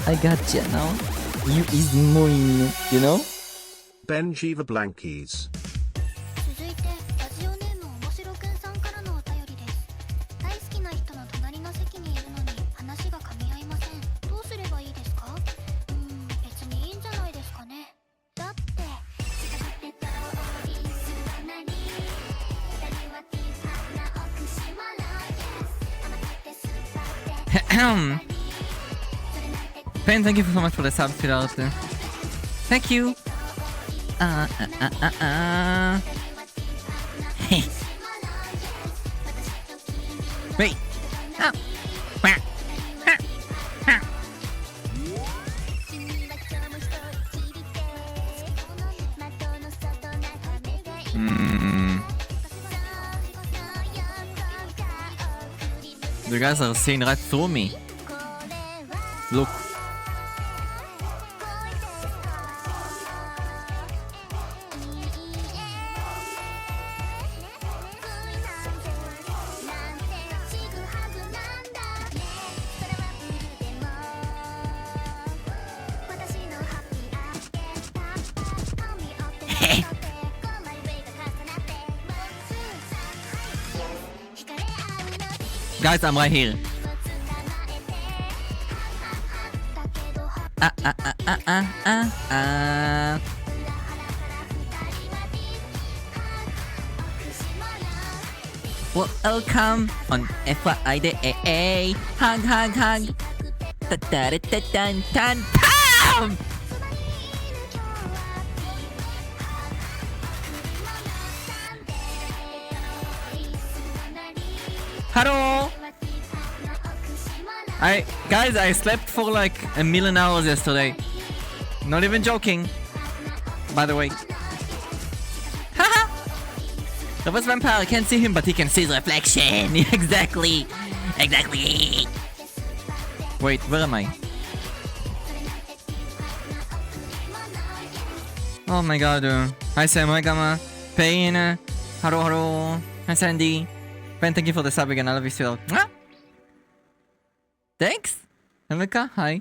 I gotcha now. You is mine, you know? Benjy the Blankies. 続いてラジオネームおもしろくんさんからのお便りです。大好きな人の隣の席にいるのに話が噛み合いません。どうすればいいですか？別にいいんじゃないですかね。だって近くて遠いすがなり二人はティーパーな奥島の Yes 甘くて酸っぱくて Pen, thank you so much for the sub, sweetheart. Thank you. Hey. Wait. Ah. The guys are seeing right through me. Look. Guys, I'm right here. Welcome on FYIDA. Hug, hug, hug. Ta-da-da-da-dun-dun. Pam! Hello! Guys, I slept for like a million hours yesterday. Not even joking. By the way. Haha! Reverse vampire can't see him, but he can see his reflection. Exactly. Exactly. Wait, where am I? Oh my god. Hi Sam, hi Gamma. Pain. Hello, hello. Hi Sandy. Ben, thank you for the sub again. I love you still. Ah! Thanks. Emeka, hi.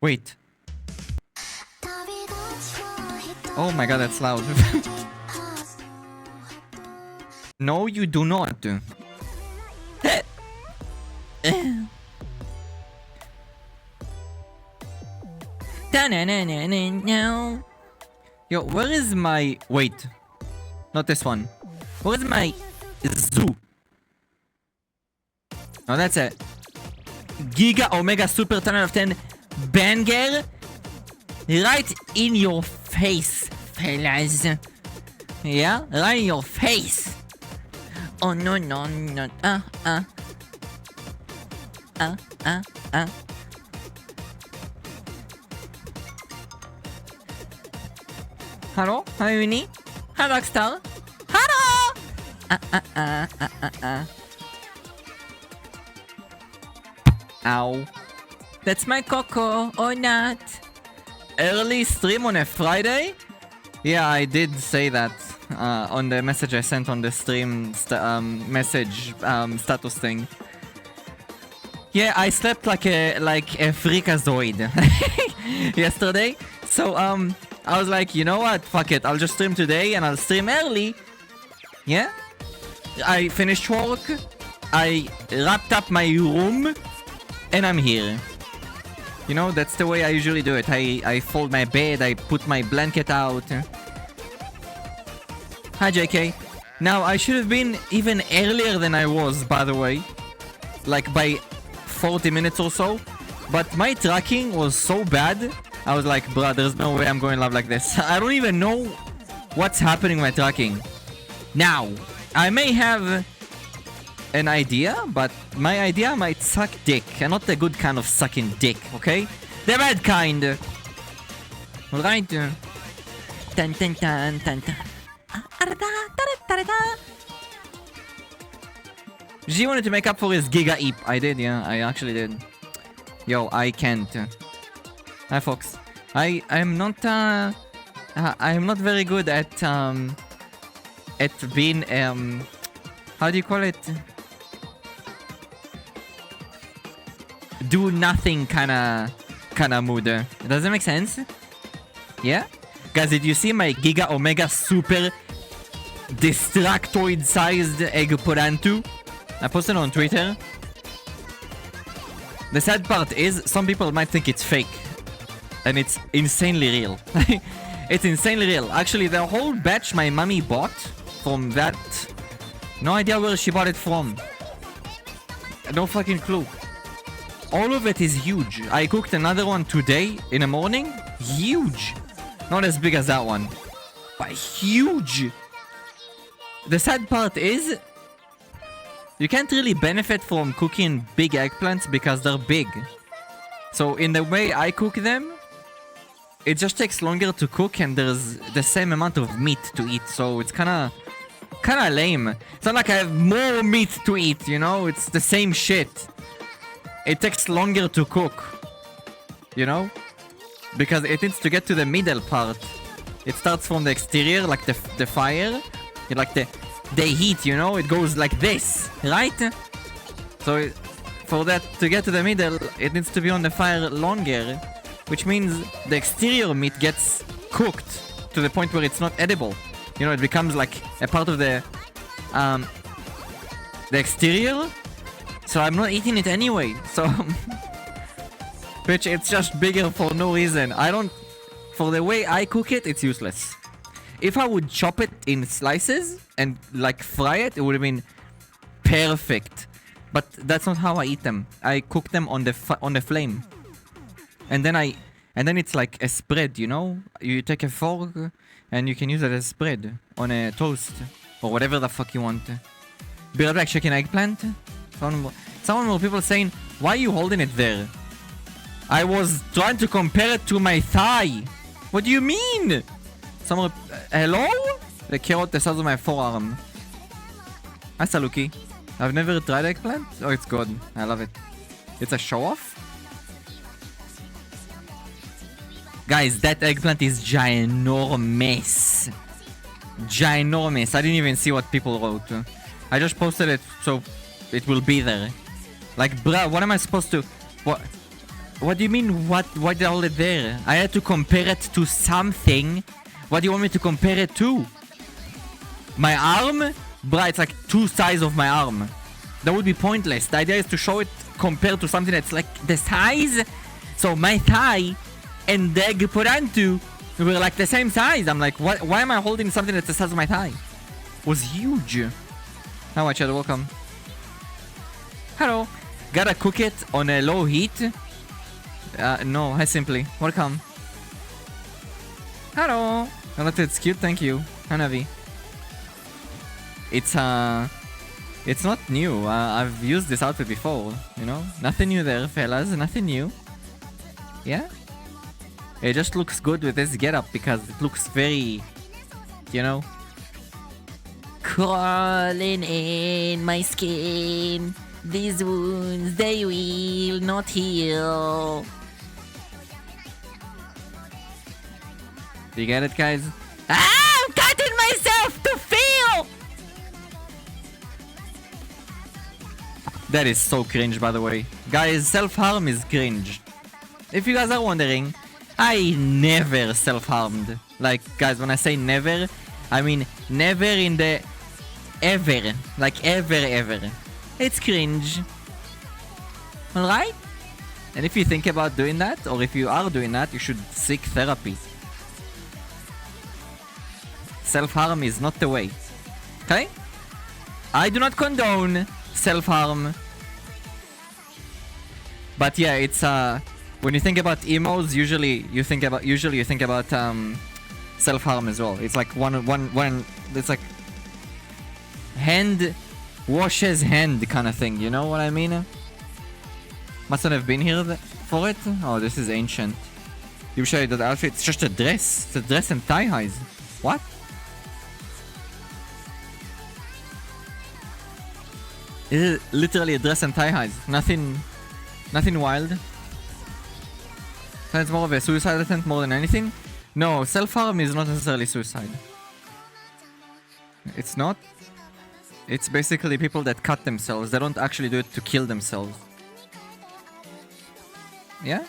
Wait. Oh my god, that's loud. No, you do not. Yo, where is my... Wait. Not this one. Where is my... Zoo? Oh, that's it. Giga Omega Super 10 out of 10 banger right in your face, fellas. Yeah, right in your face. Oh no no no. Hello, hi Winnie. Hi Rockstar. Hello. Ow. That's my coco, or not. Early stream on a Friday? Yeah, I did say that on the message I sent on the stream message status thing. Yeah, I slept like a freakazoid yesterday. So I was like, you know what? Fuck it. I'll just stream today and I'll stream early. Yeah? I finished work. I wrapped up my room. And I'm here. You know, that's the way I usually do it. I fold my bed, I put my blanket out. Hi JK. Now, I should have been even earlier than I was, by the way. Like by 40 minutes or so. But my tracking was so bad. I was like, bruh, there's no way I'm going live like this. I don't even know what's happening with my tracking. Now, I may have an idea, but my idea might suck dick, and not the good kind of sucking dick, okay? The bad kind. Alright. Dun dun dun dun dun. G wanted to make up for his Giga Eep. I did, yeah, I actually did. Yo, I can't. Hi, Fox. I'm not very good at being how do you call it? Do nothing kind kind of mood. Does that make sense? Yeah? Guys, did you see my Giga Omega Super Distractoid sized eggplantu? I posted on Twitter. The sad part is, some people might think it's fake. And it's insanely real. It's insanely real. Actually, the whole batch my mommy bought from that... No idea where she bought it from. No fucking clue. All of it is huge. I cooked another one today in the morning. Huge. Not as big as that one. But huge. The sad part is... You can't really benefit from cooking big eggplants because they're big. So in the way I cook them, it just takes longer to cook and there's the same amount of meat to eat. So it's kinda lame. It's not like I have more meat to eat, you know? It's the same shit. It takes longer to cook. You know? Because it needs to get to the middle part. It starts from the exterior, like the fire. Like the heat, you know? It goes like this, right? So for that to get to the middle, it needs to be on the fire longer. Which means the exterior meat gets cooked to the point where it's not edible. You know, it becomes like a part of the exterior. So I'm not eating it anyway. So, which it's just bigger for no reason. For the way I cook it, it's useless. If I would chop it in slices and like fry it, it would have been perfect. But that's not how I eat them. I cook them on the flame. And then it's like a spread, you know? You take a fork and you can use it as a spread on a toast or whatever the fuck you want. Be right back, chicken eggplant. Someone more people saying, why are you holding it there? I was trying to compare it to my thigh. What do you mean? Someone, hello? The carrot the size of my forearm. Hi, Saluki. I've never tried eggplant. Oh, it's good. I love it. It's a show-off? Guys, that eggplant is ginormous. Ginormous. I didn't even see what people wrote. I just posted it so it will be there. Like, bruh, what am I supposed to... What do you mean, why did I hold it there? I had to compare it to something. What do you want me to compare it to? My arm? Bruh, it's like two sides of my arm. That would be pointless. The idea is to show it compared to something that's like the size. So my thigh and the eggplantu were like the same size. I'm like, why am I holding something that's the size of my thigh? It was huge. How much? Welcome. Hello. Gotta cook it on a low heat. No, hi Simply. Welcome. Hello. I looked it's cute, thank you. Hanavi. It's not new. I've used this outfit before, you know? Nothing new there, fellas. Nothing new. Yeah? It just looks good with this getup because it looks very, you know, crawling in my skin. These wounds, they will not heal. Do you get it, guys? Ah, I'm cutting myself to feel! That is so cringe, by the way. Guys, self-harm is cringe. If you guys are wondering, I never self-harmed. Like, guys, when I say never, I mean never in the ever. Like, ever. It's cringe. Alright? And if you think about doing that, or if you are doing that, you should seek therapy. Self-harm is not the way. Okay? I do not condone self-harm. But yeah, it's when you think about emos, usually you think about self-harm as well. It's like one it's like hand washes hand kind of thing, you know what I mean? Mustn't have been here for it. Oh, this is ancient. You show you that outfit. It's just a dress. It's a dress and thigh highs. What? It is literally a dress and thigh highs. Nothing wild. So it's more of a suicide attempt more than anything. No, self-harm is not necessarily suicide. It's not. It's basically people that cut themselves. They don't actually do it to kill themselves. Yeah?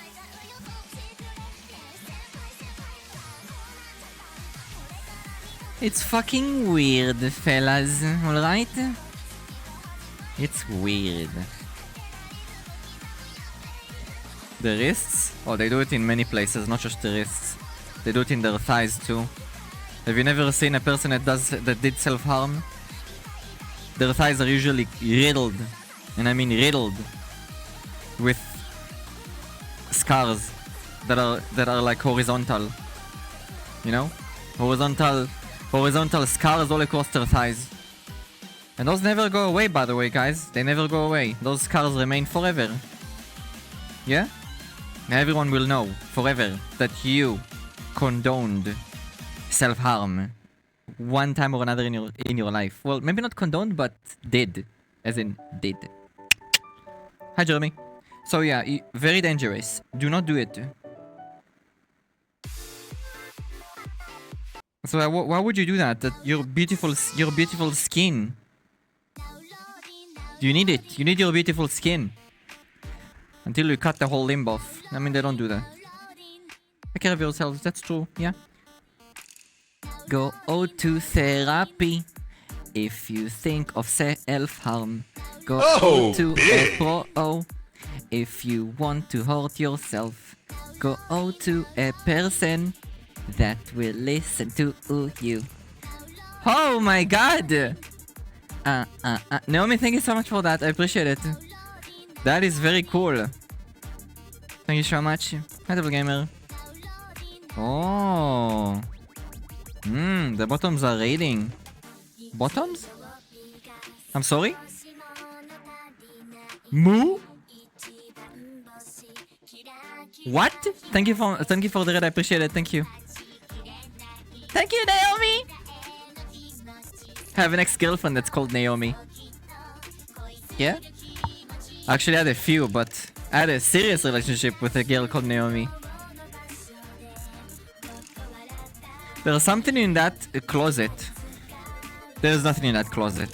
It's fucking weird, fellas, alright? It's weird. The wrists? Oh, they do it in many places, not just the wrists. They do it in their thighs too. Have you never seen a person that did self-harm? Their thighs are usually riddled, and I mean riddled, with scars that are like horizontal. You know? Horizontal scars all across their thighs. And those never go away, by the way, guys. They never go away. Those scars remain forever. Yeah? Everyone will know forever that you condoned self-harm one time or another in your life. Well, maybe not condoned, but did. As in, did. Hi, Jeremy. So yeah, very dangerous. Do not do it. So why would you do that? That your beautiful skin. You need it. You need your beautiful skin. Until you cut the whole limb off. I mean, they don't do that. Take care of yourselves. That's true. Yeah. Go to therapy if you think of self-harm. Go to a pro if you want to hurt yourself. Go to a person that will listen to you. Oh my god! Naomi, thank you so much for that. I appreciate it. That is very cool. Thank you so much. Hi, Double Gamer. Oh. The bottoms are raiding. Bottoms? I'm sorry? Moo? What? Thank you for the raid. I appreciate it. Thank you. Thank you, Naomi. I have an ex-girlfriend that's called Naomi. Yeah? Actually, I had a few, but I had a serious relationship with a girl called Naomi. There's something in that closet. There's nothing in that closet.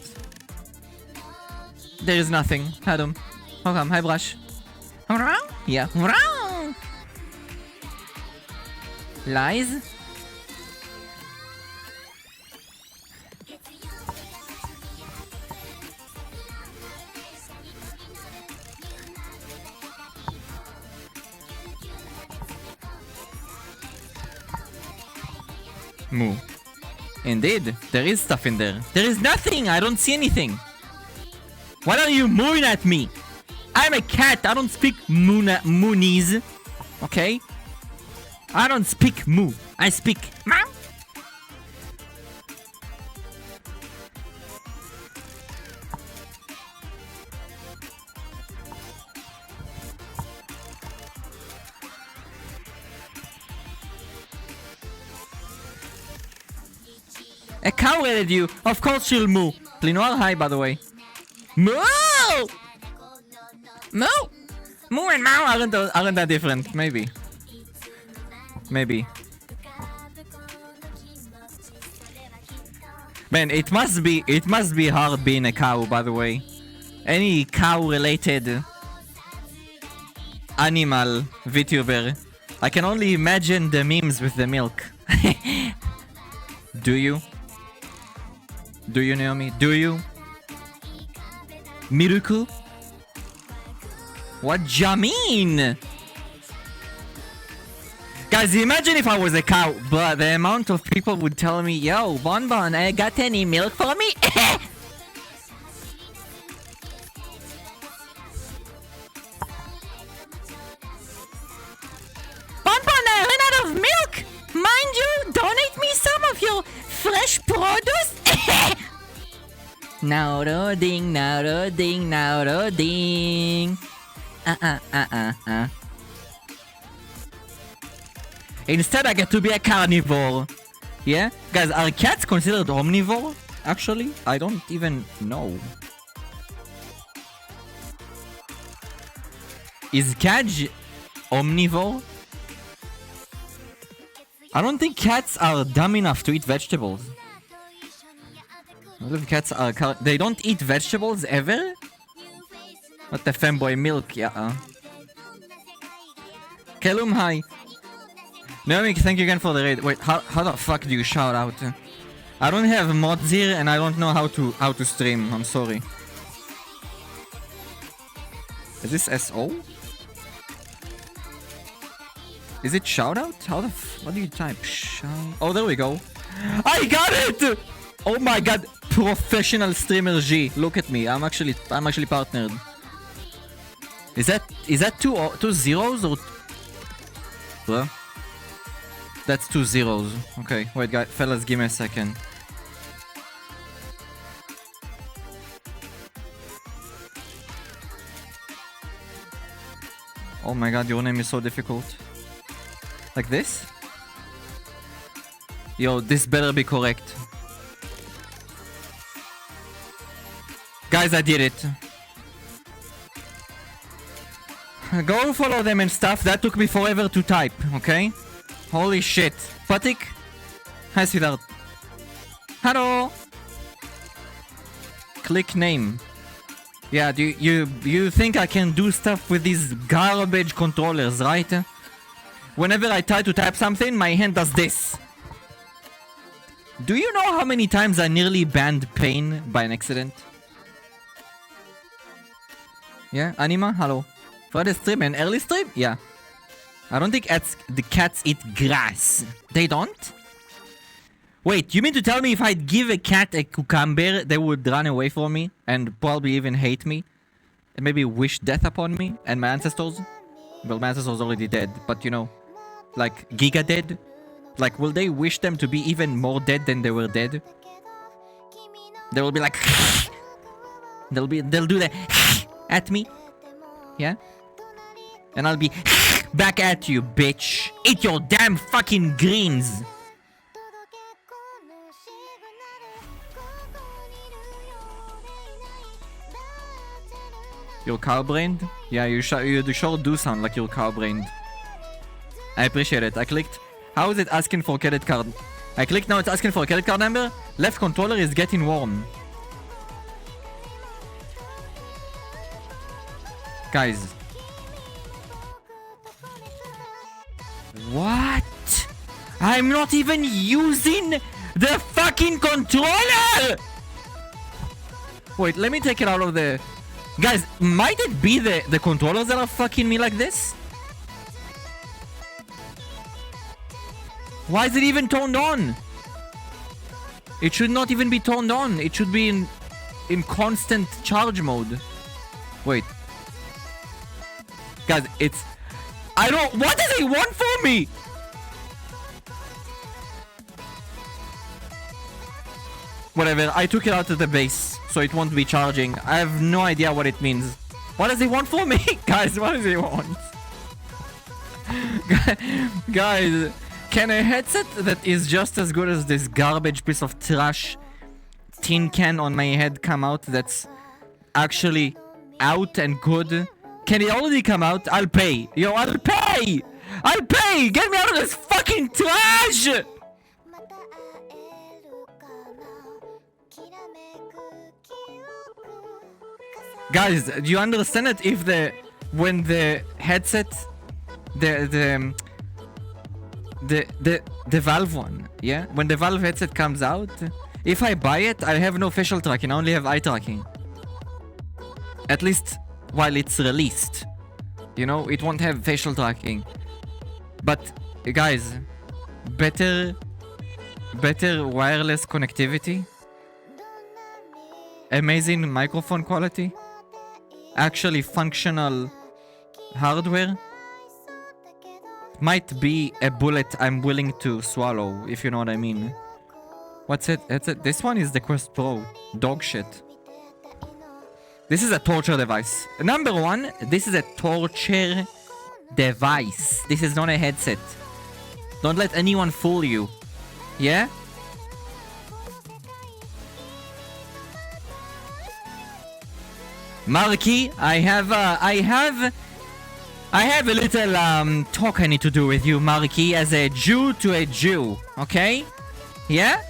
There is nothing. Adam. Welcome. Hi, Brush. Yeah. Lies? Moo. Indeed, there is stuff in there. There is nothing! I don't see anything! Why are you mooing at me? I'm a cat, I don't speak moonies. Okay? I don't speak moo. I speak meow. A cow raided you. Of course she'll moo. Linoir, hi, by the way. Moo! Moo! Moo and meow aren't that different. Maybe. Man, it must be hard being a cow, by the way. Any cow-related animal VTuber. I can only imagine the memes with the milk. Do you? Do you, Naomi? Do you? Miruku? What do you mean? Guys, imagine if I was a cow, but the amount of people would tell me, yo, Bonbon, got any milk for me? Bonbon, I ran out of milk! Mind you, donate me some of your fresh produce? Now loading. Instead, I get to be a carnivore. Yeah? Guys, are cats considered omnivore? Actually, I don't even know. Is cat omnivore? I don't think cats are dumb enough to eat vegetables. I believe cats are they don't eat vegetables ever? What the femboy milk, yeah. Kelum, hi. Naomi, thank you again for the raid. Wait, how the fuck do you shout out? I don't have mods here and I don't know how to stream. I'm sorry. Is this SO? Is it shoutout? What do you type? Shout. Oh, there we go. I got it! Oh my god, professional streamer G. Look at me. I'm actually partnered. Is that two zeros or? Bro? That's 2 zeros. Okay, wait, guys, fellas, give me a second. Oh my god, your name is so difficult. Like this? Yo, this better be correct. Guys, I did it. Go follow them and stuff. That took me forever to type, okay? Holy shit. Patik? Hi, sweetheart. Hello. Click name. Yeah, you think I can do stuff with these garbage controllers, right? Whenever I try to type something, my hand does this. Do you know how many times I nearly banned pain by an accident? Yeah, Anima, hello. For the stream, an early stream? Yeah. I don't think the cats eat grass. They don't? Wait, you mean to tell me if I'd give a cat a cucumber, they would run away from me and probably even hate me? And maybe wish death upon me and my ancestors? Well, my ancestors already dead, but you know, like giga dead? Like, will they wish them to be even more dead than they were dead? They will be like... they'll do the... at me. Yeah? And I'll be... back at you, bitch. Eat your damn fucking greens. You're cow-brained? Yeah, you sure do sound like you're cow-brained. I appreciate it. I clicked. How is it asking for credit card? I clicked now, it's asking for a credit card number. Left controller is getting warm. Guys. What? I'm not even using the fucking controller! Wait, let me take it out of the... Guys, might it be the controllers that are fucking me like this? Why is it even turned on? It should not even be turned on. It should be in constant charge mode. Wait. Guys, it's... I don't... What does it want from me? Whatever, I took it out of the base, so it won't be charging. I have no idea what it means. What does it want from me? Guys, what does it want? Guys, can a headset that is just as good as this garbage piece of trash tin can on my head come out that's actually out and good? Can it already come out? I'll pay. Yo, I'll pay! I'll pay! Get me out of this fucking trash! Guys, do you understand it? If when the headset, the Valve one, yeah? When the Valve headset comes out, if I buy it, I have no facial tracking, I only have eye tracking. At least while it's released. You know, it won't have facial tracking. But, guys, better wireless connectivity. Amazing microphone quality. Actually functional hardware. Might be a bullet I'm willing to swallow, if you know what I mean. What's it? It's it. This one is the Quest Pro. Dog shit. This is a torture device. Number one, this is a torture device. This is not a headset. Don't let anyone fool you. Yeah? Marky, I have a little talk I need to do with you, Marky, as a Jew to a Jew, okay? Yeah?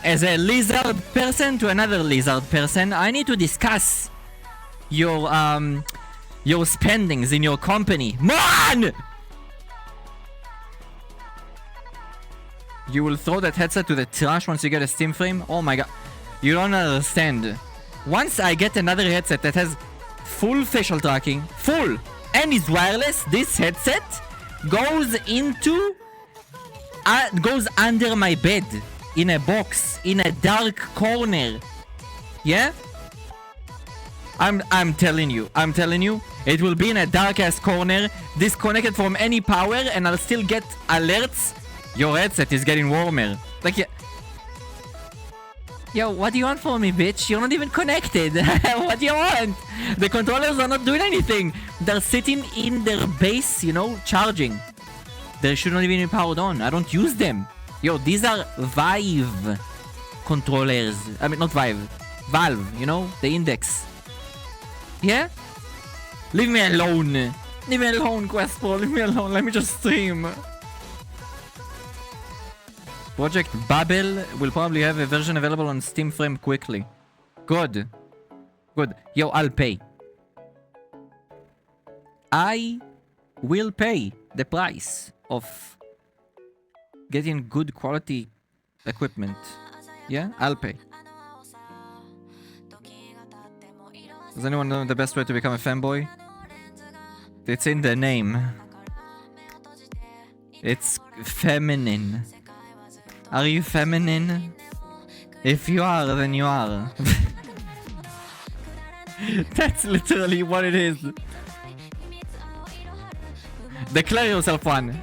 As a lizard person to another lizard person, I need to discuss your spendings in your company. Man! You will throw that headset to the trash once you get a Steam frame? Oh my god. You don't understand. Once I get another headset that has full facial tracking, full, and is wireless, this headset goes into... goes under my bed. In a box. In a dark corner. Yeah? I'm telling you. It will be in a dark ass corner, disconnected from any power, and I'll still get alerts. Your headset is getting warmer. Like, yeah. Yo, what do you want from me, bitch? You're not even connected. What do you want? The controllers are not doing anything. They're sitting in their base, you know, charging. They should not even be powered on. I don't use them. Yo, these are Vive controllers. I mean, not Vive. Valve, you know? The Index. Yeah? Leave me alone. Leave me alone, Quest Pro. Leave me alone. Let me just stream. Project Babel will probably have a version available on Steam Frame quickly. Good. Good. Yo, I'll pay. I will pay the price of getting good quality equipment. Yeah, I'll pay. Does anyone know the best way to become a fanboy? It's in the name. It's feminine. Are you feminine? If you are, then you are. That's literally what it is. Declare yourself one.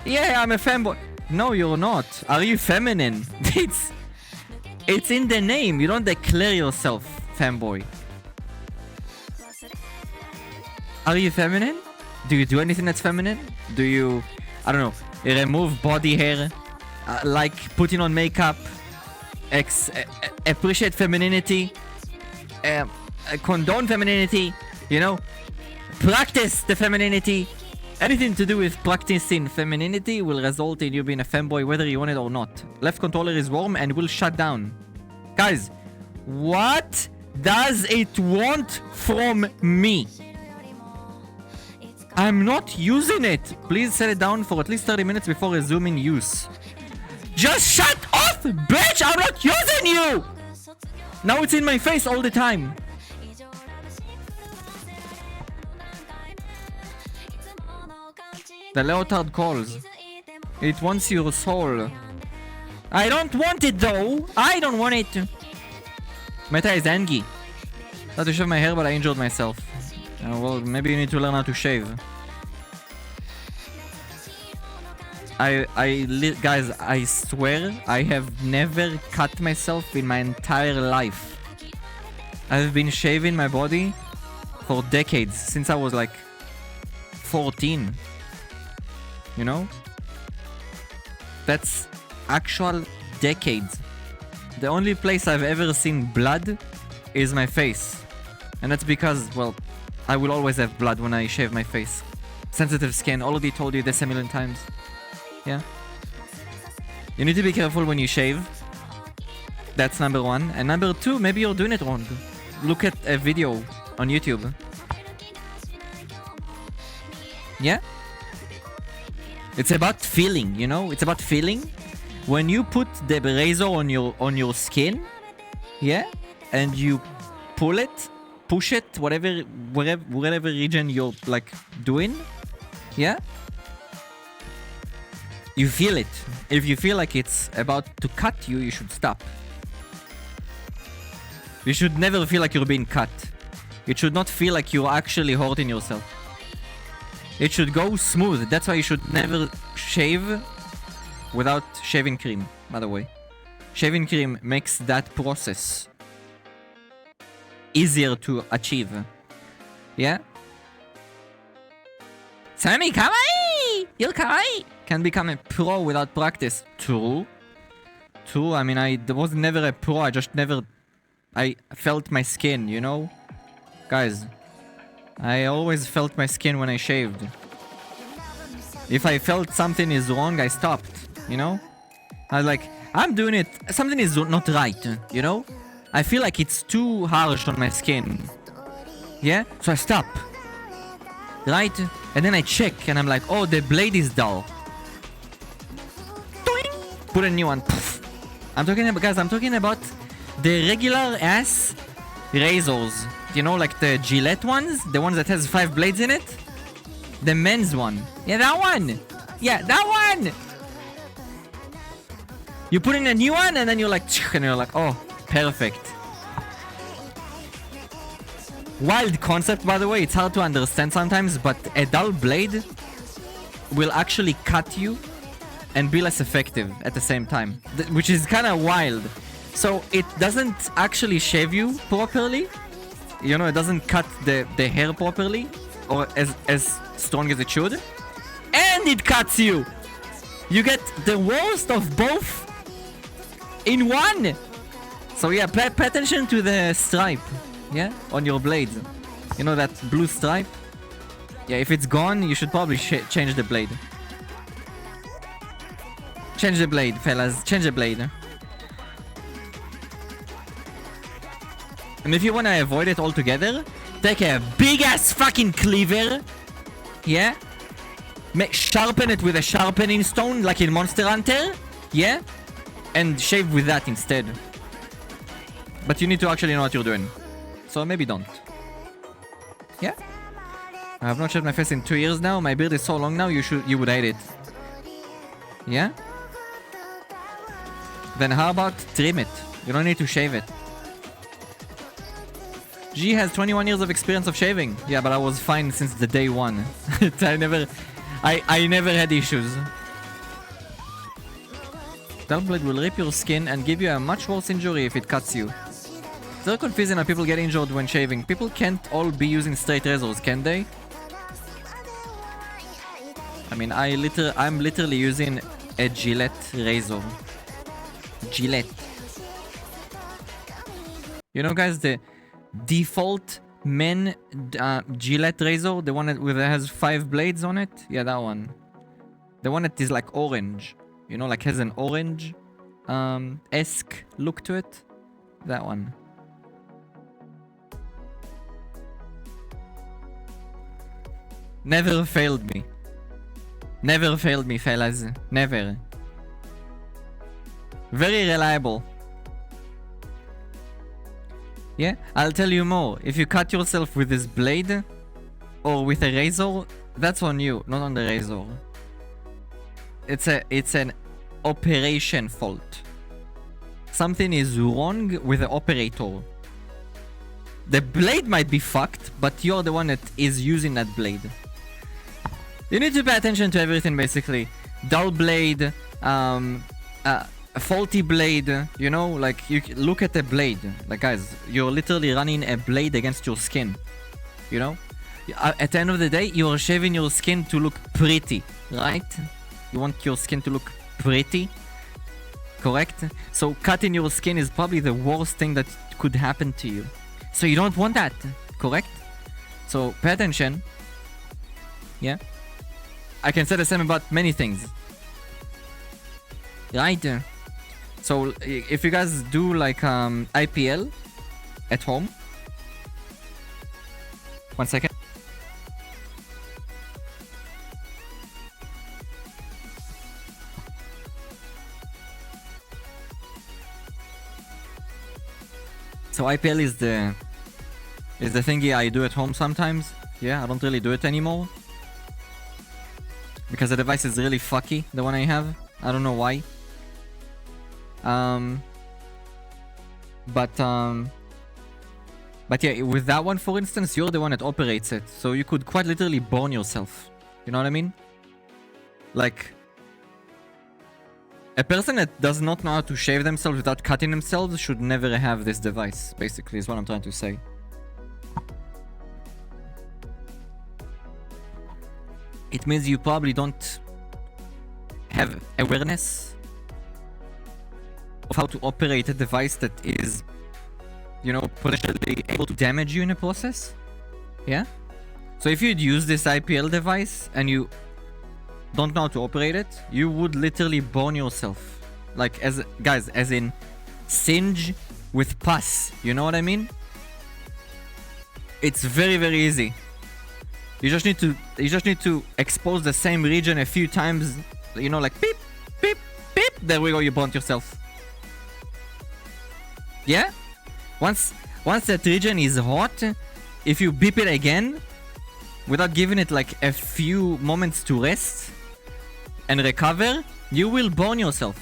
Yeah, I'm a fanboy. No, you're not. Are you feminine? It's in the name. You don't declare yourself fanboy. Are you feminine? Do you do anything that's feminine? Do you, I don't know, remove body hair? Like putting on makeup? Appreciate femininity? Condone femininity? You know? Practice the femininity? Anything to do with practicing femininity will result in you being a fanboy whether you want it or not. Left controller is warm and will shut down. Guys, what does it want from me? I'm not using it. Please set it down for at least 30 minutes before resuming use. Just shut off, bitch! I'm not using you! Now it's in my face all the time. The leotard calls. It wants your soul. I don't want it though. I don't want it. Meta is Angie. I had to shave my hair, but I injured myself. Well, maybe you need to learn how to shave. Guys, I swear I have never cut myself in my entire life. I've been shaving my body for decades, since I was like 14. You know? That's actual decades. The only place I've ever seen blood is my face. And that's because, well, I will always have blood when I shave my face. Sensitive skin, already told you this a million times. Yeah. You need to be careful when you shave. That's number one. And number two, maybe you're doing it wrong. Look at a video on YouTube. Yeah? It's about feeling, you know? It's about feeling. When you put the razor on your skin, yeah? And you pull it, push it, whatever region you're like doing, yeah? You feel it. If you feel like it's about to cut you, you should stop. You should never feel like you're being cut. It should not feel like you're actually hurting yourself. It should go smooth. That's why you should never shave without shaving cream, by the way. Shaving cream makes that process easier to achieve. Yeah? Sammy, kawaii! You're kawaii! Can become a pro without practice. True. True, I mean, I was never a pro. I felt my skin, you know? Guys, I always felt my skin when I shaved. If I felt something is wrong, I stopped, you know? I was like, I'm doing it. Something is not right, you know? I feel like it's too harsh on my skin. Yeah? So I stop. Right? And then I check and I'm like, oh, the blade is dull. Toing, Put a new one. Poof. I'm talking about, guys, I'm talking about the regular ass razors. You know, like the Gillette ones? The ones that has 5 blades in it? The men's one. Yeah, that one! Yeah, that one! You put in a new one and then you're like, and you're like, oh, perfect. Wild concept, by the way. It's hard to understand sometimes, but a dull blade will actually cut you and be less effective at the same time, which is kind of wild. So it doesn't actually shave you properly. You know, it doesn't cut the hair properly or as strong as it should. And it cuts you. You get the worst of both in one. So yeah, pay attention to the stripe, yeah, on your blade. You know that blue stripe? Yeah, if it's gone, you should probably change the blade. Change the blade, fellas. Change the blade. And if you want to avoid it altogether, take a big-ass fucking cleaver. Yeah? Sharpen it with a sharpening stone, like in Monster Hunter. Yeah? And shave with that instead. But you need to actually know what you're doing. So maybe don't. Yeah? I have not shaved my face in 2 years now. My beard is so long now, you would hate it. Yeah? Then how about trim it? You don't need to shave it. G has 21 years of experience of shaving. Yeah, but I was fine since the day one. I never had issues. Dull blade will rip your skin and give you a much worse injury if it cuts you. It's very confusing how people get injured when shaving. People can't all be using straight razors, can they? I mean, I'm literally using a Gillette razor. Gillette. You know, guys, the default men Gillette razor, the one that has 5 blades on it? Yeah, that one. The one that is like orange. You know, like has an orange esque look to it. That one. Never failed me. Never failed me, fellas. Never. Very reliable. Yeah, I'll tell you more. If you cut yourself with this blade or with a razor, that's on you, not on the razor. It's an operation fault. Something is wrong with the operator. The blade might be fucked, but you're the one that is using that blade. You need to pay attention to everything, basically. Dull blade, a faulty blade, you know, like you look at the blade. Like, guys, you're literally running a blade against your skin, you know? At the end of the day, you're shaving your skin to look pretty, right? You want your skin to look pretty, correct? So cutting your skin is probably the worst thing that could happen to you. So you don't want that, correct? So pay attention. Yeah? I can say the same about many things. Right? So if you guys do like IPL at home. One second. So IPL is the thingy I do at home sometimes. Yeah, I don't really do it anymore. Because the device is really fucky, the one I have. I don't know why. But yeah, with that one, for instance, you're the one that operates it. So you could quite literally burn yourself. You know what I mean? Like, a person that does not know how to shave themselves without cutting themselves should never have this device, basically, is what I'm trying to say. It means you probably don't have awareness of how to operate a device that is, you know, potentially able to damage you in a process. Yeah? So if you'd use this IPL device and you don't know how to operate it, you would literally burn yourself. Like, as guys, as in singe with pus. You know what I mean? It's very, very easy. You just need to expose the same region a few times, you know, like beep, beep, beep, There we go, you burnt yourself. Yeah? Once that region is hot, if you beep it again, without giving it like a few moments to rest and recover, you will burn yourself.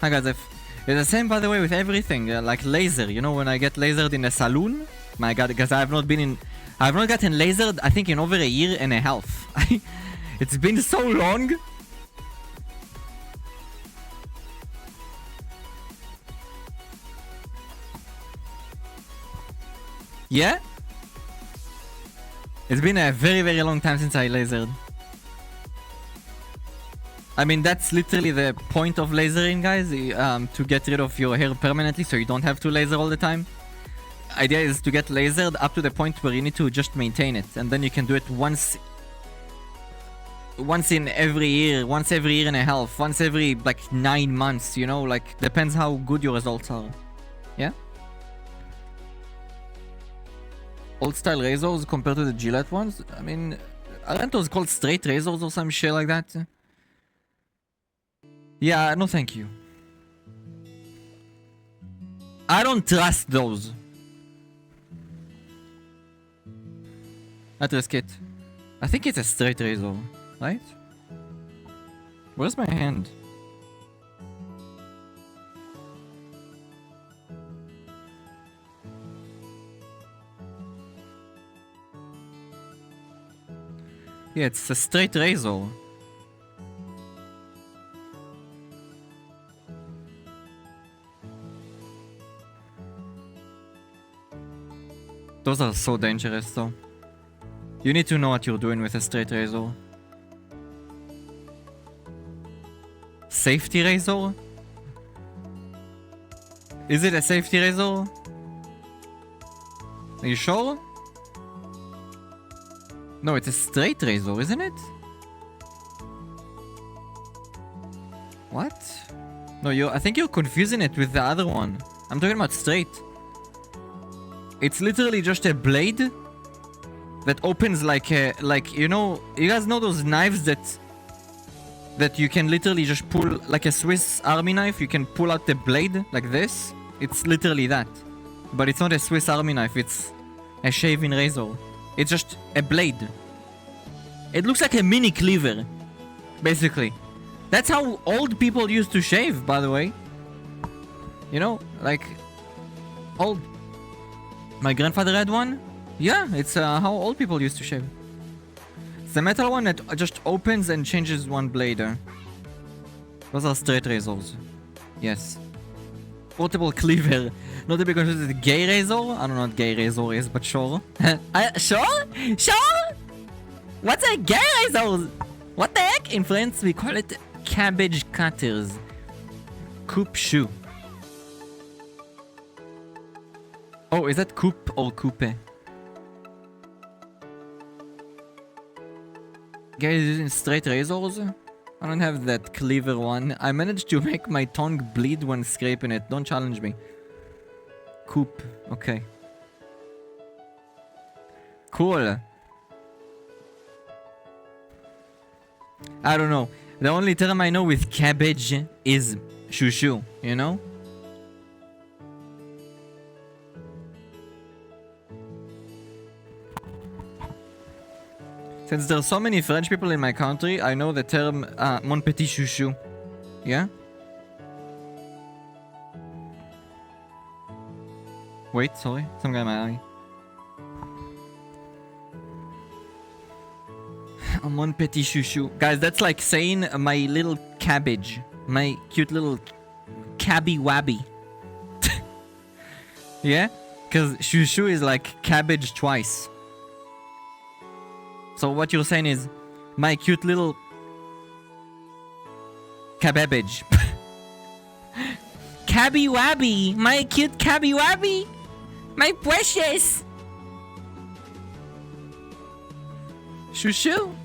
Hi guys, it's the same by the way with everything, like laser. You know, when I get lasered in a saloon, my god, because I've not gotten lasered I think in over a year and a half. It's been so long. Yeah? It's been a very, very long time since I lasered. I mean, that's literally the point of lasering, guys, to get rid of your hair permanently so you don't have to laser all the time. Idea is to get lasered up to the point where you need to just maintain it, and then you can do it once in every year, once every year and a half, once every like 9 months, you know, like depends how good your results are. Yeah? Old style razors compared to the Gillette ones? I mean, aren't those called straight razors or some shit like that? Yeah, no thank you. I don't trust those. Not risk it. I think it's a straight razor, right? Where's my hand? Yeah, it's a straight razor. Those are so dangerous though. You need to know what you're doing with a straight razor. Safety razor? Is it a safety razor? Are you sure? No, it's a straight razor, isn't it? What? No, I think you're confusing it with the other one. I'm talking about straight. It's literally just a blade that opens like a, you know, you guys know those knives that you can literally just pull, like a Swiss Army knife, you can pull out the blade like this? It's literally that. But it's not a Swiss Army knife, it's a shaving razor. It's just a blade. It looks like a mini cleaver, basically. That's how old people used to shave, by the way. You know, like old. My grandfather had one. Yeah, it's how old people used to shave. It's the metal one that just opens and changes one blade. Those are straight razors. Yes. Portable cleaver. Not to be confused with gay razor. I don't know what gay razor is, but sure. Sure? Sure? What's a gay razor? What the heck? In France, we call it cabbage cutters. Coupe shoe. Oh, is that coupe or coupe? Guys using straight razors? I don't have that cleaver one. I managed to make my tongue bleed when scraping it. Don't challenge me. Coupe. Okay. Cool. I don't know. The only term I know with cabbage is chouchou, you know? Since there's so many French people in my country, I know the term mon petit chouchou. Yeah? Wait, sorry. Some guy in my eye. Mon petit chouchou. Guys, that's like saying my little cabbage. My cute little cabby wabby. Yeah? Because chouchou is like cabbage twice. So what you're saying is my cute little cabbage. Cabby wabby. My cute cabby wabby. My precious. Chouchou.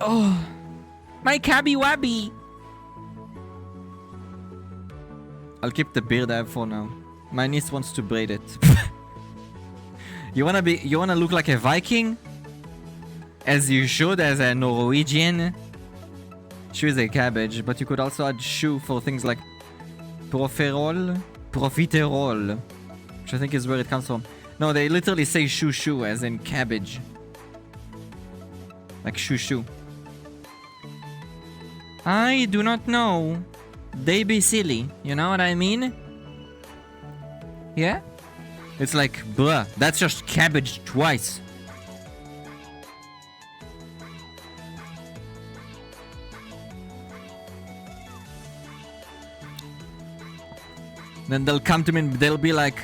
Oh, my cabby wabby. I'll keep the beard I have for now. My niece wants to braid it. You wanna look like a Viking? As you should, as a Norwegian. Shoe is a cabbage, but you could also add shoe for things like profiterol, which I think is where it comes from. No, they literally say shoe, as in cabbage. Like shoe. I do not know. They be silly, you know what I mean? Yeah? It's like, bruh, that's just cabbage twice. Then they'll come to me and they'll be like,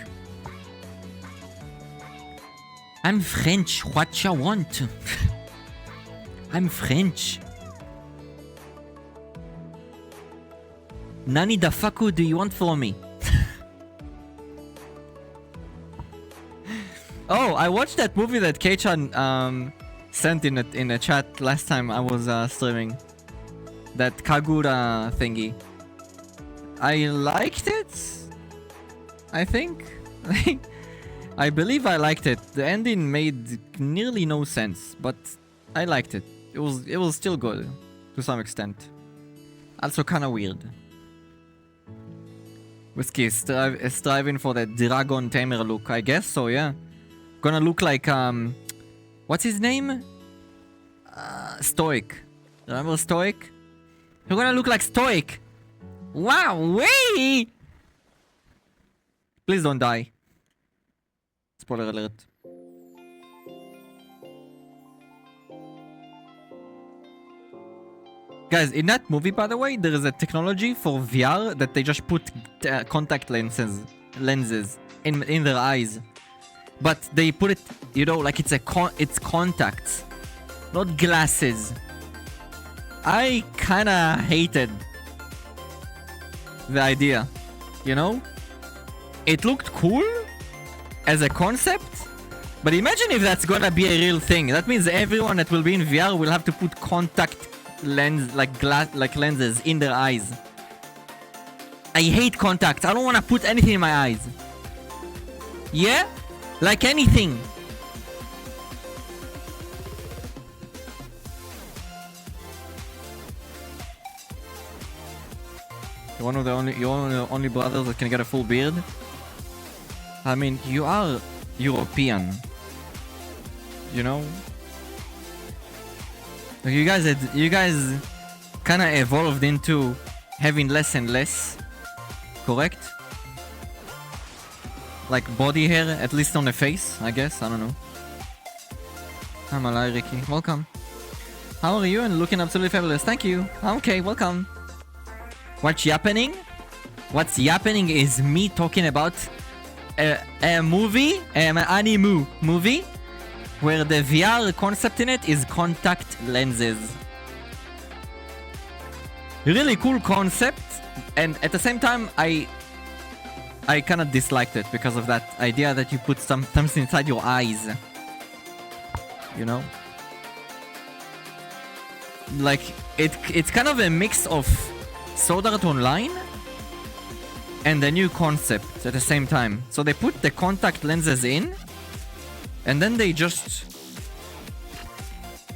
I'm French, what you want? I'm French. Nani the fuck do you want from me? Oh, I watched that movie that Keichan sent in the chat last time I was streaming. That Kagura thingy. I liked it. I think. I believe I liked it. The ending made nearly no sense, but I liked it. It was still good to some extent. Also kind of weird. Whiskey is striving for that dragon tamer look, I guess so, yeah. Gonna look like what's his name? Stoic. Remember Stoic? You're gonna look like Stoic. Wow, wait! Please don't die. Spoiler alert. Guys, in that movie, by the way, there is a technology for VR that they just put contact lenses in their eyes, but they put it, you know, like it's contacts, not glasses. I kinda hated the idea, you know. It looked cool as a concept, but imagine if that's gonna be a real thing. That means everyone that will be in VR will have to put contact lens, like lenses in their eyes. I hate contacts. I don't want to put anything in my eyes. Yeah? Like anything. You're one of the only brothers that can get a full beard. I mean, you are European. You know? You guys kind of evolved into having less and less, correct? Like body hair, at least on the face, I guess. I don't know. I'm alive, Ricky. Welcome. How are you? And looking absolutely fabulous. Thank you. Okay, welcome. What's happening? What's happening is me talking about a movie, an anime movie, where the VR concept in it is contact lenses. Really cool concept, and at the same time, I kind of disliked it because of that idea that you put something inside your eyes. You know? Like, it's kind of a mix of Sword Art Online and the new concept at the same time. So they put the contact lenses in, and then they just,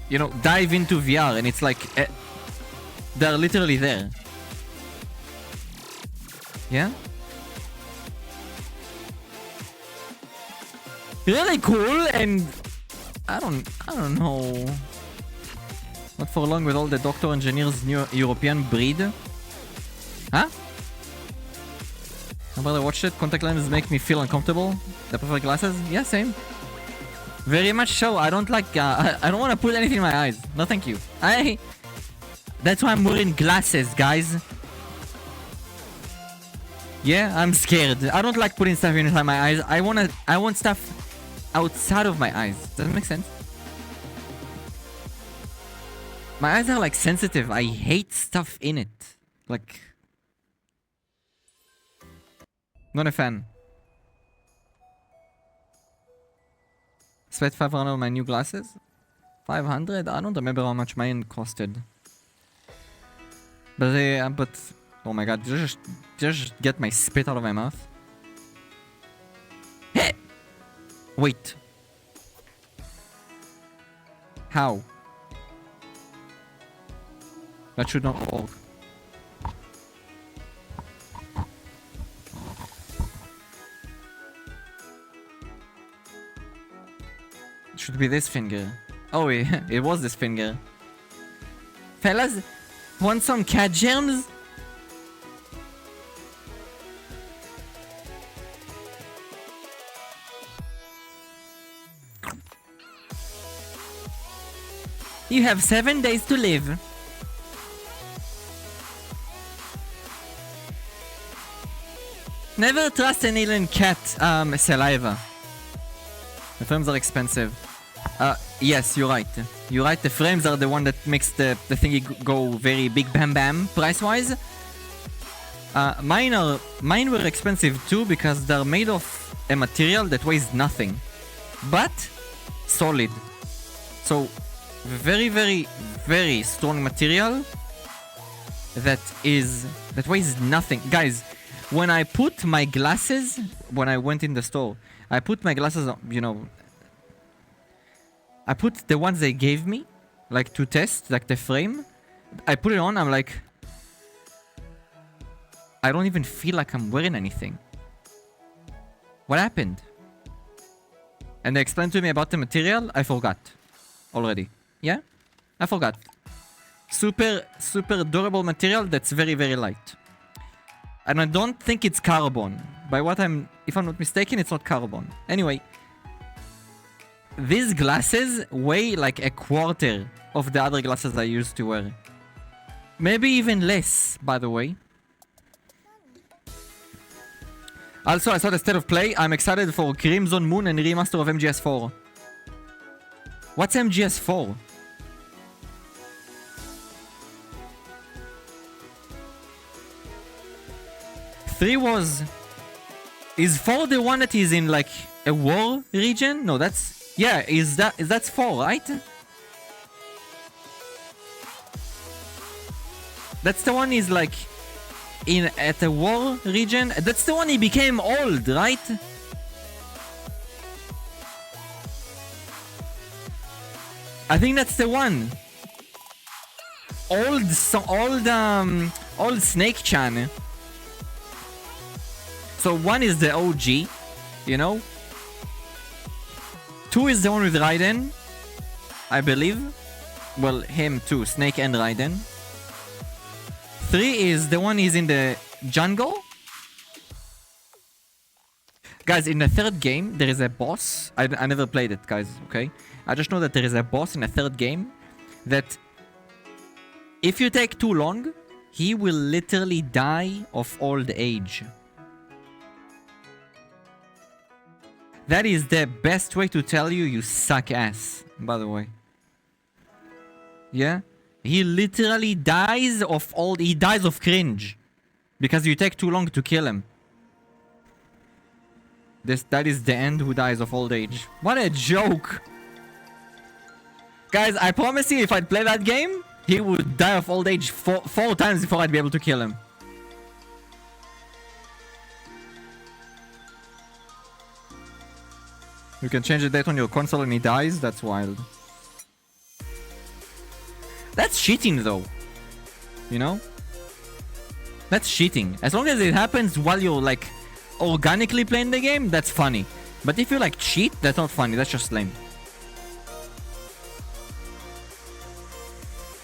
you know, dive into VR, and it's like they're literally there. Yeah? Really cool, and I don't know. Not for long with all the doctor engineers new European breed. Huh? My brother watched it. Contact lenses make me feel uncomfortable. I prefer glasses. Yeah, same. Very much so. I don't like. I don't want to put anything in my eyes. No, thank you. That's why I'm wearing glasses, guys. Yeah, I'm scared. I don't like putting stuff inside my eyes. I want stuff outside of my eyes. Does that make sense? My eyes are like sensitive. I hate stuff in it. Like, not a fan. Spent 500 on my new glasses. 500? I don't remember how much mine costed. But oh my god, just get my spit out of my mouth. Hey! Wait. How? That should not work. It should be this finger. Oh, yeah, it was this finger. Fellas, want some cat germs? You have 7 days to live. Never trust an alien cat saliva. The frames are expensive. Yes, you're right. You're right, the frames are the one that makes the thingy go very big bam bam price-wise. Mine were expensive too because they're made of a material that weighs nothing. But solid. So very, very, very strong material that weighs nothing. Guys, when I put my glasses, when I went in the store, I put my glasses on, you know, I put the ones they gave me, like to test, like the frame. I put it on, I'm like, I don't even feel like I'm wearing anything. What happened? And they explained to me about the material, I forgot already. Yeah? I forgot. Super, super durable material that's very, very light. And I don't think it's carbon. If I'm not mistaken, it's not carbon. Anyway, these glasses weigh like a quarter of the other glasses I used to wear. Maybe even less, by the way. Also, I saw the state of play. I'm excited for Crimson Moon and remaster of MGS4. What's MGS4? Is 4 the one that is in like a war region? No, that's... Yeah, that's 4, right? That's the one is like at a war region. That's the one he became old, right? I think that's the one. Old Snake-chan. So 1 is the OG, you know? 2 is the one with Raiden, I believe. Well, him too, Snake and Raiden. 3 is the one he's in the jungle. Guys, in the third game, there is a boss. I never played it, guys, okay? I just know that there is a boss in the third game that if you take too long, he will literally die of old age. That is the best way to tell you suck ass, by the way. Yeah? He literally dies of he dies of cringe. Because you take too long to kill him. That is the end who dies of old age. What a joke! Guys, I promise you if I'd play that game, he would die of old age four times before I'd be able to kill him. You can change the date on your console and he dies? That's wild. That's cheating though. You know? That's cheating. As long as it happens while you're like organically playing the game, that's funny. But if you like cheat, that's not funny. That's just lame.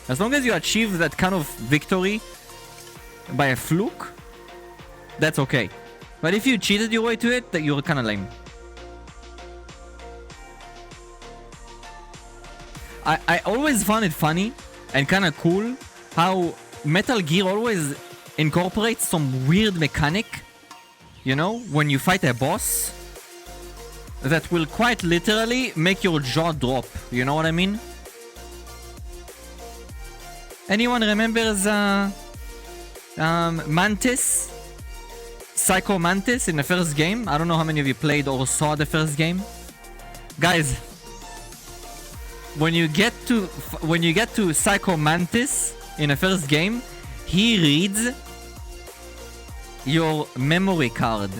As long as you achieve that kind of victory by a fluke, that's okay. But if you cheated your way to it, that you're kind of lame. I always found it funny and kind of cool how Metal Gear always incorporates some weird mechanic, you know, when you fight a boss that will quite literally make your jaw drop, you know what I mean? Anyone remembers Mantis? Psycho Mantis in the first game? I don't know how many of you played or saw the first game. Guys, when you get to Psycho Mantis in the first game, he reads your memory card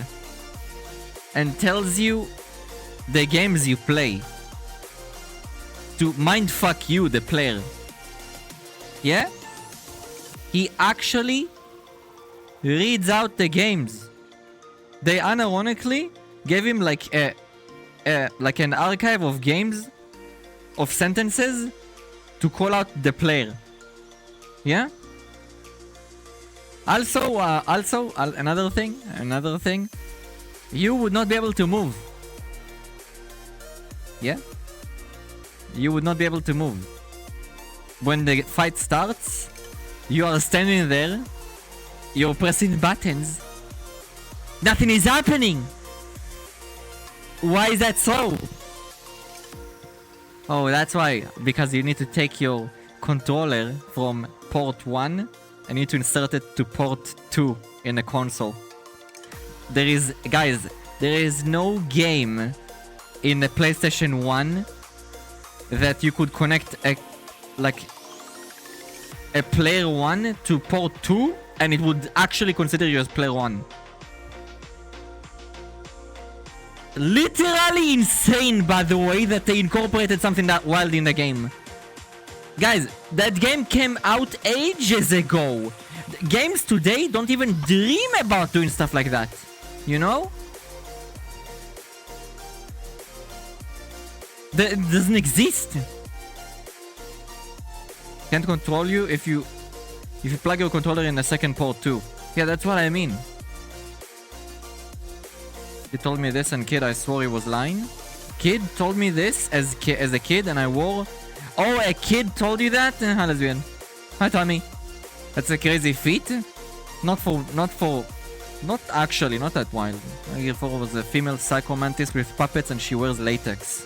and tells you the games you play to mindfuck you, the player. Yeah? he actually reads out the games. They unironically gave him like an archive of games, of sentences to call out the player. Yeah. Also, another thing, you would not be able to move. Yeah. You would not be able to move. When the fight starts, you are standing there, you're pressing buttons. Nothing is happening. Why is that so? Oh, that's why. Because you need to take your controller from port 1 and need to insert it to port 2 in the console. Guys, there is no game in the PlayStation 1 that you could connect a player 1 to port 2 and it would actually consider you as player 1. Literally insane, by the way, that they incorporated something that wild in the game. Guys, that game came out ages ago. Games today don't even dream about doing stuff like that. You know? It doesn't exist. Can't control you if you plug your controller in the second port too. Yeah, that's what I mean. He told me this, and kid, I swore he was lying. Kid told me this as a kid, and I wore. Oh, a kid told you that? How lesbian? Hi, Tommy. That's a crazy feat. Not actually, not that wild. Here for was a female psychomantis with puppets, and she wears latex.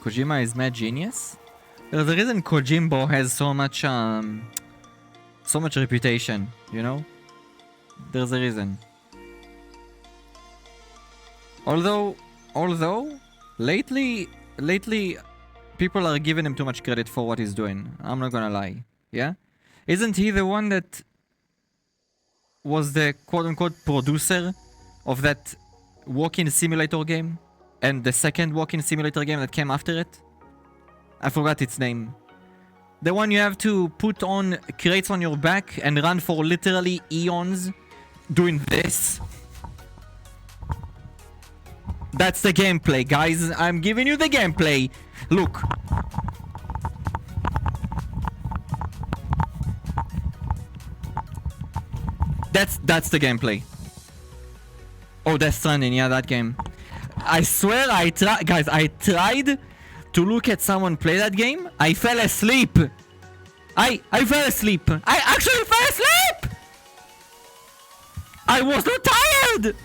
Kojima is mad genius. There's a reason Kojimbo has so much reputation, you know? There's a reason. Although lately people are giving him too much credit for what he's doing. I'm not gonna lie. Yeah? Isn't he the one that was the quote-unquote producer of that walking simulator game? And the second walking simulator game that came after it? I forgot its name. The one you have to put on crates on your back and run for literally eons doing this. That's the gameplay, guys. I'm giving you the gameplay. Look. That's the gameplay. Oh, Death Stranding, yeah, that game. I swear I tried to look at someone play that game. I fell asleep. I fell asleep. I actually fell asleep. I was not tired.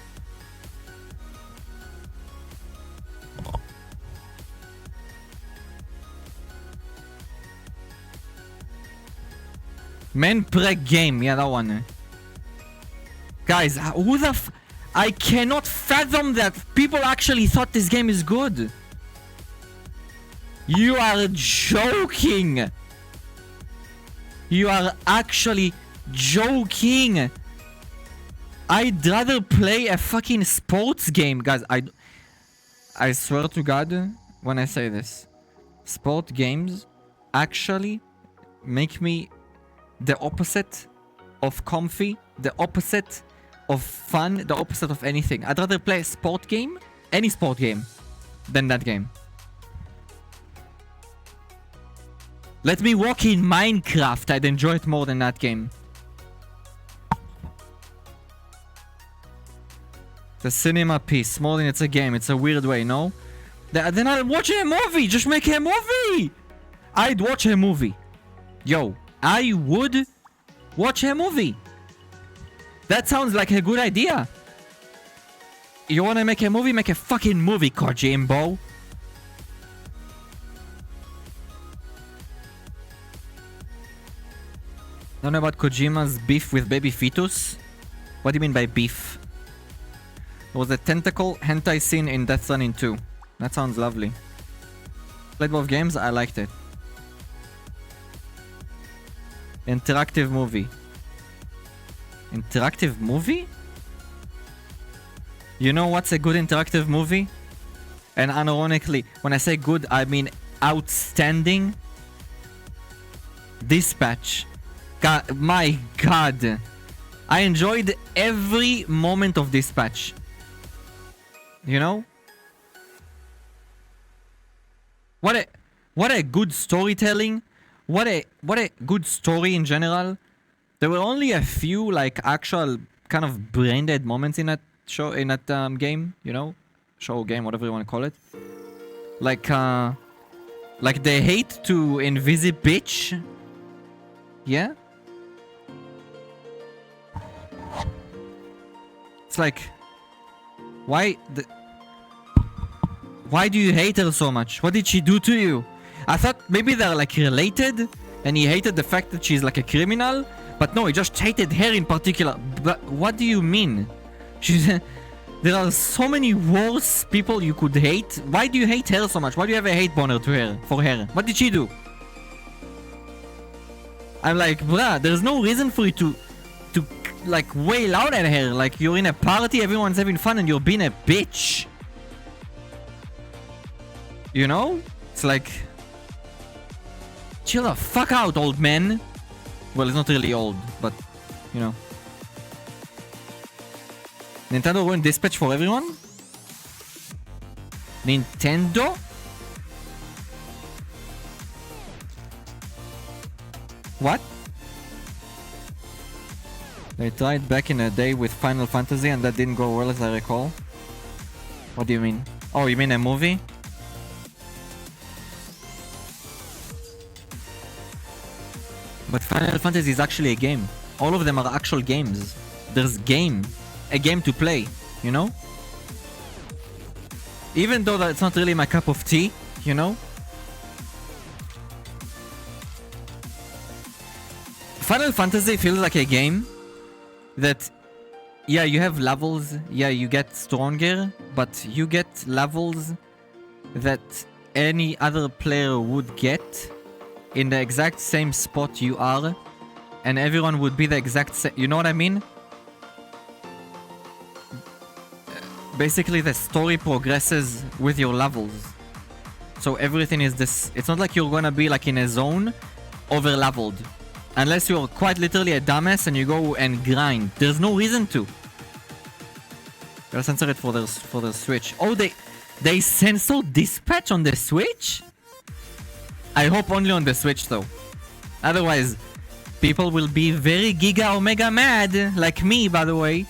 Men Preg game, yeah, that one. Guys, who the I cannot fathom that people actually thought this game is good. You are joking. You are actually joking. I'd rather play a fucking sports game, guys. I swear to God when I say this. Sport games actually make me the opposite of comfy, the opposite of fun, the opposite of anything. I'd rather play a sport game, any sport game, than that game. Let me walk in Minecraft. I'd enjoy it more than that game. It's a cinema piece more than it's a game. It's a weird way, no? Then I'll watch a movie. Just make a movie. I'd watch a movie. Yo, I would watch a movie. That sounds like a good idea. You wanna make a movie? Make a fucking movie, Kojimbo. Don't know about Kojima's beef with baby fetus? What do you mean by beef? There was a tentacle hentai scene in Death Stranding 2. That sounds lovely. Played both games, I liked it. Interactive movie. Interactive movie? You know what's a good interactive movie? And unironically, when I say good, I mean outstanding. Dispatch. God, my God. I enjoyed every moment of Dispatch. You know? What a good storytelling. What a good story in general. There were only a few like actual kind of brain dead moments in that show, in that game, you know? Show, game, whatever you want to call it. Like the hate to Invisi-Bitch. Yeah? It's like, why do you hate her so much? What did she do to you? I thought maybe they're like related and he hated the fact that she's like a criminal, but no, he just hated her in particular. But what do you mean? There are so many worse people you could hate. Why do you hate her so much? Why do you have a hate boner to her, for her? What did she do? I'm like, bruh, there's no reason for you to like wail out at her. Like you're in a party, everyone's having fun and you're being a bitch. You know? It's like, chill the fuck out, old man. Well, it's not really old, but you know. Nintendo ruined Dispatch for everyone? Nintendo? What? They tried back in the day with Final Fantasy and that didn't go well as I recall. What do you mean? Oh, you mean a movie? But Final Fantasy is actually a game. All of them are actual games. There's a game to play, you know? Even though that's not really my cup of tea, you know? Final Fantasy feels like a game that, yeah, you have levels, yeah, you get stronger, but you get levels that any other player would get in the exact same spot you are, and everyone would be the exact same, you know what I mean? Basically the story progresses with your levels. So everything is this, it's not like you're gonna be like in a zone over leveled. Unless you're quite literally a dumbass and you go and grind. There's no reason to. Gotta censor it for the Switch. Oh, they censor Dispatch on the Switch? I hope only on the Switch though. Otherwise, people will be very giga omega mad. Like me, by the way.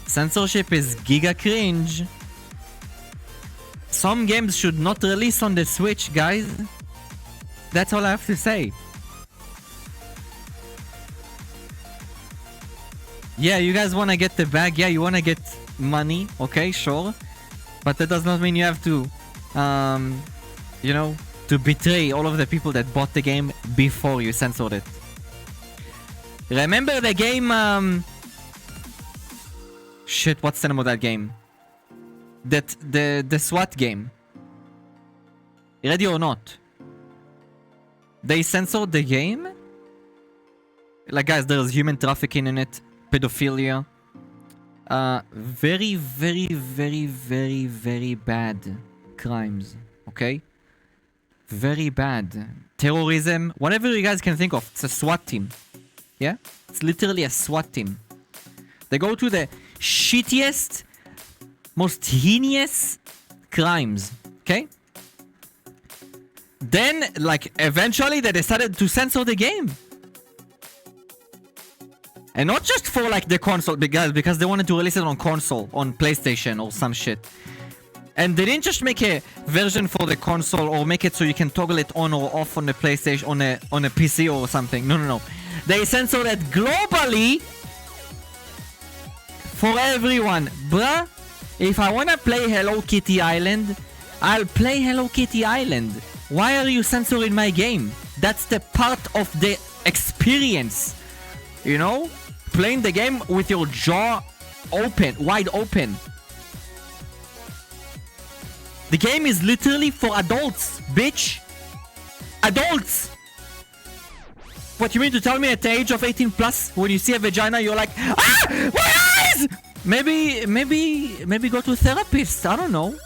Censorship is giga cringe. Some games should not release on the Switch, guys. That's all I have to say. Yeah, you guys wanna get the bag. Yeah, you wanna get money. Okay, sure. But that does not mean you have to, you know, to betray all of the people that bought the game before you censored it. Remember the game, shit, what's the name of that game? The SWAT game. Ready or Not. They censored the game? Like, guys, there's human trafficking in it. Pedophilia. Very, very, very, very, very bad crimes. Okay? Very bad. Terrorism. Whatever you guys can think of. It's a SWAT team. Yeah? It's literally a SWAT team. They go to the shittiest, most heinous crimes. Okay? Then, like, eventually they decided to censor the game. And not just for, like, the console, because they wanted to release it on console, on PlayStation or some shit. And they didn't just make a version for the console or make it so you can toggle it on or off on the PlayStation, on a PC or something. No, no, no. They censored it globally for everyone. Bruh, if I wanna play Hello Kitty Island, I'll play Hello Kitty Island. Why are you censoring my game? That's the part of the experience. You know? Playing the game with your jaw open, wide open. The game is literally for adults, bitch. Adults! What, you mean to tell me at the age of 18 plus, when you see a vagina, you're like, ah! My eyes! Maybe go to a therapist, I don't know.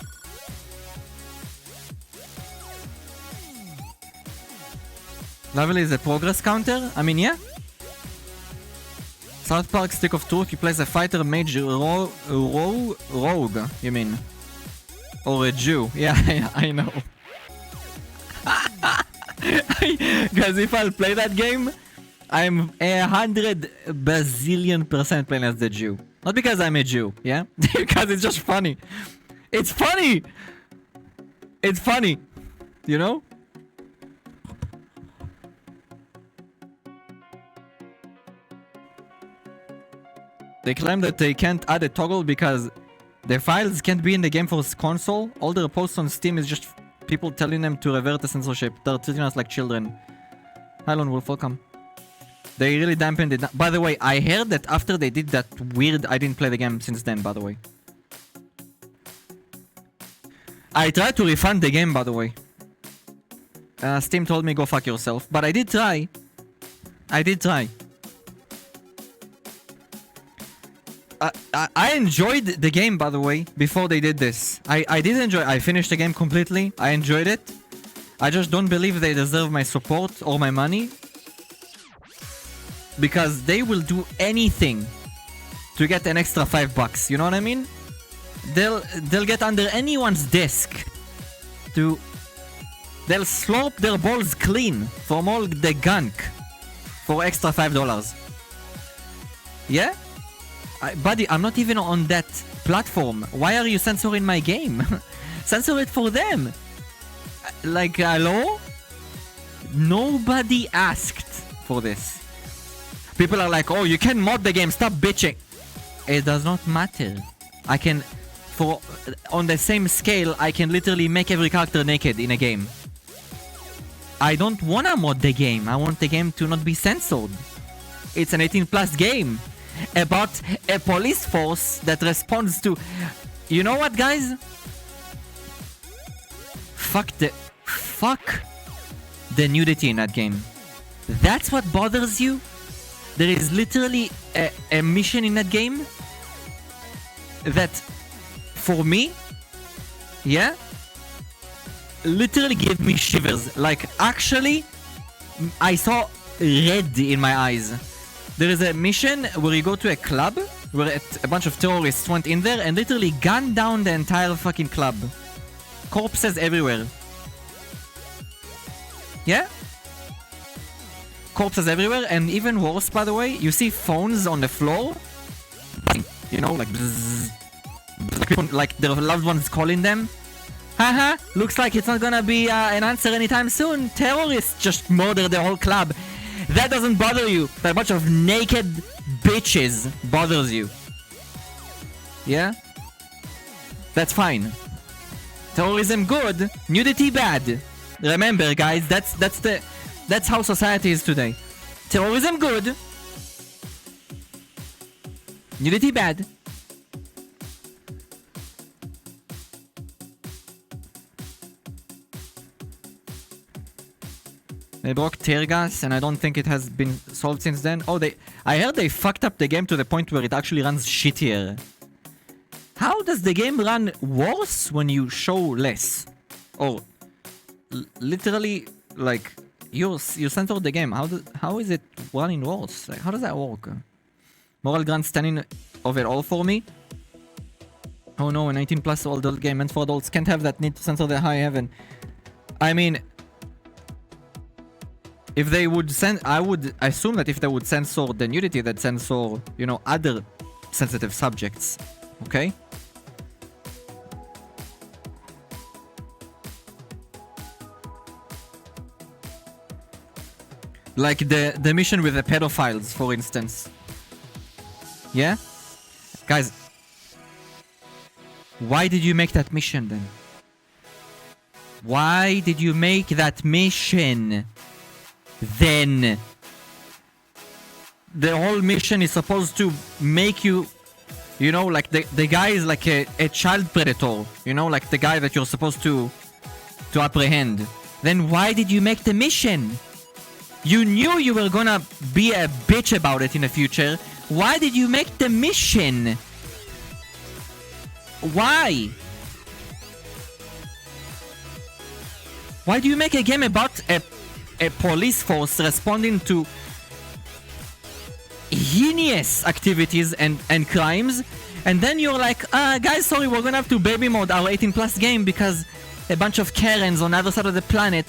Level is a progress counter? I mean, yeah. South Park Stick of Truth, you play as a fighter, mage, rogue, you mean? Or a Jew. Yeah, I know. Guys, if I'll play that game, I'm 100 bazillion% playing as the Jew. Not because I'm a Jew, yeah? Because it's just funny. It's funny! It's funny. You know? They claim that they can't add a toggle because their files can't be in the game for console. All their posts on Steam is just people telling them to revert the censorship. They're treating us like children. Hi Lone Wolf, welcome. They really dampened it. By the way, I heard that after they did that weird... I didn't play the game since then, by the way. I tried to refund the game, by the way. Steam told me go fuck yourself. But I did try. I did try. I enjoyed the game, by the way, before they did this. I did enjoy... I finished the game completely. I enjoyed it. I just don't believe they deserve my support or my money. Because they will do anything to get an extra $5. You know what I mean? They'll get under anyone's desk to... They'll slurp their balls clean from all the gunk for extra $5. Yeah? Buddy, I'm not even on that platform. Why are you censoring my game? Censor it for them. Like, hello? Nobody asked for this. People are like, oh, you can mod the game, stop bitching. It does not matter. I can, on the same scale, I can literally make every character naked in a game. I don't wanna mod the game. I want the game to not be censored. It's an 18+ game about a police force that responds to... You know what, guys? Fuck the nudity in that game. That's what bothers you? There is literally a mission in that game that, for me, yeah, literally gave me shivers. Like, actually, I saw red in my eyes. There is a mission where you go to a club where a bunch of terrorists went in there and literally gunned down the entire fucking club. Corpses everywhere. Yeah? Corpses everywhere, and even worse, by the way, you see phones on the floor. You know, like bzzz, bzzz, like their loved ones calling them. Haha, looks like it's not gonna be an answer anytime soon. Terrorists just murdered the whole club. That doesn't bother you. That a bunch of naked bitches bothers you. Yeah? That's fine. Terrorism good, nudity bad. Remember, guys, that's how society is today. Terrorism good, nudity bad. They broke tear gas, and I don't think it has been solved since then. Oh, I heard they fucked up the game to the point where it actually runs shittier. How does the game run worse when you show less? Or literally, like, you censored the game. How is it running worse? Like, how does that work? Moral Grant standing of it all for me. Oh no, an 18+ adult game meant for adults can't have that need to censor the high heaven. I mean, if they would I would assume that if they would censor the nudity, they'd censor, you know, other sensitive subjects. Okay? Like the mission with the pedophiles, for instance. Yeah? Guys, why did you make that mission then? Why did you make that mission then? The whole mission is supposed to make you, you know, like the guy is like a child predator, you know, like the guy that you're supposed to apprehend. Then why did you make the mission? You knew you were gonna be a bitch about it in the future. Why did you make the mission? Why? Why do you make a game about a police force responding to heinous activities and crimes, and then you're like, guys, sorry, we're gonna have to baby mode our 18 plus game because a bunch of Karens on the other side of the planet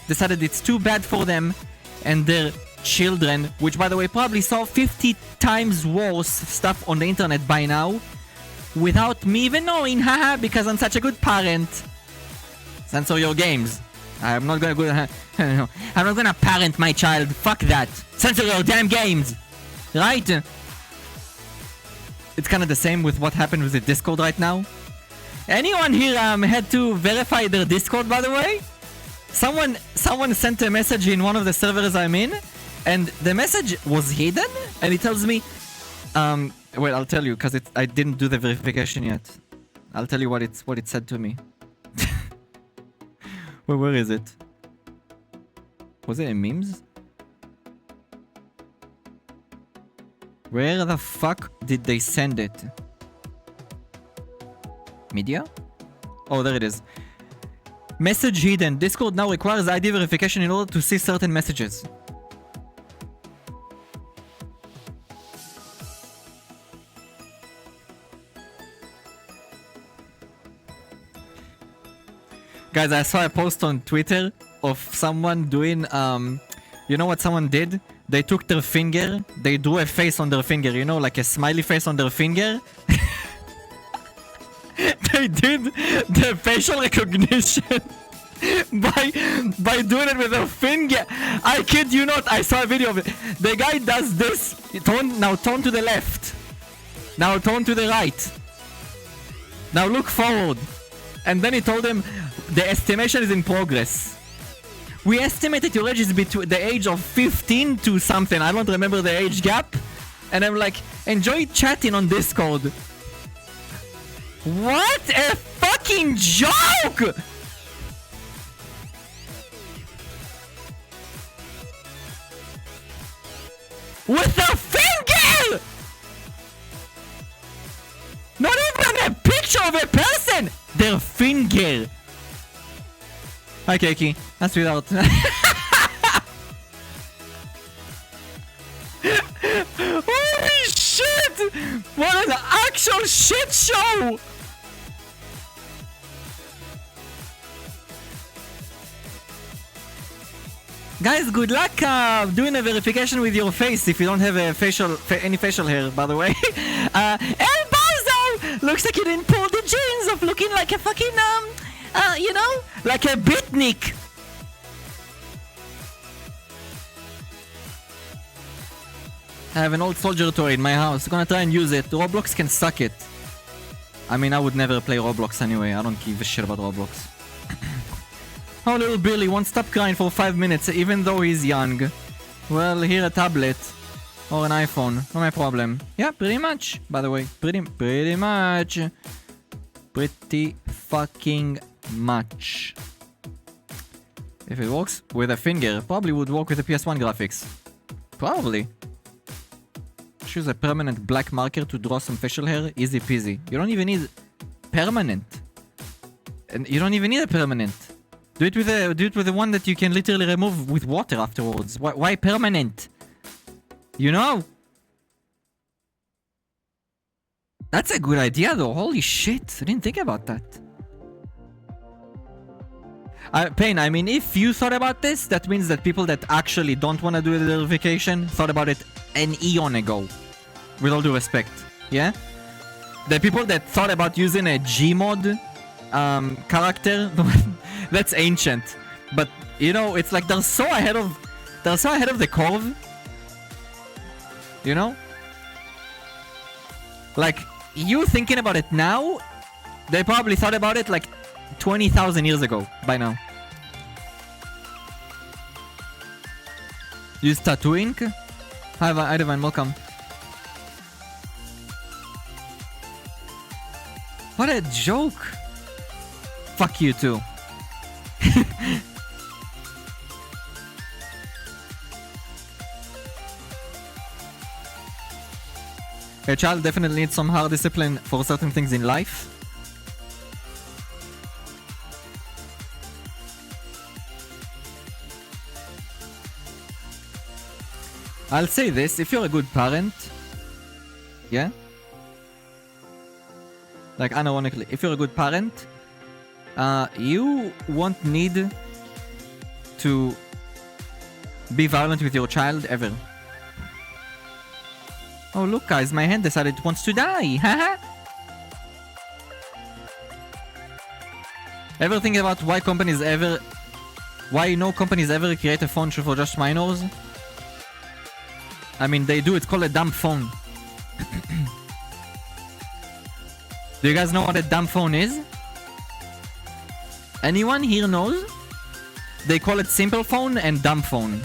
decided it's too bad for them and their children, which by the way probably saw 50 times worse stuff on the internet by now without me even knowing, haha, because I'm such a good parent. Censor your games. I'm not gonna go, I'm not gonna parent my child. Fuck that. Censor your damn games. Right? It's kind of the same with what happened with the Discord right now. Anyone here had to verify their Discord, by the way? Someone sent a message in one of the servers I'm in, and the message was hidden, and it tells me, well, I'll tell you, because I didn't do the verification yet. I'll tell you what it said to me. Where is it? Was it in memes? Where the fuck did they send it? Media? Oh, there it is. Message hidden. Discord now requires ID verification in order to see certain messages. Guys, I saw a post on Twitter of someone doing, you know what someone did? They took their finger, they drew a face on their finger, you know, like a smiley face on their finger. They did the facial recognition by doing it with their finger. I kid you not, I saw a video of it. The guy does this. Now turn to the left. Now turn to the right. Now look forward. And then he told him, the estimation is in progress. We estimated your age is between the age of 15 to something. I don't remember the age gap. And I'm like, enjoy chatting on Discord. What a fucking joke! With a finger! Not even a picture of a person! Their finger! Hi, Keiki. That's without. Holy shit! What an actual shit show! Guys, good luck doing a verification with your face if you don't have a any facial hair, by the way. El Bozo! Looks like you didn't pull the jeans of looking like a fucking, you know, like a bitnik. I have an old soldier toy in my house. Gonna try and use it. Roblox can suck it. I mean, I would never play Roblox anyway. I don't give a shit about Roblox. Oh, little Billy won't stop crying for 5 minutes, even though he's young. Well, here a tablet. Or an iPhone. Not my problem. Yeah, pretty much. By the way, pretty much. Pretty fucking much. If it works with a finger, probably would work with the PS1 graphics. Probably. Choose a permanent black marker to draw some facial hair. Easy peasy. You don't even need permanent. And you don't even need a permanent. Do it with the one that you can literally remove with water afterwards. Why permanent? You know? That's a good idea though. Holy shit. I didn't think about that. Pain, I mean, if you thought about this, that means that people that actually don't want to do the verification thought about it an eon ago. With all due respect. Yeah? The people that thought about using a Gmod character, that's ancient. But, you know, it's like they're so ahead of the curve. You know? Like, you thinking about it now, they probably thought about it like 20,000 years ago by now. Use tattoo ink? Hi, Ivan, welcome. What a joke! Fuck you too. A child definitely needs some hard discipline for certain things in life. I'll say this, if you're a good parent, yeah? Like, unironically, if you're a good parent, you won't need to be violent with your child ever. Oh, look, guys, my hand decided it wants to die. Haha. Ever think about why no companies ever create a phone for just minors? I mean, they do. It's called a dumb phone. Do you guys know what a dumb phone is? Anyone here knows? They call it simple phone and dumb phone.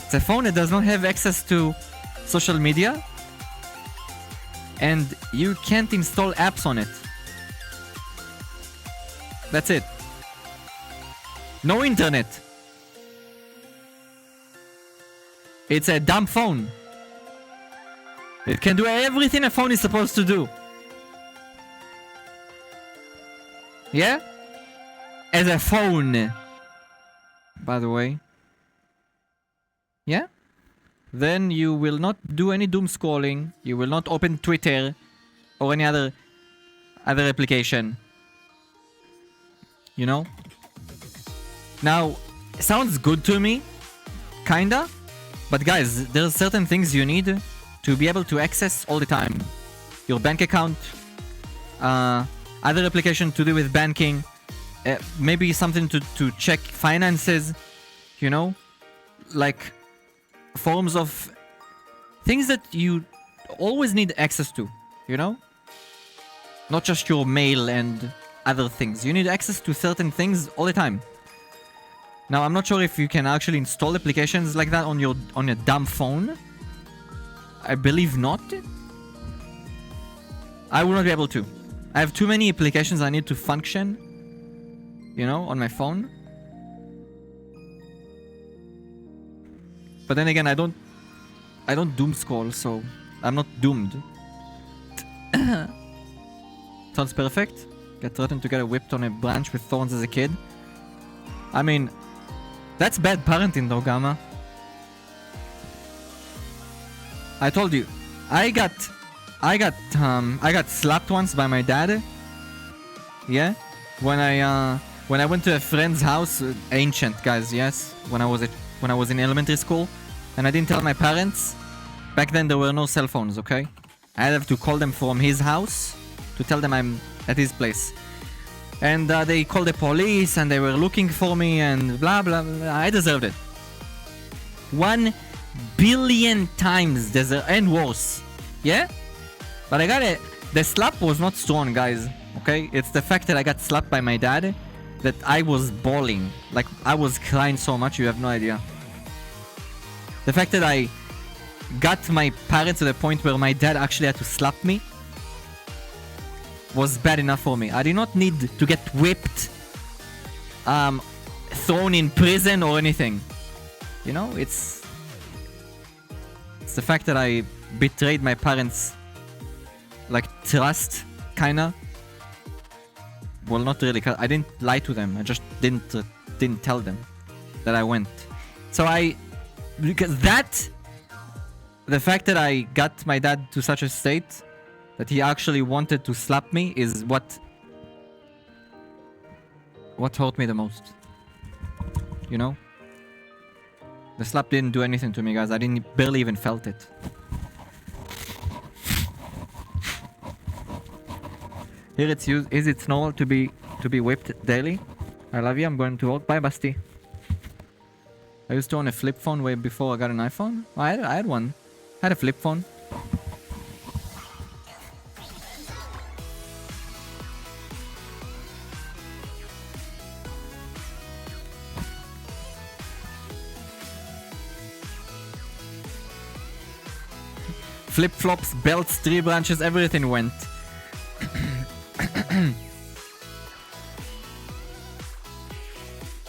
It's a phone that does not have access to social media, and you can't install apps on it. That's it. No internet. It's a dumb phone. It can do everything a phone is supposed to do. Yeah? As a phone. By the way. Yeah? Then you will not do any doom scrolling. You will not open Twitter or any other application. You know? Now, it sounds good to me. Kinda. But guys, there's certain things you need to be able to access all the time. Your bank account, other application to do with banking, maybe something to check finances, you know? Like forms of things that you always need access to, you know? Not just your mail and other things. You need access to certain things all the time. Now, I'm not sure if you can actually install applications like that on your dumb phone. I believe not. I will not be able to. I have too many applications I need to function, you know, on my phone. But then again, I don't doom scroll, so I'm not doomed. Sounds perfect. Get threatened to get whipped on a branch with thorns as a kid. I mean, that's bad parenting though, Gamma. I told you, I got slapped once by my dad. Yeah, when I went to a friend's house, ancient guys, yes, when I was in elementary school, and I didn't tell my parents. Back then there were no cell phones, okay? I had to call them from his house to tell them I'm at his place. And they called the police and they were looking for me and blah blah blah. I deserved it. 1 billion times deserved, and worse. Yeah? But I got it. The slap was not strong, guys. Okay? It's the fact that I got slapped by my dad that I was bawling. Like, I was crying so much, you have no idea. The fact that I got my parents to the point where my dad actually had to slap me was bad enough for me. I did not need to get whipped, thrown in prison or anything. You know, it's the fact that I betrayed my parents, like, trust, kinda. Well, not really, 'cause I didn't lie to them. I just didn't tell them that I went. So because the fact that I got my dad to such a state that he actually wanted to slap me is what hurt me the most. You know? The slap didn't do anything to me, guys. I barely even felt it. Here it's used. Is it normal to be whipped daily? I love you. I'm going to work. Bye, Basti. I used to own a flip phone way before I got an iPhone. I had one. I had a flip phone. Flip-flops, belts, tree branches, everything went.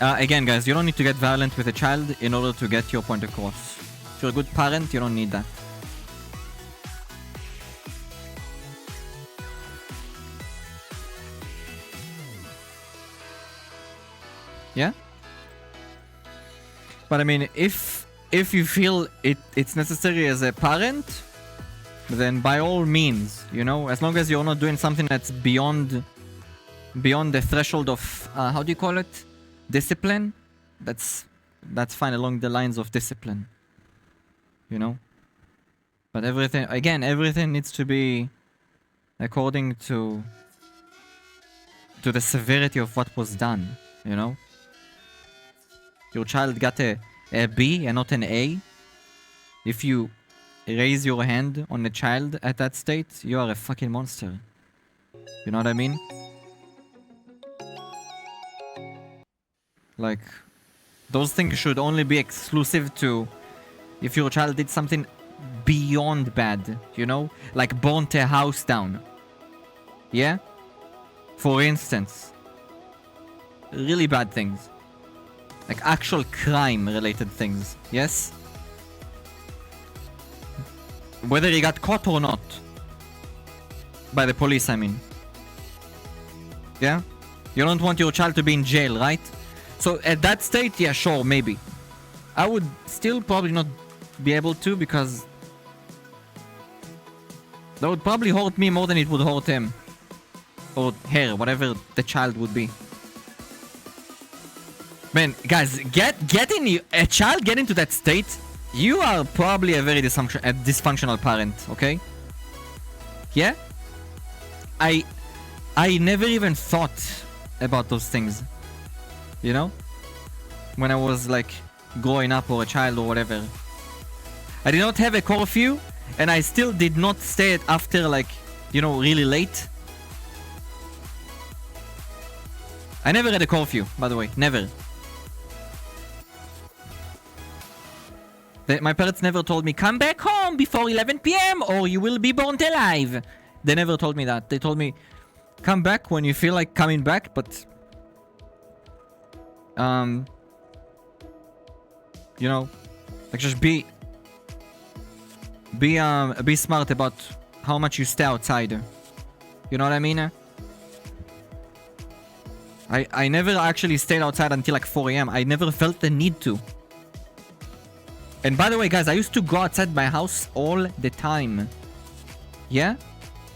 Again, guys, you don't need to get violent with a child in order to get your point across. If you're a good parent, you don't need that. Yeah? But I mean, if you feel it's necessary as a parent, then by all means, you know, as long as you're not doing something that's beyond the threshold of how do you call it, discipline, that's fine, along the lines of discipline, you know. But everything needs to be according to the severity of what was done, you know. Your child got a B and not an A. If you raise your hand on a child at that state, you are a fucking monster. You know what I mean? Like, those things should only be exclusive to if your child did something beyond bad, you know? Like burnt a house down. Yeah? For instance. Really bad things. Like actual crime-related things. Yes? Whether he got caught or not. By the police, I mean. Yeah? You don't want your child to be in jail, right? So at that state, yeah, sure, maybe. I would still probably not be able to, because that would probably hurt me more than it would hurt him. Or her, whatever the child would be. Man, guys, a child get into that state, you are probably a very dysfunctional parent, okay? Yeah? I never even thought about those things. You know? When I was like growing up or a child or whatever. I did not have a curfew, and I still did not stay after like, you know, really late. I never had a curfew, by the way. Never. My parents never told me, come back home before 11 PM or you will be burnt alive. They never told me that. They told me, come back when you feel like coming back, but you know, like just be smart about how much you stay outside. You know what I mean? I never actually stayed outside until like 4 AM. I never felt the need to. And by the way, guys, I used to go outside my house all the time. Yeah?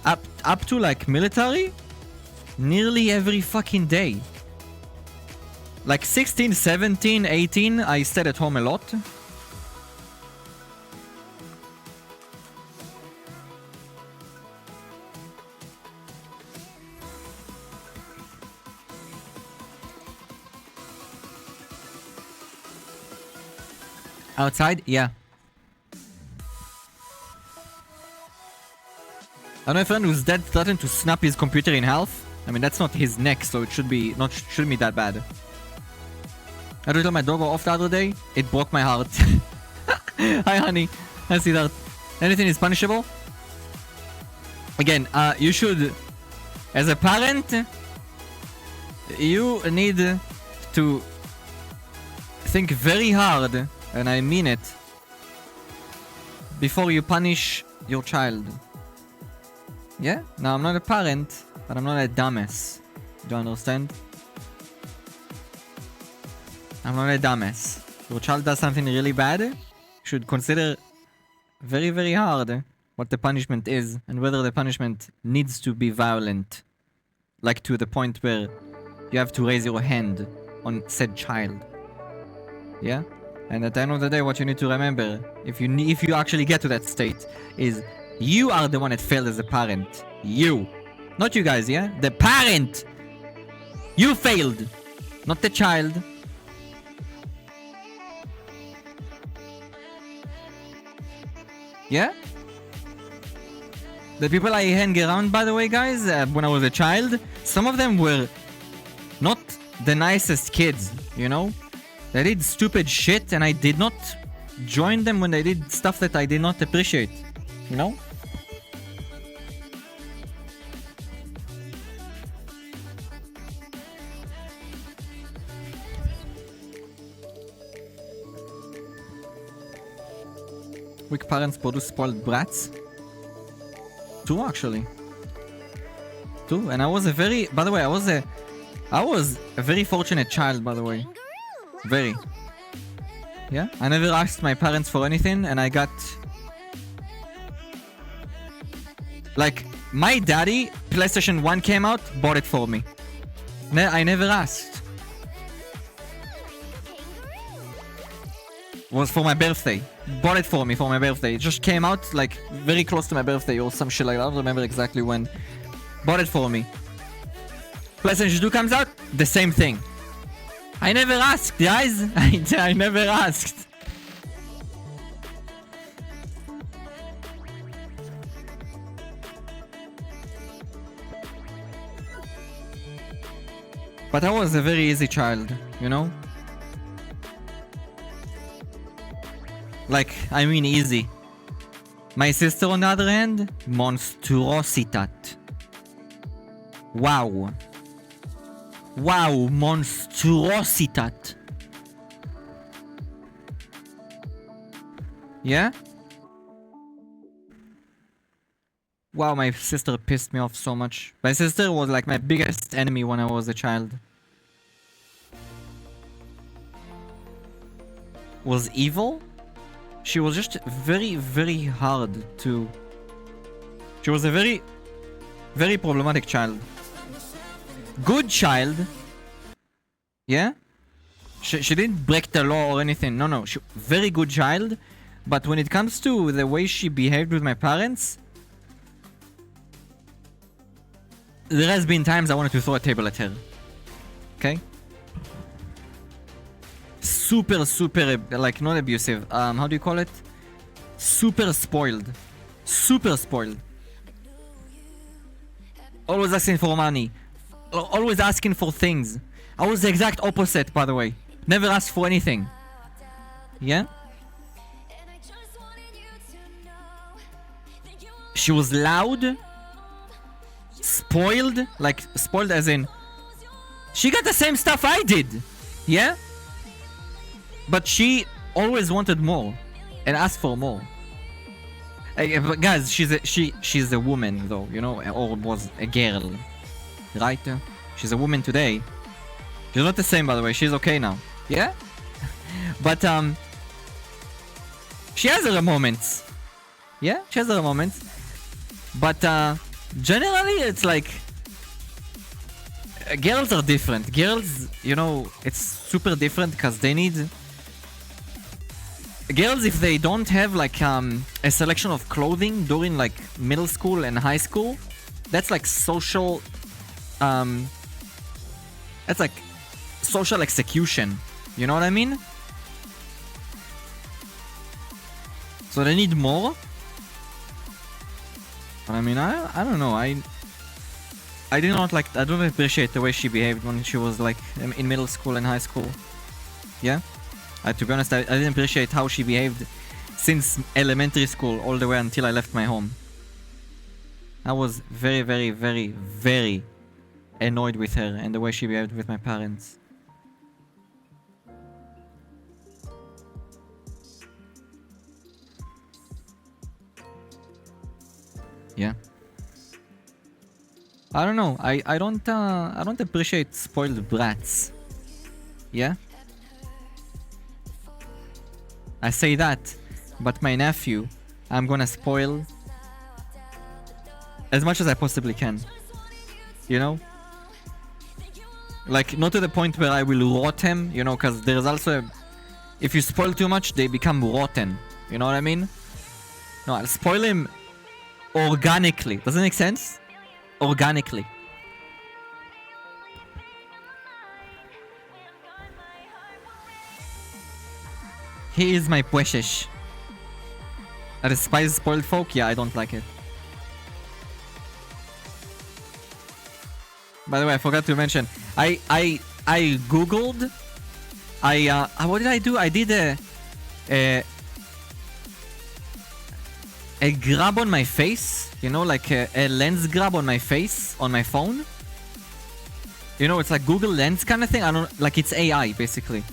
Up to like military? Nearly every fucking day. Like 16, 17, 18, I stayed at home a lot. Outside? Yeah. I know a friend who's dead threatened to snap his computer in half. I mean, that's not his neck, so it shouldn't be that bad. I told my dog off the other day. It broke my heart. Hi, honey. I see that. Anything is punishable? Again, you should, as a parent, you need to think very hard, and I mean it, before you punish your child. Yeah? Now, I'm not a parent, but I'm not a dumbass. Do you understand? I'm not a dumbass. If your child does something really bad, you should consider very, very hard what the punishment is, and whether the punishment needs to be violent. Like to the point where you have to raise your hand on said child. Yeah? And at the end of the day, what you need to remember, if you actually get to that state, is you are the one that failed as a parent. You. Not you guys, yeah? The parent! You failed! Not the child. Yeah? The people I hang around, by the way, guys, when I was a child, some of them were not the nicest kids, you know? They did stupid shit, and I did not join them when they did stuff that I did not appreciate, you know? Weak parents produce spoiled brats. Two, actually. Two, and I was a very... By the way, I was a very fortunate child, by the way. Very. Yeah? I never asked my parents for anything, and I got... Like, my daddy, PlayStation 1 came out, bought it for me. I never asked. Was for my birthday. Bought it for me for my birthday. It just came out like very close to my birthday or some shit like that. I don't remember exactly when. Bought it for me. PlayStation 2 comes out, the same thing. I never asked, guys. I never asked. But I was a very easy child, you know? Like, I mean easy. My sister, on the other hand, monstrositat. Wow. Wow, monstrositat. Yeah? Wow, my sister pissed me off so much. My sister was like my biggest enemy when I was a child. Was evil? She was just very, very hard to... She was a very, very problematic child. Good child. Yeah? She didn't break the law or anything. No. Very good child. But when it comes to the way she behaved with my parents... There has been times I wanted to throw a table at her. Okay? Super, like, not abusive. How do you call it? Super spoiled. Super spoiled. Always asking for money. Always asking for things. I was the exact opposite, by the way. Never asked for anything. Yeah? She was loud. Spoiled. Like, spoiled as in... She got the same stuff I did. Yeah? But she always wanted more. And asked for more. But guys, she's a woman though, you know? Or was a girl. Right? She's a woman today. She's not the same, by the way. She's okay now. Yeah? But, she has her moments. Yeah? She has her moments. But, generally, it's like... girls are different. Girls, you know, it's super different because they need... Girls, if they don't have like a selection of clothing during like middle school and high school, that's like social... that's like social execution. You know what I mean? So they need more. But I mean, I don't know. I did not like... I don't appreciate the way she behaved when she was like in middle school and high school. Yeah? To be honest, I didn't appreciate how she behaved since elementary school all the way until I left my home. I was very, very, very, very annoyed with her and the way she behaved with my parents. Yeah. I don't know. I don't appreciate spoiled brats. Yeah? I say that, but my nephew, I'm gonna spoil as much as I possibly can. You know? Like, not to the point where I will rot him, you know, because there's also... if you spoil too much, they become rotten. You know what I mean? No, I'll spoil him organically. Does it make sense? Organically. He is my precious. I despise spoiled folk? Yeah, I don't like it. By the way, I forgot to mention. I googled. What did I do? I did a grab on my face. You know, like a lens grab on my face on my phone. You know, it's like Google Lens kind of thing. I don't like. It's AI basically.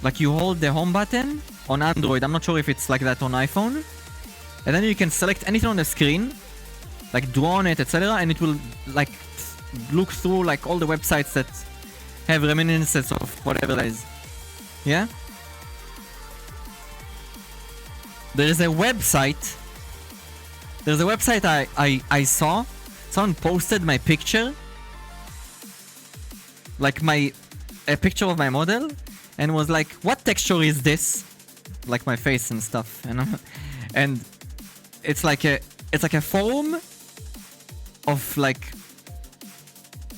Like you hold the home button on Android. I'm not sure if it's like that on iPhone. And then you can select anything on the screen, like draw on it, etc. And it will like look through like all the websites that have reminiscences of whatever it is. Yeah? There's a website. There's a website I saw. Someone posted my picture. Like a picture of my model. And was like, what texture is this? Like my face and stuff. And it's like a forum of like,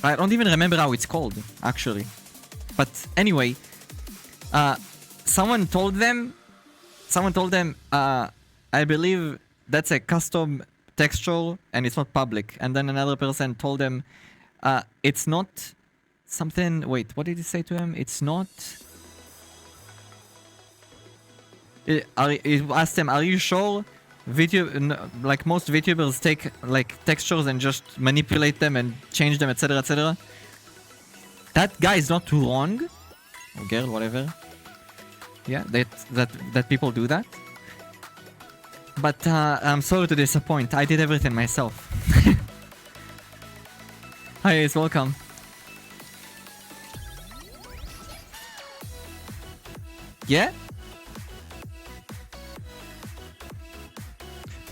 I don't even remember how it's called, actually. But anyway, someone told them, I believe that's a custom texture and it's not public. And then another person told them, it's not something, wait, what did he say to him? It's not... He asked him, are you sure? Like most VTubers take like textures and just manipulate them and change them, etc, etc. That guy is not too wrong. Or girl, whatever. Yeah, that people do that. But I'm sorry to disappoint. I did everything myself. Hi, Ace, welcome. Yeah?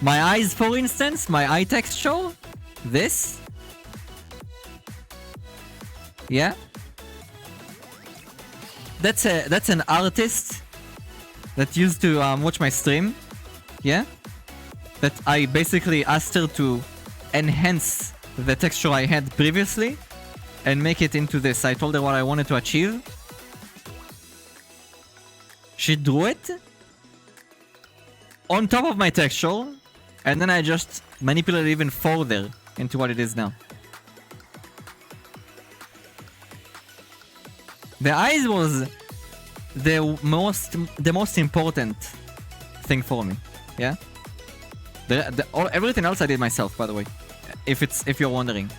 My eyes, for instance, my eye texture, this, yeah, that's an artist that used to watch my stream, yeah, that I basically asked her to enhance the texture I had previously and make it into this. I told her what I wanted to achieve. She drew it on top of my texture. And then I just manipulated even further into what it is now. The eyes was the most important thing for me. Yeah. Everything else I did myself, by the way. If you're wondering.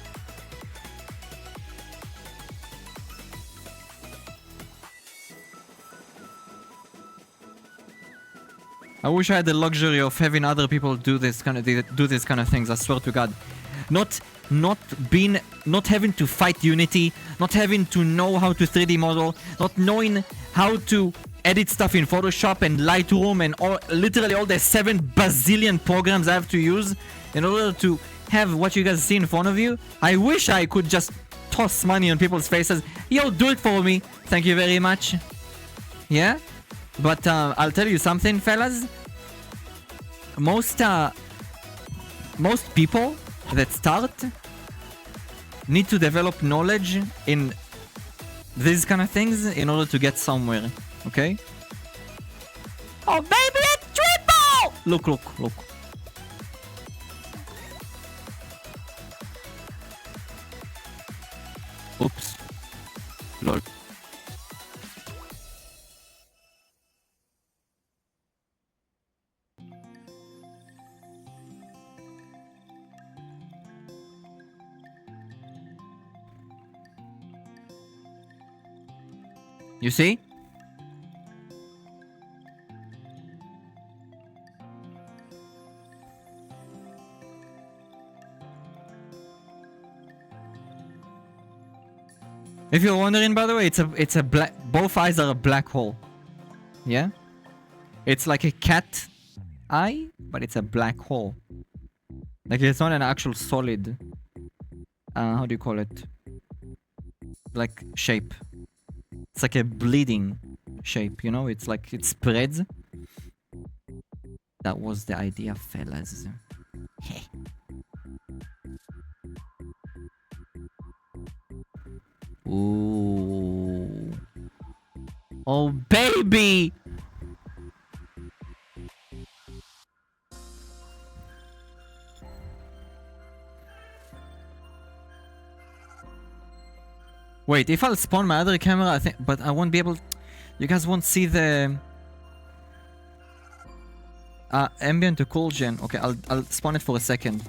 I wish I had the luxury of having other people do this kind of things. I swear to God, not having to fight Unity, not having to know how to 3D model, not knowing how to edit stuff in Photoshop and Lightroom and literally all the 7 bazillion programs I have to use in order to have what you guys see in front of you. I wish I could just toss money on people's faces. Yo, do it for me. Thank you very much. Yeah. But I'll tell you something, fellas. Most people that start need to develop knowledge in these kind of things in order to get somewhere. Okay? Oh, baby, it's triple! Look. Oops. Lol. You see? If you're wondering, by the way, it's a black. Both eyes are a black hole. Yeah, it's like a cat eye, but it's a black hole. Like it's not an actual solid. How do you call it? Like shape. It's like a bleeding shape, you know? It's like it spreads. That was the idea, fellas. Ooh. Oh, baby! Wait, if I'll spawn my other camera, I think, but I won't be able... You guys won't see the... ambient to cool gen. Okay, I'll spawn it for a second.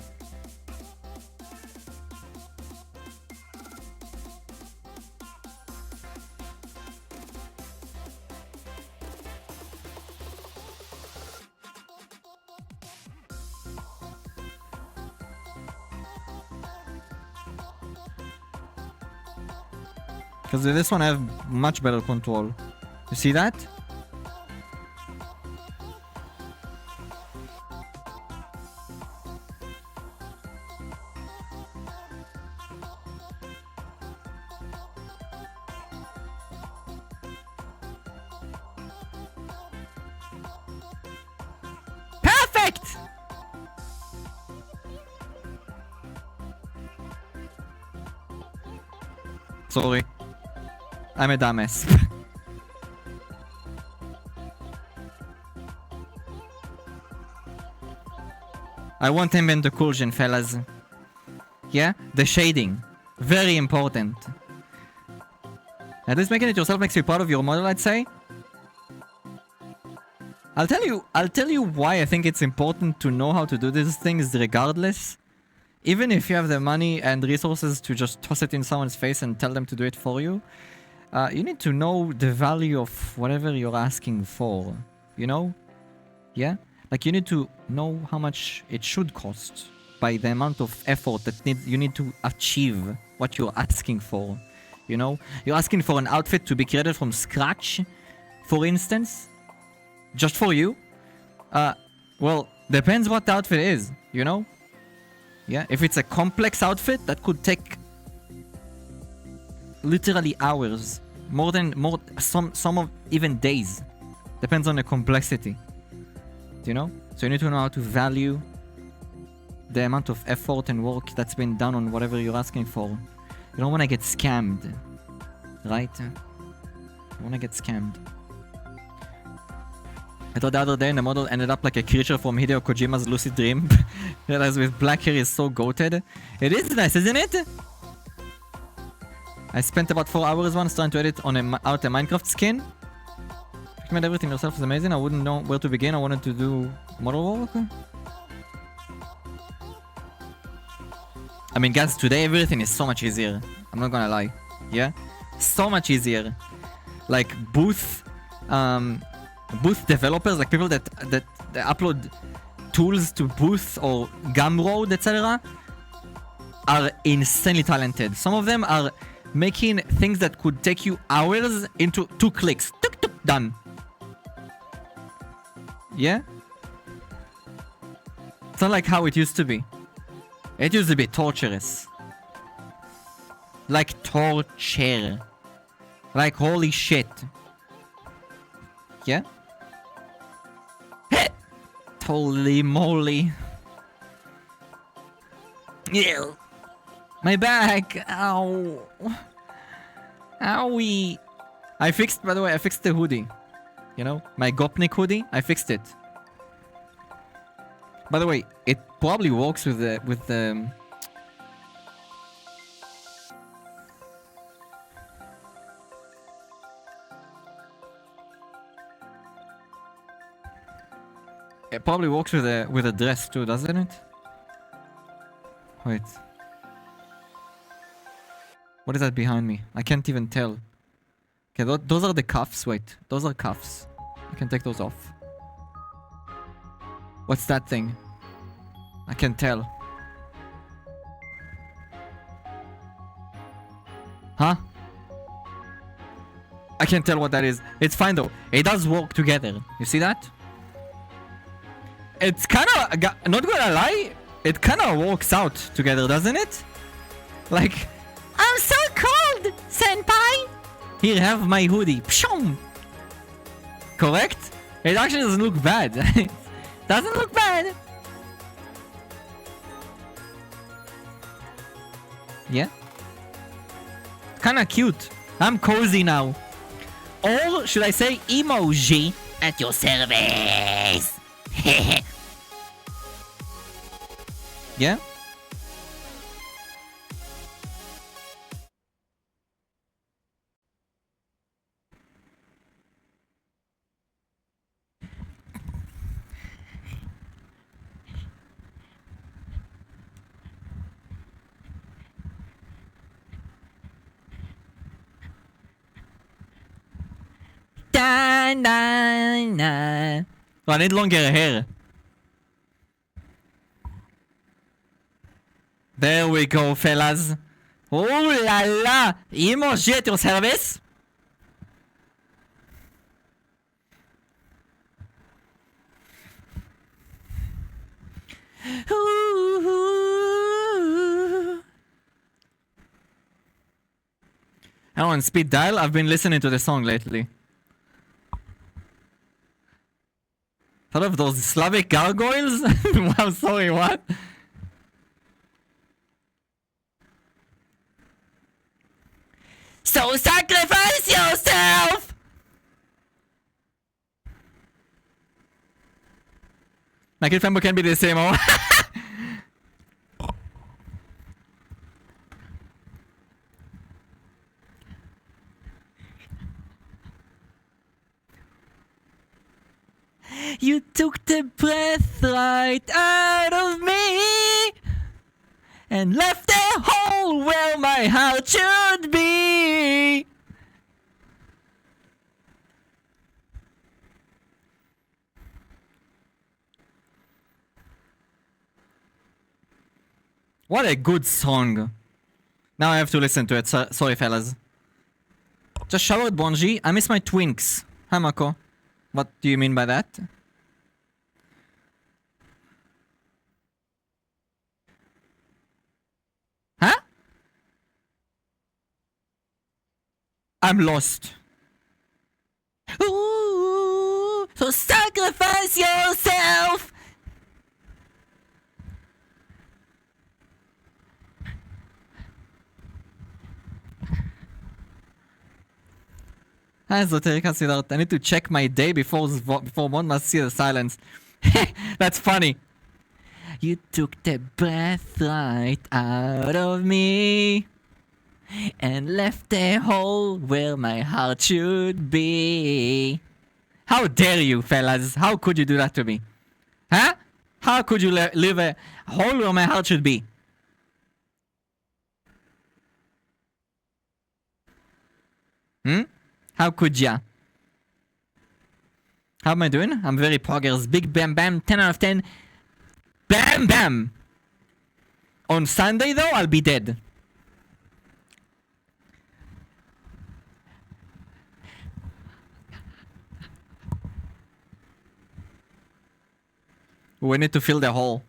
Because with this one I have much better control. You see that? Sorry. I'm a dumbass. I want him in the coulson, fellas. Yeah? The shading. Very important. At least making it yourself makes you proud of your model, I'd say. I'll tell you why I think it's important to know how to do these things regardless. Even if you have the money and resources to just toss it in someone's face and tell them to do it for you, you need to know the value of whatever you're asking for. You know? Yeah? Like, you need to know how much it should cost by the amount of effort that you need to achieve what you're asking for. You know? You're asking for an outfit to be created from scratch, for instance, just for you. Well, depends what the outfit is, you know? Yeah, if it's a complex outfit, that could take literally hours. Some of even days. Depends on the complexity. You know? So you need to know how to value the amount of effort and work that's been done on whatever you're asking for. You don't want to get scammed. Right? You want to get scammed. I thought the other day the model ended up like a creature from Hideo Kojima's Lucid Dream. Realize with black hair is so goated. It is nice, isn't it? I spent about 4 hours once trying to edit on out a Minecraft skin. If you made everything yourself is amazing. I wouldn't know where to begin. I wanted to do model work. I mean, guys, today everything is so much easier. I'm not gonna lie. Yeah? So much easier. Like, booth developers, like people that upload tools to Booth or Gumroad, etc., are insanely talented. Some of them are making things that could take you hours into 2 clicks. Tuk tuk, done. Yeah? It's not like how it used to be. It used to be torturous. Like torture. Like holy shit. Yeah? Holy moly. Ew. My back. Ow. Owie. By the way, I fixed the hoodie. You know? My Gopnik hoodie. I fixed it. By the way, it probably works with the It probably works with a dress too, doesn't it? Wait. What is that behind me? I can't even tell. Okay, those are the cuffs. Wait, those are cuffs. I can take those off. What's that thing? I can tell. Huh? I can't tell what that is. It's fine though. It does work together. You see that? It's kind of, not gonna lie, it kind of works out together, doesn't it? Like, I'm so cold, senpai! Here, have my hoodie. Pshom! Correct? It actually doesn't look bad. Doesn't look bad. Yeah? Kind of cute. I'm cozy now. Or should I say emoji at your service? Yeah? Da, da, da. Oh, I need longer hair. There we go, fellas. Oh la la! Emoji at your service? Oh, on speed dial, I've been listening to the song lately. Thought of those Slavic gargoyles? Wow, sorry, what? So sacrifice yourself! My kid fembo can be the same, oh. You took the breath right out of me and left a hole where my heart should be. What a good song. Now I have to listen to it. Sorry, fellas. Just showered Benjy. I miss my twinks. Hi, Mako. What do you mean by that? Huh? I'm lost. Ooh, so sacrifice yourself. I need to check my day before one must see the silence. That's funny. You took the breath right out of me and left a hole where my heart should be. How dare you, fellas? How could you do that to me? Huh? How could you leave a hole where my heart should be? Hmm? How could ya? How am I doing? I'm very progress. Big bam bam, 10 out of 10. Bam bam! On Sunday though, I'll be dead. We need to fill the hole.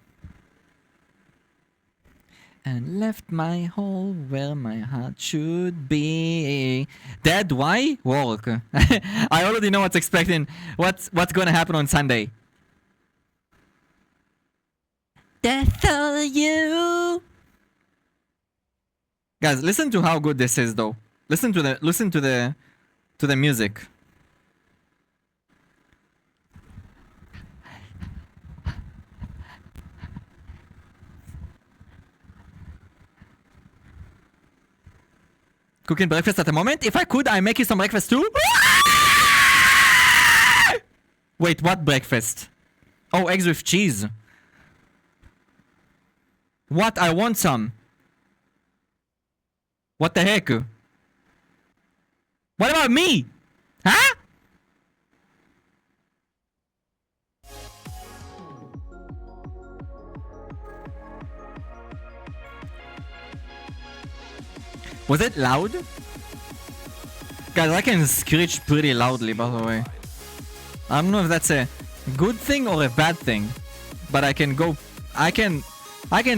And left my hole where my heart should be. Dad, why? Work. I already know what's expecting. What's gonna happen on Sunday. Death for you. Guys, listen to how good this is though. Listen to the music. Cooking breakfast at the moment? If I could, I make you some breakfast too. Wait, what breakfast? Oh, eggs with cheese. What? I want some. What the heck? What about me? Huh? Was it loud? Guys, I can screech pretty loudly, by the way. I don't know if that's a good thing or a bad thing. But I can go... I can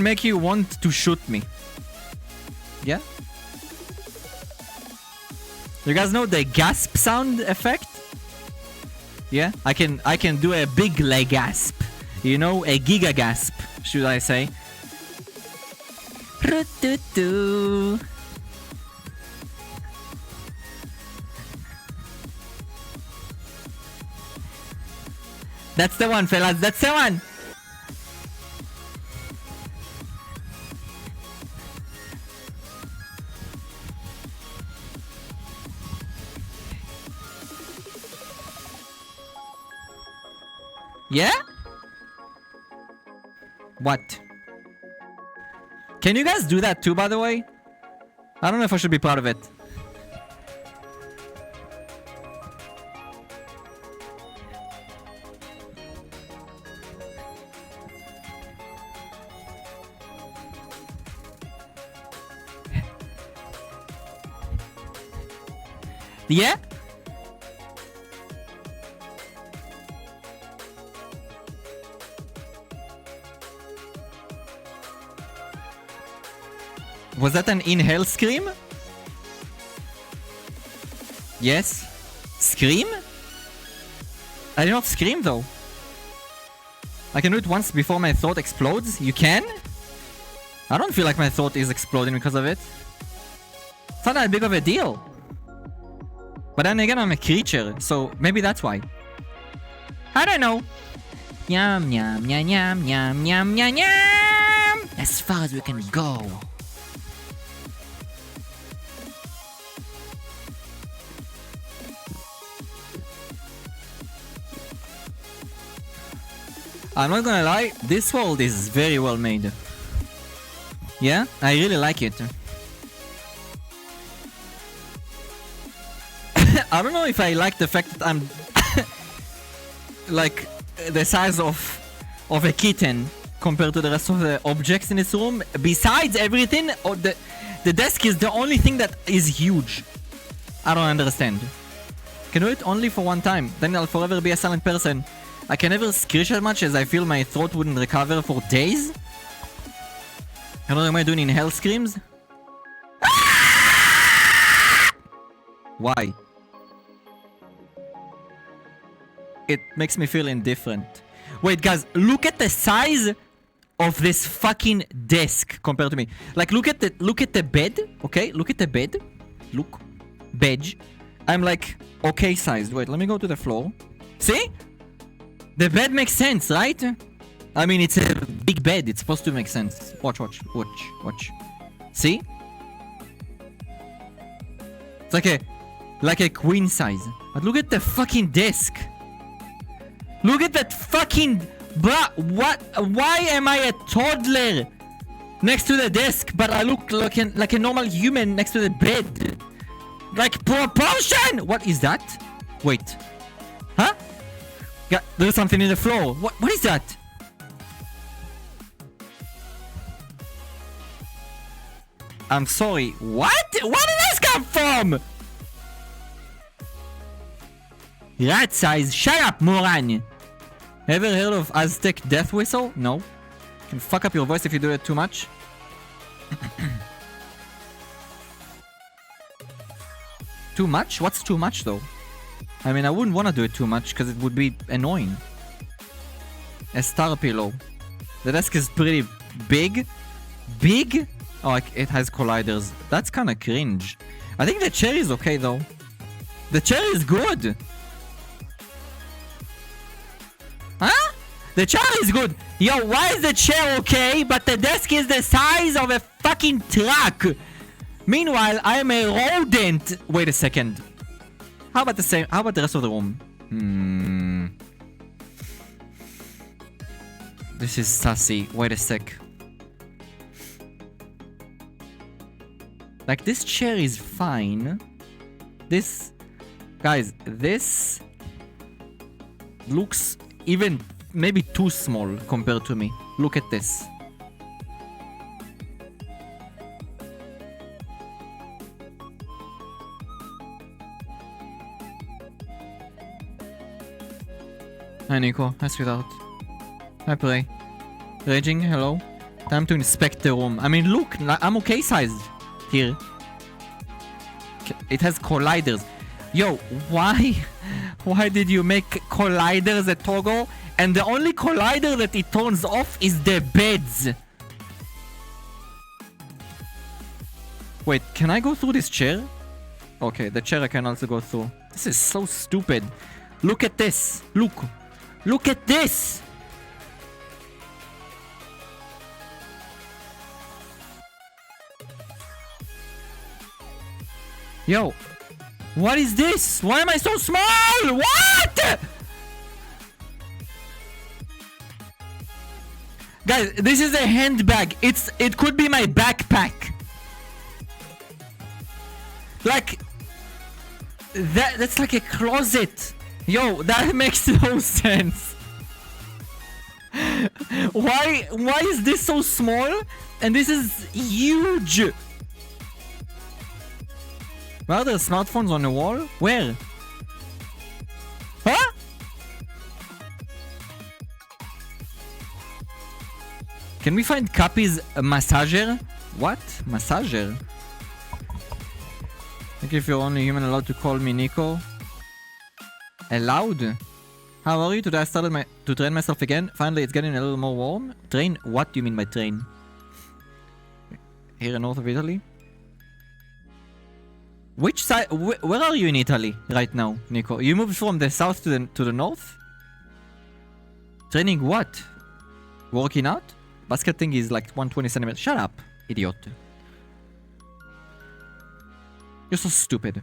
make you want to shoot me. Yeah? You guys know the gasp sound effect? Yeah? I can do a big leg gasp. You know, a giga gasp, should I say. That's the one, fellas. That's the one. Yeah? What? Can you guys do that too, by the way? I don't know if I should be proud of it. Yeah? Was that an inhale scream? Yes. Scream? I did not scream though. I can do it once before my throat explodes. You can? I don't feel like my throat is exploding because of it. not that big of a deal. But then again, I'm a creature, so maybe that's why. I don't know. Yum, yum, yum, yum, yum, yum, yum, yum. As far as we can go. I'm not gonna lie, this world is very well made. Yeah, I really like it. I don't know if I like the fact that I'm like the size of a kitten compared to the rest of the objects in this room. Besides everything, the desk is the only thing that is huge. I don't understand. Can do it only for one time, then I'll forever be a silent person. I can never screech as much as I feel my throat wouldn't recover for days. I don't know, am I doing inhale screams? Why? It makes me feel indifferent. Wait, guys, look at the size of this fucking desk compared to me. Like, look at the bed, okay? Look at the bed. Look. Benj. I'm like, okay sized. Wait, let me go to the floor. See? The bed makes sense, right? I mean, it's a big bed. It's supposed to make sense. Watch. See? It's like a queen size. But look at the fucking desk. Look at that fucking... Bruh, what? Why am I a toddler next to the desk, but I look like a normal human next to the bed? Like, proportion! What is that? Wait. Huh? Yeah, there's something in the floor. What is that? I'm sorry. What? Where did this come from? Rat size. Shut up, moron. Ever heard of Aztec death whistle? No. You can fuck up your voice if you do it too much. Too much? What's too much though? I mean, I wouldn't want to do it too much because it would be annoying. A star pillow. The desk is pretty big. Big? Oh, it has colliders. That's kind of cringe. I think the chair is okay though. The chair is good. Huh? The chair is good. Yo, why is the chair okay, but the desk is the size of a fucking truck? Meanwhile, I am a rodent. Wait a second. How about the same? How about the rest of the room? This is sassy. Wait a sec. Like, this chair is fine. This... Guys, this... looks even maybe too small compared to me. Look at this. Hi Nico, hi sweetheart. Hi Play. Raging, hello. Time to inspect the room. I mean, look, I'm okay sized here. It has colliders. Yo, why did you make colliders a toggle? And the only collider that it turns off is the beds. Wait, can I go through this chair? Okay, the chair I can also go through. This is so stupid. Look at this. Look at this. Yo, what is this? Why am I so small? What? Guys, this is a handbag. It could be my backpack. Like that's like a closet. Yo, that makes no sense. Why is this so small and this is huge? Where are there smartphones on the wall? Where? Huh? Can we find Cappy's massager? What? Massager? I think if you're only human allowed to call me Nico. Allowed? How are you? Today I started to train myself again. Finally it's getting a little more warm. Train? What do you mean by train? Here in north of Italy? Which side? Where are you in Italy right now, Nico? You moved from the south to the north? Training what? Working out? Basket thing is like 120 centimeters. Shut up, idiot. You're so stupid.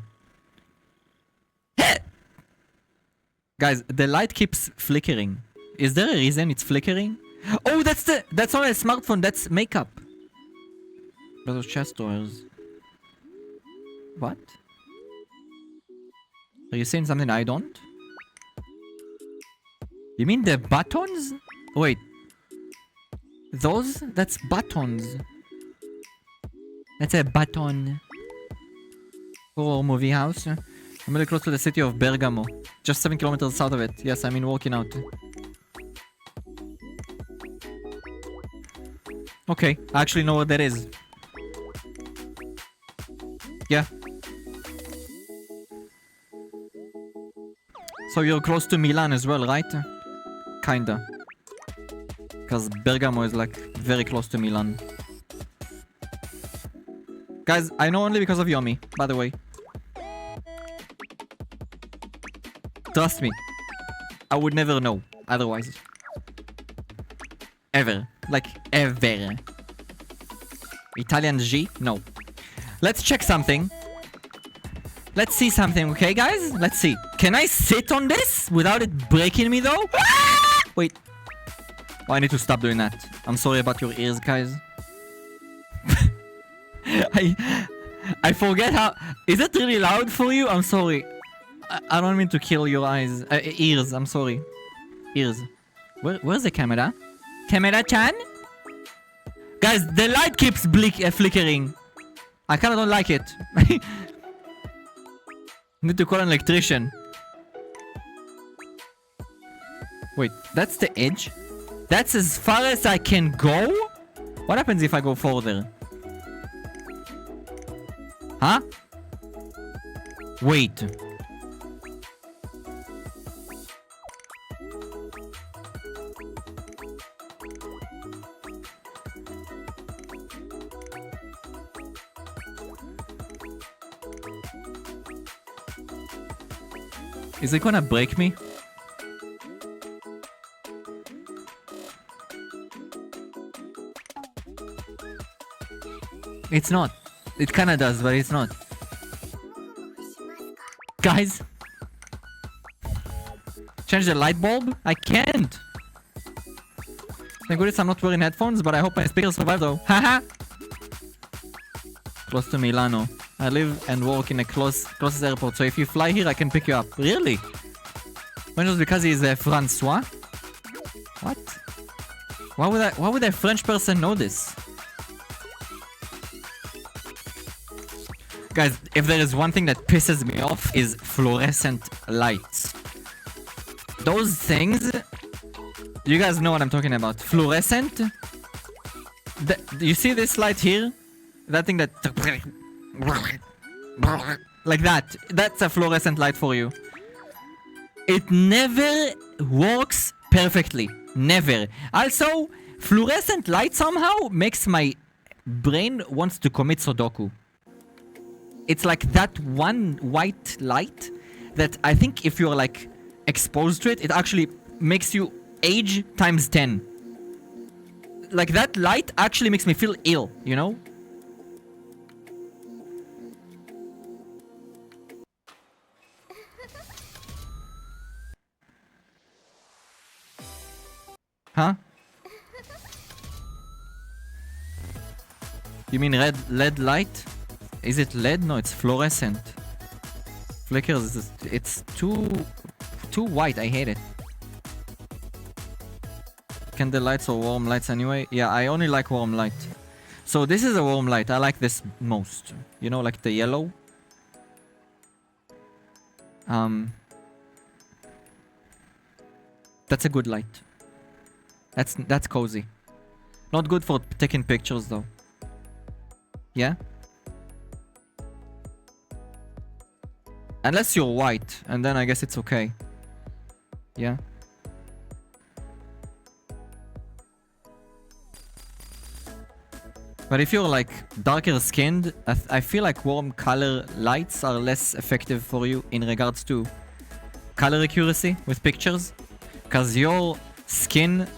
Guys, the light keeps flickering. Is there a reason it's flickering? Oh, that's not a smartphone. That's makeup. Those chest drawers. What? Are you saying something I don't? You mean the buttons? Wait. Those? That's buttons. That's a button. Horror movie house. I'm really close to the city of Bergamo. Just 7 kilometers south of it. Yes, I mean working out. Okay, I actually know what that is. Yeah. So you're close to Milan as well, right? Kinda. Because Bergamo is like very close to Milan. Guys, I know only because of Yomi, by the way. Trust me. I would never know otherwise. Ever. Like, ever. Italian G? No. Let's check something. Let's see something, okay, guys? Let's see. Can I sit on this without it breaking me, though? Wait. Oh, I need to stop doing that. I'm sorry about your ears, guys. I forget how... Is it really loud for you? I'm sorry. I don't mean to kill your eyes. Ears, I'm sorry. Ears. Where's the camera? Camera-chan? Guys, the light keeps flickering. I kinda don't like it. Need to call an electrician. Wait, that's the edge? That's as far as I can go? What happens if I go further? Huh? Wait. Is it gonna break me? It's not. It kinda does, but it's not. Guys! Change the light bulb? I can't! Thank goodness I'm not wearing headphones, but I hope my speakers survive though. Haha! Close to Milano. I live and work in a closest airport, so if you fly here, I can pick you up. Really? When just because he's a Francois? What? Why would a French person know this? Guys, if there is one thing that pisses me off is fluorescent lights. Those things... You guys know what I'm talking about. Fluorescent? You see this light here? That thing that... Like that. That's a fluorescent light for you. It never works perfectly. Never. Also, fluorescent light somehow makes my brain wants to commit Sudoku. It's like that one white light that I think if you're like exposed to it, it actually makes you age times 10. Like that light actually makes me feel ill, you know? Huh? You mean LED light? Is it LED? No, it's fluorescent. Flickers. It's too white. I hate it. Candle lights or warm lights anyway? Yeah, I only like warm light. So this is a warm light. I like this most. You know, like the yellow. That's a good light. That's cozy. Not good for taking pictures though. Yeah? Unless you're white, and then I guess it's okay. Yeah? But if you're like darker skinned, I feel like warm color lights are less effective for you in regards to color accuracy with pictures. Because your skin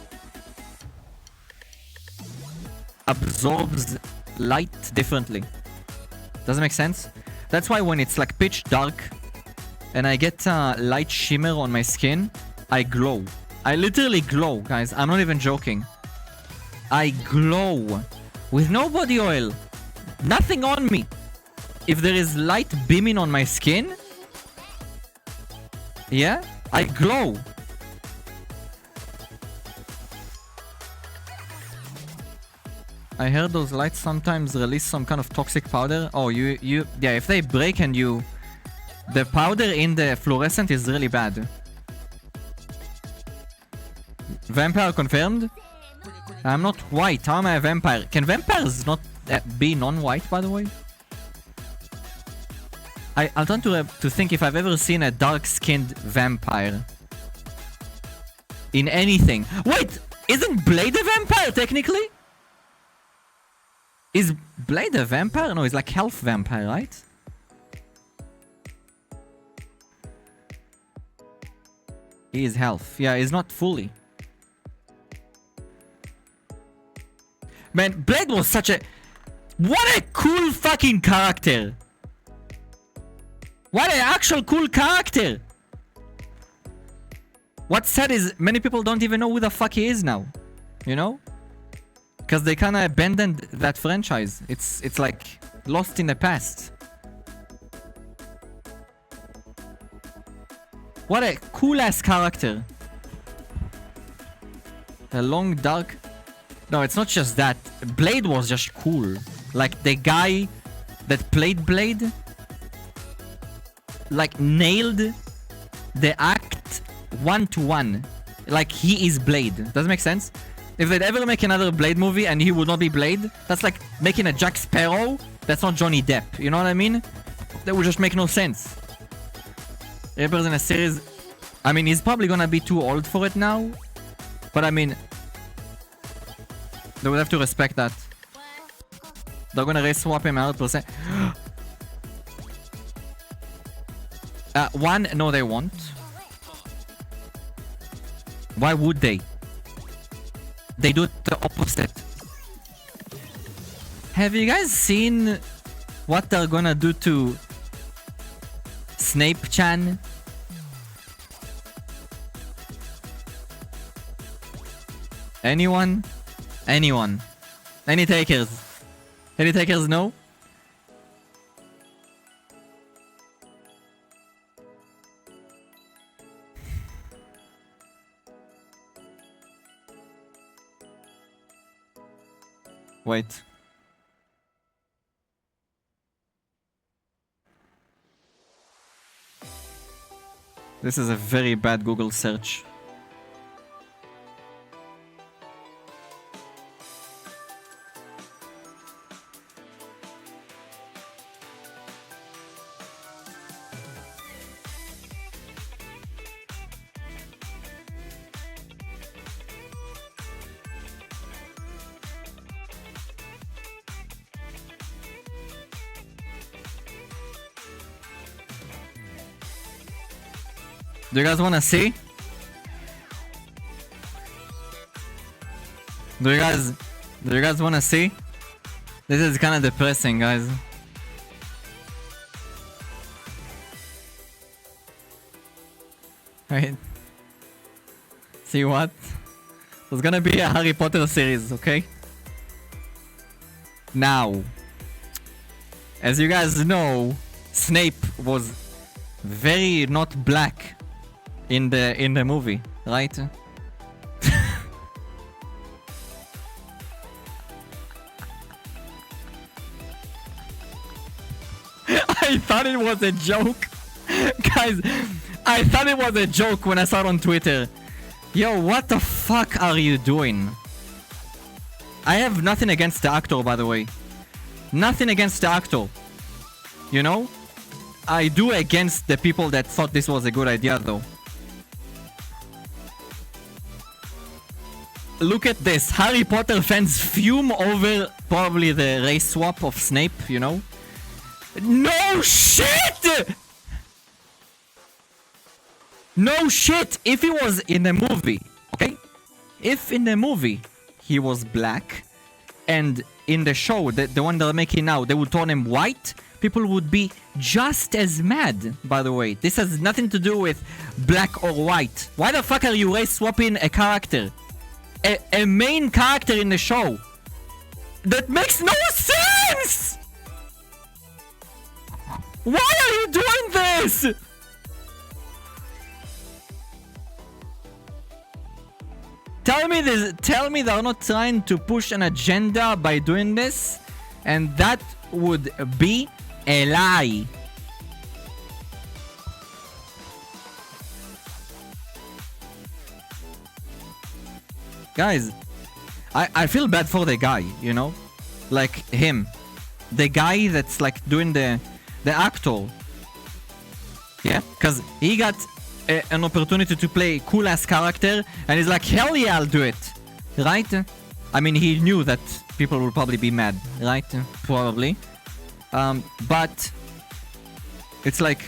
absorbs light differently. Does it make sense? That's why when it's like pitch dark and I get light shimmer on my skin, I glow. I literally glow, guys. I'm not even joking. I glow with no body oil. Nothing on me. If there is light beaming on my skin, yeah, I glow. I heard those lights sometimes release some kind of toxic powder. Oh, yeah, if they break and the powder in the fluorescent is really bad. Vampire confirmed? I'm not white. How am I a vampire? Can vampires not be non-white, by the way? I'll try to think if I've ever seen a dark-skinned vampire. In anything. Wait! Isn't Blade a vampire, technically? Is Blade a vampire? No, he's like half vampire, right? He is half. Yeah, he's not fully. Man, Blade was such a... What a cool fucking character! What an actual cool character! What's sad is many people don't even know who the fuck he is now. You know? Because they kind of abandoned that franchise. It's like lost in the past. What a cool ass character. A long dark... No, it's not just that. Blade was just cool. Like the guy that played Blade, like nailed the act 1-to-1. Like he is Blade. Does it make sense? If they'd ever make another Blade movie and he would not be Blade, that's like making a Jack Sparrow that's not Johnny Depp. You know what I mean? That would just make no sense. Ripper's in a series... I mean, he's probably gonna be too old for it now. But I mean... They would have to respect that. They're gonna race swap him 100%. One, no they won't. Why would they? They do the opposite. Have you guys seen what they're gonna do to Snape-chan? Anyone? Anyone? Any takers? Any takers? No? Wait. This is a very bad Google search. Do you guys wanna see? Do you guys wanna see? This is kinda depressing, guys. Right. See what? There's gonna be a Harry Potter series, okay? Now, as you guys know, Snape was very not black in the movie, right? I thought it was a joke. Guys, I thought it was a joke when I saw it on Twitter. Yo, what the fuck are you doing? I have nothing against the actor, by the way. Nothing against the actor. You know? I do against the people that thought this was a good idea, though. look at this. Harry Potter fans fume over probably the race swap of Snape, you know? No shit! No shit! If he was in the movie, okay? If in the movie he was black, and in the show, the one they're making now, they would turn him white, people would be just as mad, by the way. This has nothing to do with black or white. Why the fuck are you race swapping a character? A main character in the show? That makes no sense! Why are you doing this? Tell me they're not trying to push an agenda by doing this, and that would be a lie. Guys, I feel bad for the guy, you know? Like him. The guy that's like doing the actor. Yeah? Because he got an opportunity to play a cool ass character, and he's like, hell yeah, I'll do it. Right? I mean, he knew that people will probably be mad, right? Probably. But it's like,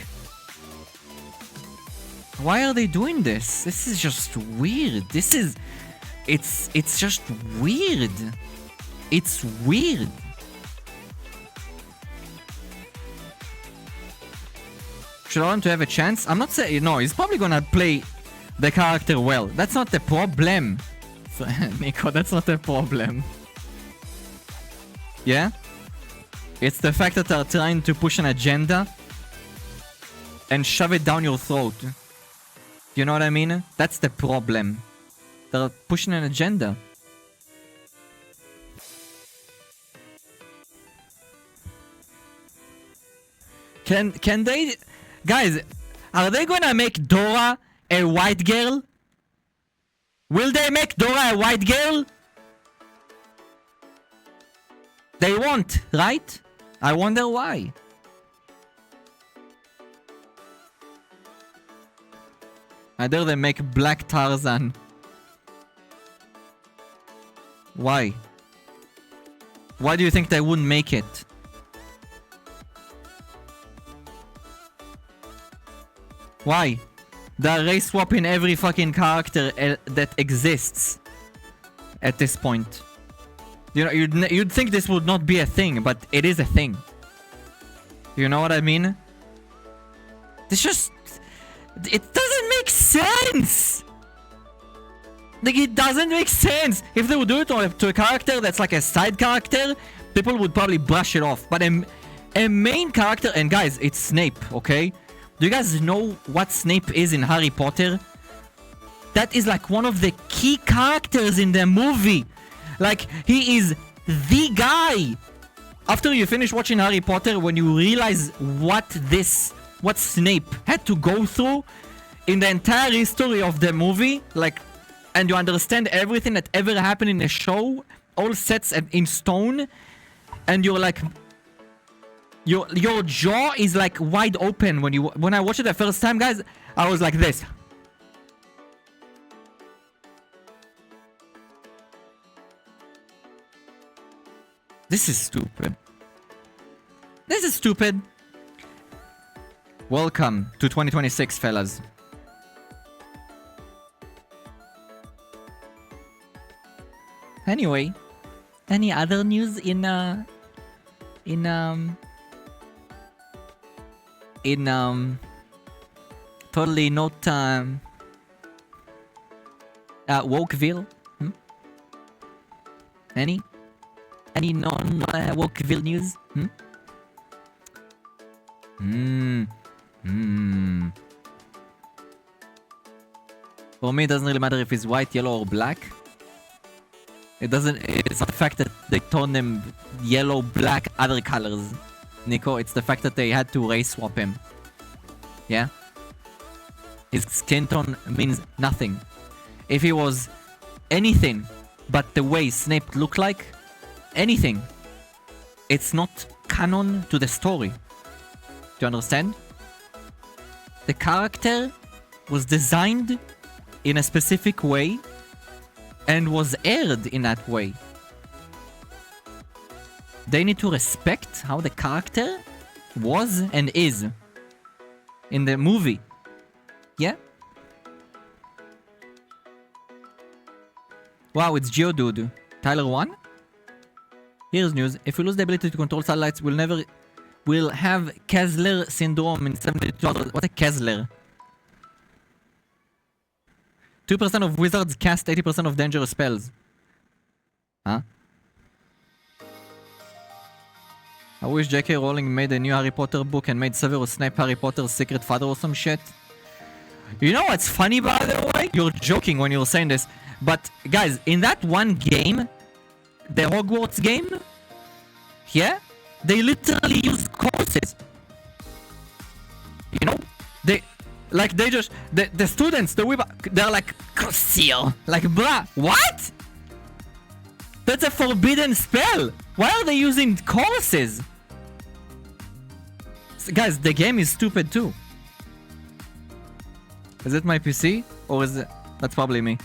why are they doing this? This is just weird. It's just weird. It's weird. Should I want to have a chance? I'm not saying, no, he's probably gonna play the character well. That's not the problem. Nico, that's not the problem. Yeah? It's the fact that they're trying to push an agenda and shove it down your throat. You know what I mean? That's the problem. They're pushing an agenda. Can they... Guys, are they gonna make Dora a white girl? Will they make Dora a white girl? They won't, right? I wonder why. Either they make Black Tarzan. Why? Why do you think they wouldn't make it? Why? They're race swapping every fucking character that exists at this point. You know, you'd think this would not be a thing, but it is a thing. You know what I mean? It's just... It doesn't make sense! Like, it doesn't make sense! If they would do it to a character that's like a side character, people would probably brush it off. But a main character... And guys, it's Snape, okay? Do you guys know what Snape is in Harry Potter? That is like one of the key characters in the movie. Like, he is the guy. After you finish watching Harry Potter, when you realize what Snape had to go through in the entire history of the movie, like, and you understand everything that ever happened in the show, all sets in stone, and you're like... Your jaw is like wide open when I watched it the first time, guys. I was like this. This is stupid. This is stupid. Welcome to 2026, fellas. Anyway, any other news in totally not Wokeville? Any non Wokeville news? For me, it doesn't really matter if it's white, yellow, or black. It's not the fact that they turned him yellow, black, other colors. Nico, it's the fact that they had to race swap him. Yeah? His skin tone means nothing. If he was anything but the way Snape looked like, anything, it's not canon to the story. Do you understand? The character was designed in a specific way and was aired in that way. They need to respect how the character was and is in the movie. Yeah? Wow, it's Geodude. Tyler 1? Here's news. If we lose the ability to control satellites, we'll have Kessler syndrome in 72 hours. What a Kessler? 2% of wizards cast 80% of dangerous spells. Huh? I wish J.K. Rowling made a new Harry Potter book and made Severus Snape Harry Potter's secret father or some shit. You know what's funny, by the way? You're joking when you're saying this. But, guys, in that one game, the Hogwarts game, yeah, they literally use courses. You know? The students, they're like, conceal. Like, bruh, what? That's a forbidden spell. Why are they using courses? So, guys, the game is stupid too. Is it my PC? Or is it... That's probably me.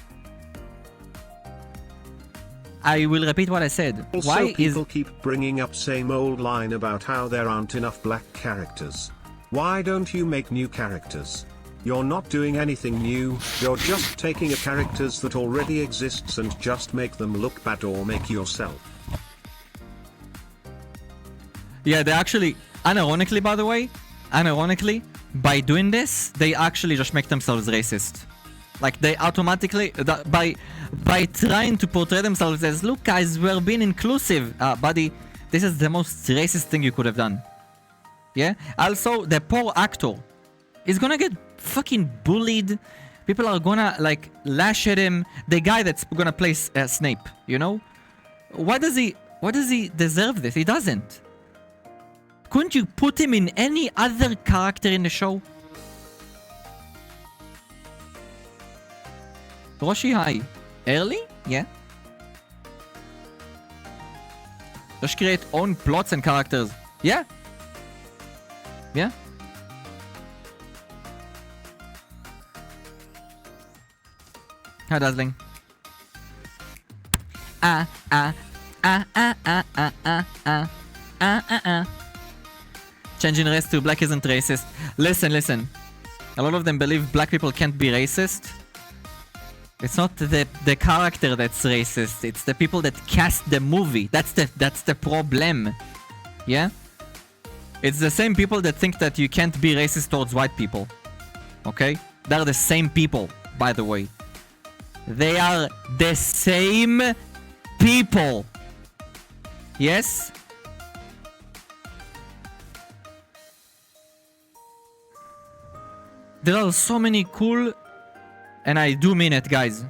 I will repeat what I said. Also, Why people keep bringing up same old line about how there aren't enough black characters. Why don't you make new characters? You're not doing anything new, you're just taking a characters that already exists and just make them look bad or make yourself. Yeah, they actually, unironically by the way, by doing this, they actually just make themselves racist. Like they automatically, by trying to portray themselves as, look guys, we're being inclusive. Buddy, this is the most racist thing you could have done. Yeah? Also, the poor actor is gonna get fucking bullied. People are gonna like lash at him. The guy that's gonna play Snape, you know? Why does he deserve this? He doesn't. Couldn't you put him in any other character in the show? Roshi, hi. Early? Yeah. Just create own plots and characters. Yeah. Yeah. Hi, Dazzling. Changing race to black isn't racist. Listen. A lot of them believe black people can't be racist. It's not the character that's racist. It's the people that cast the movie. That's the problem. Yeah? It's the same people that think that you can't be racist towards white people. Okay? They're the same people, by the way. They are the same people. Yes? There are so many cool... And I do mean it, guys.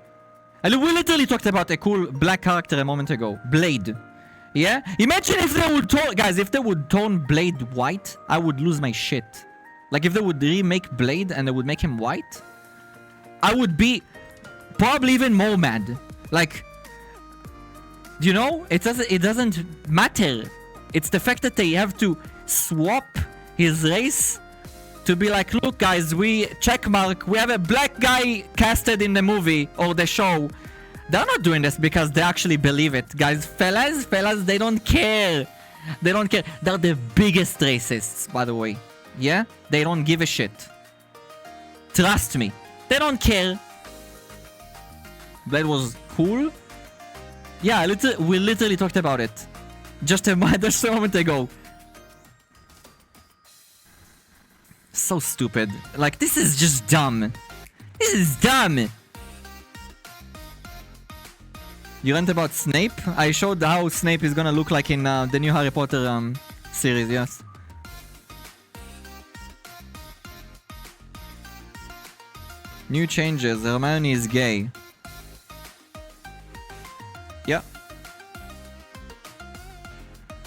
And we literally talked about a cool black character a moment ago. Blade. Yeah? Imagine if they would turn... Guys, if they would turn Blade white, I would lose my shit. Like, if they would remake Blade and they would make him white, I would be probably even more mad. Like, you know? It doesn't matter. It's the fact that they have to swap his race to be like, look guys, we checkmark, we have a black guy casted in the movie or the show. They're not doing this because they actually believe it. Guys, fellas, they don't care. They don't care. They're the biggest racists, by the way. Yeah? They don't give a shit. Trust me. They don't care. That was cool. Yeah, we literally talked about it. Just a moment ago. So stupid. Like, this is just dumb. This is dumb. You rant about Snape? I showed how Snape is gonna look like in the new Harry Potter series, yes. New changes. Hermione is gay. Yeah.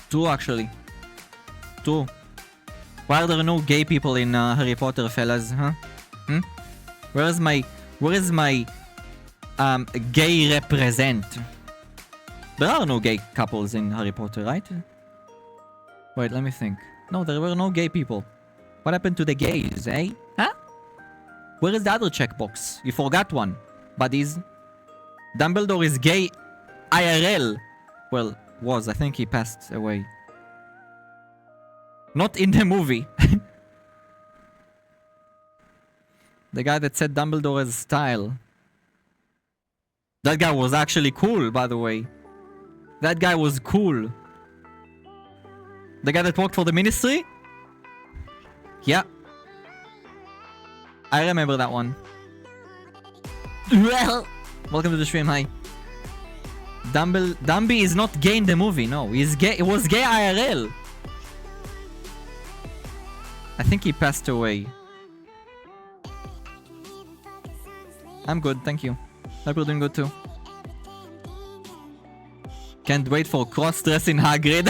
True, actually. True. Why are there no gay people in Harry Potter, fellas? Huh? Where is my gay represent? There are no gay couples in Harry Potter, right? Wait, let me think. No, there were no gay people. What happened to the gays, eh? Huh? Where is the other checkbox? You forgot one, buddies. Dumbledore is gay IRL. Well, was. I think he passed away. Not in the movie. The guy that said Dumbledore has style. That guy was actually cool, by the way. That guy was cool. The guy that worked for the ministry? Yeah. I remember that one. Well, welcome to the stream, hi. Dumby is not gay in the movie, no. He's gay. It was gay IRL. I think he passed away. I'm good, thank you. Hope you're doing good too. Can't wait for cross-dressing Hagrid.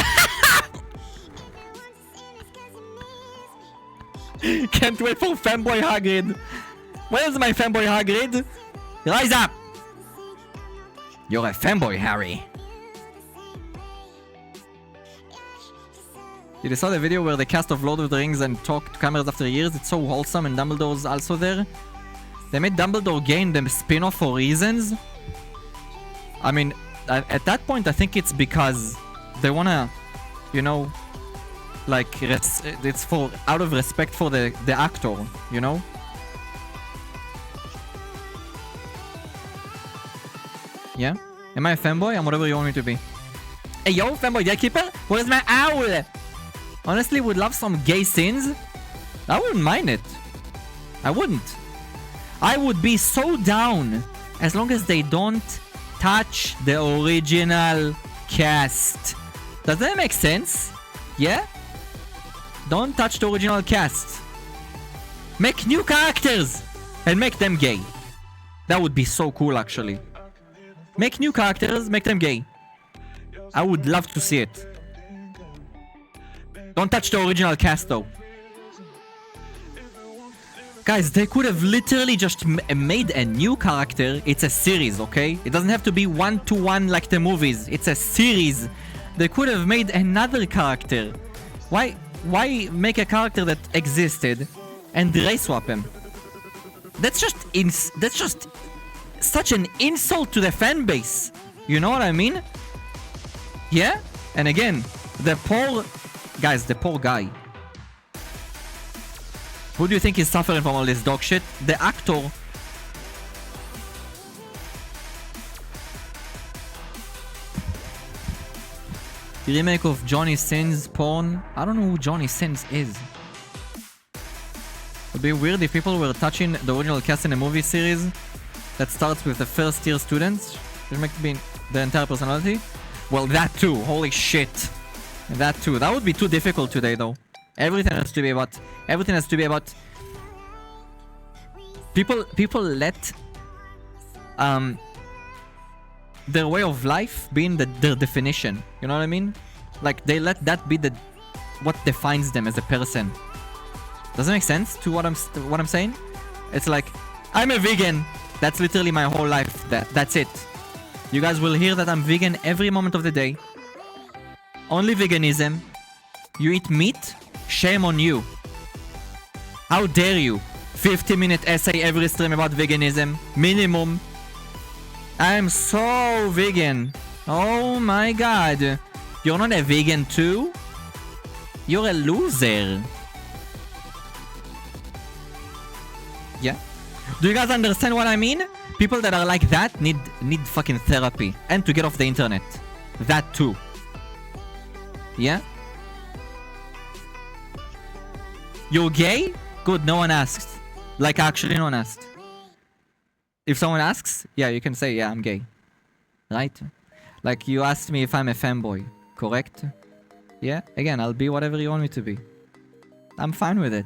Can't wait for fanboy Hagrid. Where's my fanboy Hagrid? Rise up! You're a fanboy, Harry. You saw the video where the cast of Lord of the Rings and talked to cameras after years? It's so wholesome and Dumbledore's also there. They made Dumbledore gay in the spin-off for reasons. I mean, at that point I think it's because they wanna, you know, like, it's for out of respect for the actor, you know? Yeah? Am I a fanboy? I'm whatever you want me to be. Hey yo, fanboy gatekeeper? Where's my owl? Honestly, would love some gay scenes. I wouldn't mind it. I wouldn't. I would be so down as long as they don't touch the original cast. Does that make sense? Yeah? Don't touch the original cast. Make new characters and make them gay. That would be so cool, actually. Make new characters, make them gay. I would love to see it. Don't touch the original cast, though. Guys, they could have literally just made a new character. It's a series, okay? It doesn't have to be one-to-one like the movies. It's a series. They could have made another character. Why make a character that existed and race swap him? That's just such an insult to the fan base. You know what I mean? Yeah? And again, the poor guy. Who do you think is suffering from all this dog shit? The actor. The remake of Johnny Sins porn. I don't know who Johnny Sins is. It would be weird if people were touching the original cast in a movie series that starts with the first year students. Remake being the entire personality. Well, that too. Holy shit. That too. That would be too difficult today, though. Everything has to be about people let their way of life be in their definition. You know what I mean? Like they let that be what defines them as a person. Does it make sense to what I'm saying? It's like I'm a vegan. That's literally my whole life. That's it. You guys will hear that I'm vegan every moment of the day. Only veganism. You eat meat? Shame on you. How dare you? 50-minute essay every stream about veganism. Minimum. I'm so vegan. Oh my god. You're not a vegan too? You're a loser. Yeah? Do you guys understand what I mean? People that are like that need fucking therapy. And to get off the internet. That too. Yeah? You're gay? Good, no one asked. Like, actually, no one asked. If someone asks, yeah, you can say, yeah, I'm gay. Right? Like, you asked me if I'm a fanboy. Correct? Yeah? Again, I'll be whatever you want me to be. I'm fine with it.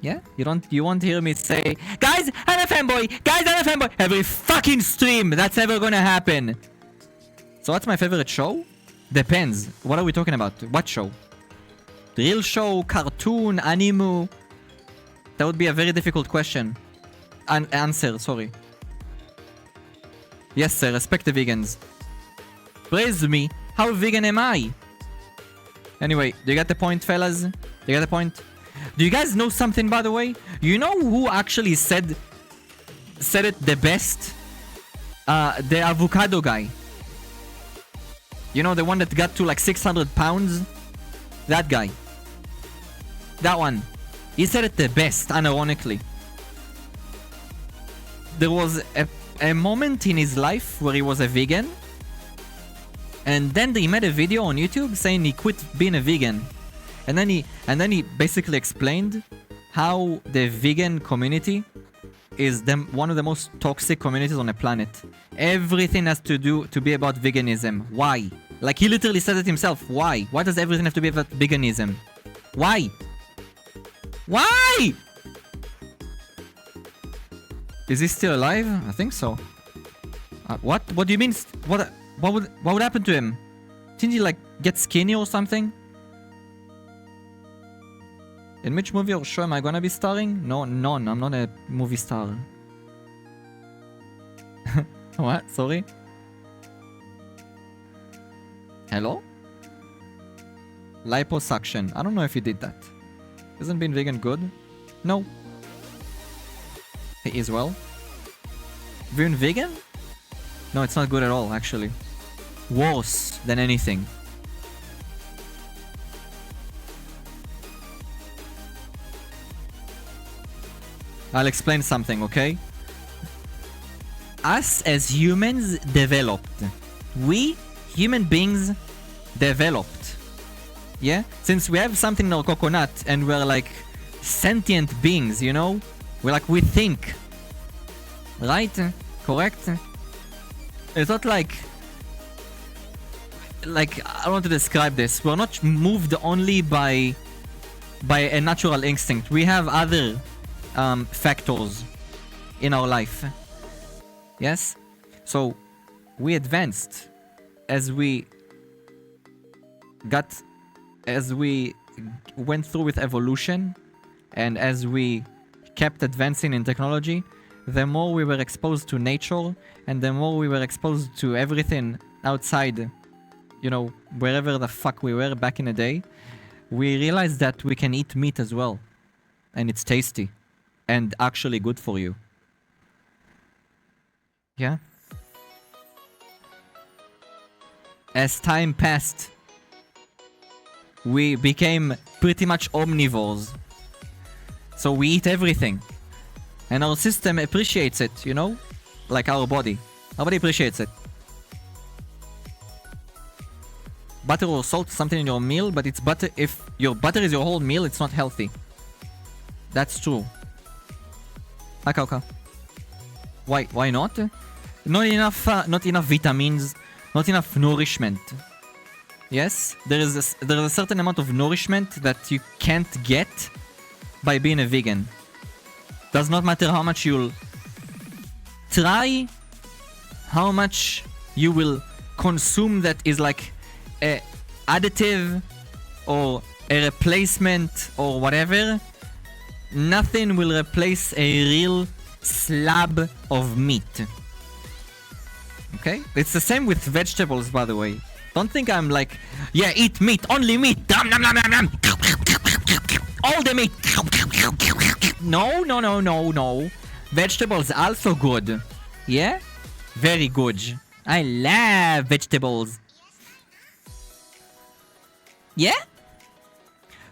Yeah? You won't hear me say, guys, I'm a fanboy! Guys, I'm a fanboy! Every fucking stream! That's never gonna happen! So what's my favorite show? Depends. What are we talking about? What show? Real show? Cartoon? Anime? That would be a very difficult question. Answer, sorry. Yes, sir. Respect the vegans. Praise me. How vegan am I? Anyway, do you get the point, fellas? Do you get the point? Do you guys know something, by the way? You know who actually said it the best? The avocado guy. You know, the one that got to like 600 pounds? That guy. That one. He said it the best, unironically. There was a moment in his life where he was a vegan. And then he made a video on YouTube saying he quit being a vegan. And then he basically explained how the vegan community is one of the most toxic communities on the planet. Everything has to be about veganism. Why? Like, he literally said it himself. Why? Why does everything have to be about veganism? Why? Why? Is he still alive? I think so. What? What do you mean? What would happen to him? Didn't he like get skinny or something? In which movie or show am I gonna be starring? No, none. I'm not a movie star. What? Sorry? Hello? Liposuction. I don't know if he did that. Isn't being vegan good? No. He is well. Being vegan? No, it's not good at all, actually. Worse than anything. I'll explain something, okay? Us as humans developed. We, human beings, developed. Yeah? Since we have something in our coconut and we're like sentient beings, you know? We think. Right? Correct? It's not like I don't want to describe this. We're not moved only by a natural instinct. We have other factors in our life. Yes? So we advanced as we went through with evolution, and as we kept advancing in technology, the more we were exposed to nature and the more we were exposed to everything outside, you know, wherever the fuck we were back in the day, we realized that we can eat meat as well. And it's tasty. And actually good for you. Yeah? As time passed, we became pretty much omnivores. So we eat everything. And our system appreciates it, you know? Like our body. Our body appreciates it. Butter or salt, something in your meal, but it's butter. If your butter is your whole meal, it's not healthy. That's true. Okay. Why not? Not enough vitamins, not enough nourishment. Yes, there is a certain amount of nourishment that you can't get by being a vegan. Does not matter how much you'll try, how much you will consume that is like a additive or a replacement or whatever. Nothing will replace a real slab of meat. Okay? It's the same with vegetables, by the way. Don't think I'm like, yeah, eat meat, only meat. Nom, nom, nom, nom, nom. All the meat. No. Vegetables also good. Yeah? Very good. I love vegetables. Yeah?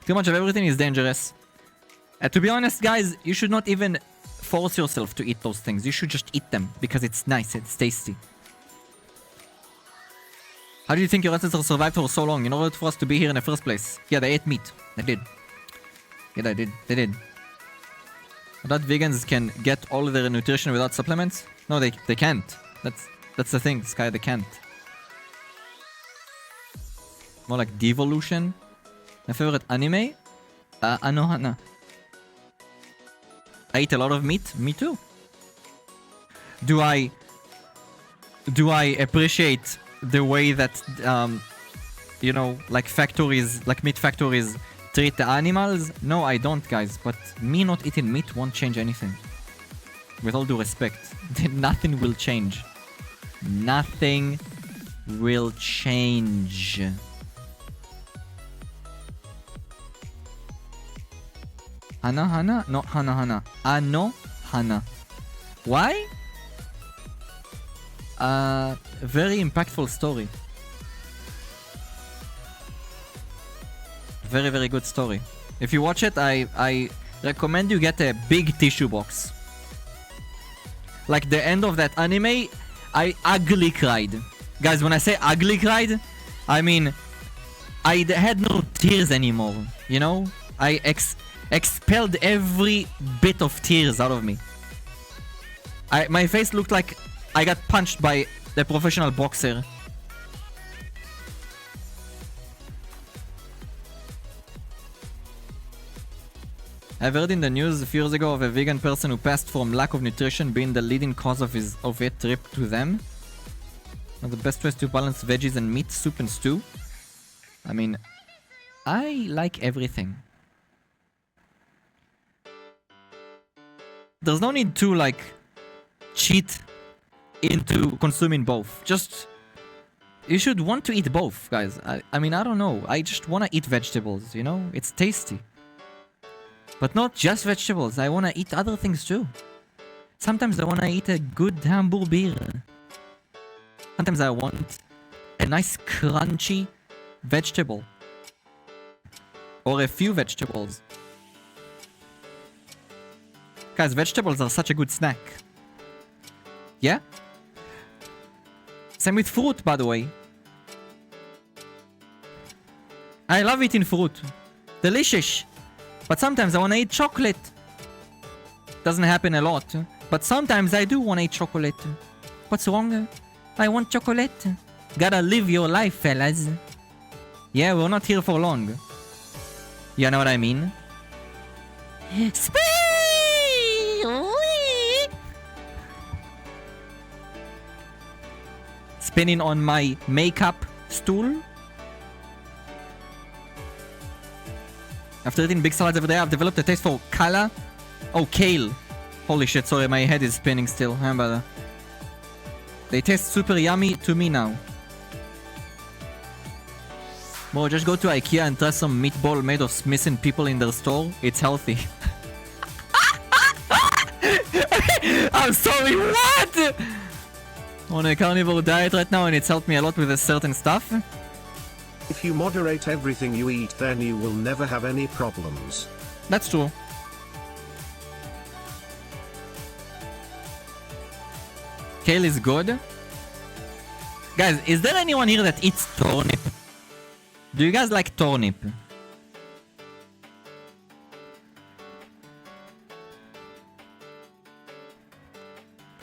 Too much of everything is dangerous. To be honest, guys, you should not even force yourself to eat those things. You should just eat them because it's nice, it's tasty. How do you think your ancestors survived for so long in order for us to be here in the first place? Yeah, they ate meat. They did. Yeah, they did. I thought vegans can get all their nutrition without supplements? No, they can't. That's the thing, Sky, they can't. More like devolution. My favorite anime? Anohana. I eat a lot of meat. Me too. Do I appreciate the way that you know, like factories, like meat factories treat the animals? No, I don't, guys. But me not eating meat won't change anything. With all due respect, nothing will change. Nothing will change. Hana Hana? No, Hana Hana. Ano Hana. Why? Very impactful story. Very, very good story. If you watch it, I recommend you get a big tissue box. Like the end of that anime, I ugly cried. Guys, when I say ugly cried, I mean I had no tears anymore, you know? I expelled every bit of tears out of me. My face looked like I got punched by the professional boxer. I've heard in the news a few years ago of a vegan person who passed from lack of nutrition being the leading cause of it trip to them. One of the best ways to balance veggies and meat, soup and stew. I mean, I like everything. There's no need to like cheat into consuming both. Just you should want to eat both, guys. I mean, I don't know. I just want to eat vegetables, you know? It's tasty. But not just vegetables. I want to eat other things too. Sometimes I want to eat a good Hamburger beer. Sometimes I want a nice crunchy vegetable. Or a few vegetables. Guys, vegetables are such a good snack. Yeah? Same with fruit, by the way. I love eating fruit. Delicious. But sometimes I want to eat chocolate. Doesn't happen a lot. But sometimes I do want to eat chocolate. What's wrong? I want chocolate. Gotta live your life, fellas. Yeah, we're not here for long. You know what I mean? Spinning on my makeup stool. After eating big salads every day, I've developed a taste for kale. Oh, kale. Holy shit, sorry, my head is spinning still. How about that? They taste super yummy to me now. Bro, just go to IKEA and try some meatball made of missing people in their store. It's healthy. I'm sorry, what? On a carnivore diet right now and it's helped me a lot with a certain stuff. If you moderate everything you eat, then you will never have any problems. That's true. Kale is good. Guys, is there anyone here that eats turnip? Do you guys like turnip?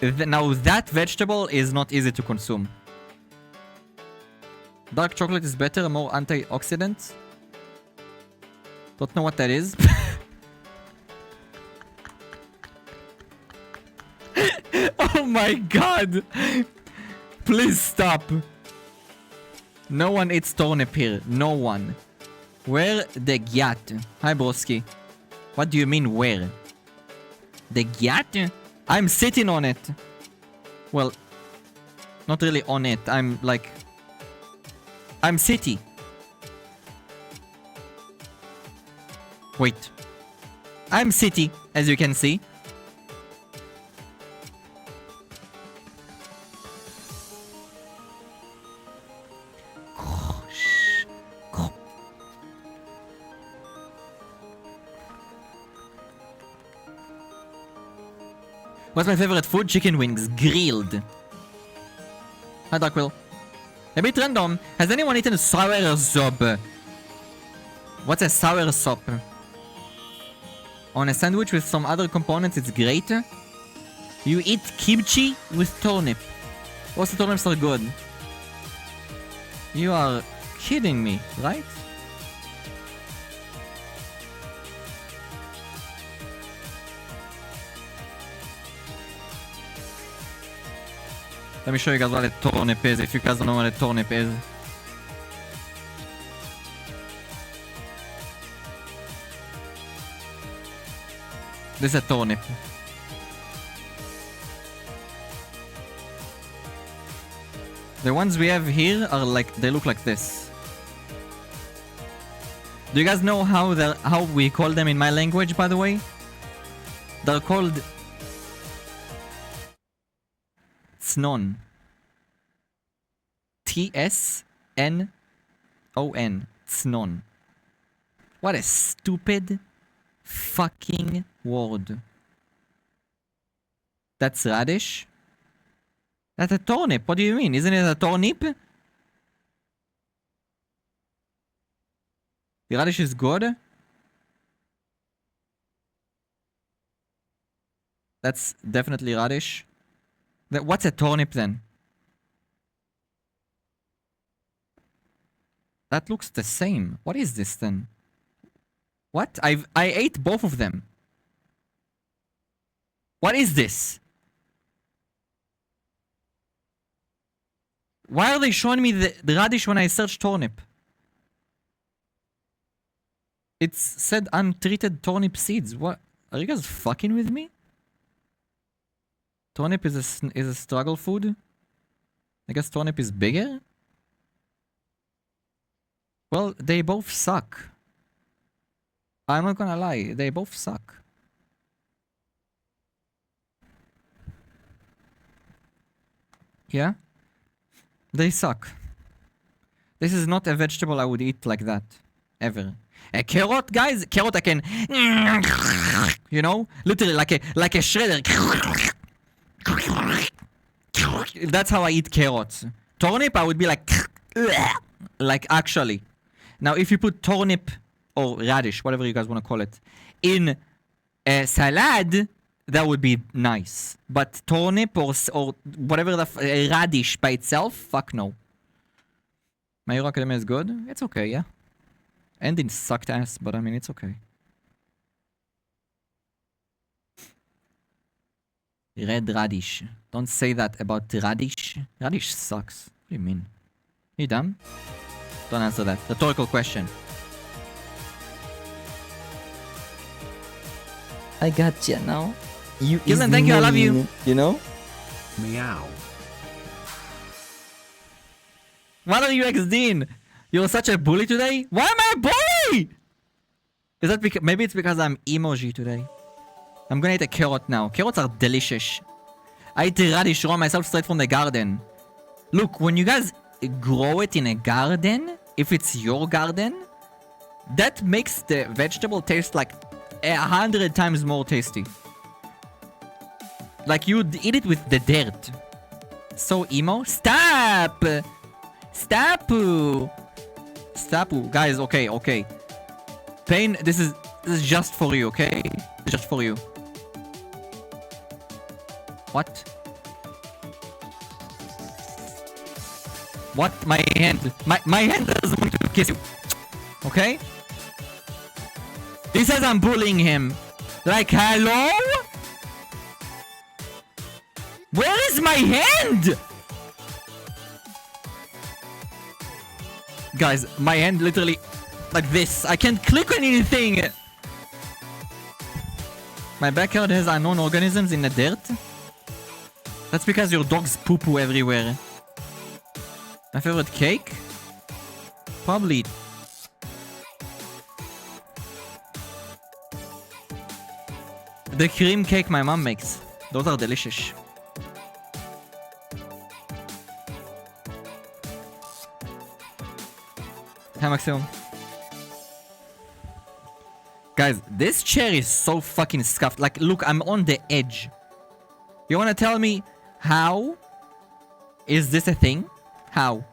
Now that vegetable is not easy to consume. Dark chocolate is better, more antioxidants. Don't know what that is. Oh my god! Please stop. No one eats turnip here. No one. Where the gyat? Hi broski. What do you mean where? The gyat? I'm sitting on it. Well, not really on it. I'm like... I'm city. Wait. I'm city, as you can see. What's my favorite food? Chicken wings. Grilled. Hi, Darkwill. A bit random. Has anyone eaten sour soup? What's a sour soup? On a sandwich with some other components, it's great. You eat kimchi with turnip. Also, turnips are good. You are kidding me, right? Let me show you guys what a turnip is, if you guys don't know what a turnip is. This is a turnip. The ones we have here are like, they look like this. Do you guys know how we call them in my language, by the way? They're called Tsnon. Tsnon. Tsnon. What a stupid fucking word. That's radish? That's a turnip. What do you mean? Isn't it a turnip? The radish is good. That's definitely radish. What's a turnip then? That looks the same. What is this then? What? I ate both of them. What is this? Why are they showing me the radish when I search turnip? It said untreated turnip seeds. What? Are you guys fucking with me? Turnip is a struggle food? I guess turnip is bigger? Well, they both suck. I'm not gonna lie, they both suck. Yeah? They suck. This is not a vegetable I would eat like that. Ever. A carrot, guys? Carrot I can... You know? Literally like a shredder. That's how I eat carrots. Turnip I would be like... Like actually. Now if you put turnip or radish, whatever you guys want to call it, in a salad, that would be nice. But turnip or whatever the radish by itself, fuck no. My Hero Academia is good. It's okay, yeah. Ending sucked ass, but I mean it's okay. Red radish. Don't say that about radish. Radish sucks. What do you mean? You dumb? Don't answer that. Rhetorical question. I got you now. You Gillen, thank you, I love you. You know? Meow. What are you, XDean? You're such a bully today? Why am I a bully? Is that because... Maybe it's because I'm emoji today. I'm gonna eat a carrot now. Carrots are delicious. I eat radish raw myself straight from the garden. Look, when you guys grow it in a garden, if it's your garden, that makes the vegetable taste like 100 times more tasty. Like you'd eat it with the dirt. So emo? Stop! Stop! Stop! Guys, okay. Pain, this is just for you, okay? Just for you. What? What? My hand doesn't want to kiss you. Okay? He says I'm bullying him. Like, hello? Where is my hand? Guys, my hand literally like this. I can't click on anything. My backyard has unknown organisms in the dirt. That's because your dogs poo-poo everywhere. My favorite cake? Probably... the cream cake my mom makes. Those are delicious. Hi, Maximum. Guys, this chair is so fucking scuffed. Like, look, I'm on the edge. You wanna tell me how is this a thing? How?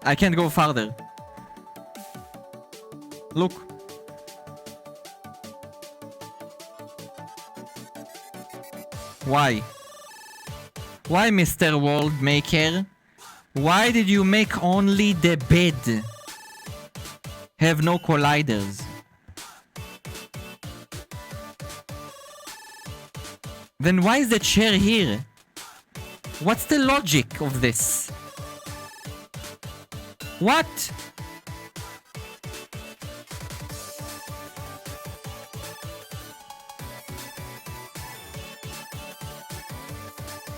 I can't go farther. Look. Why? Why, Mr. World Maker? Why did you make only the bed have no colliders? Then why is the chair here? What's the logic of this? What?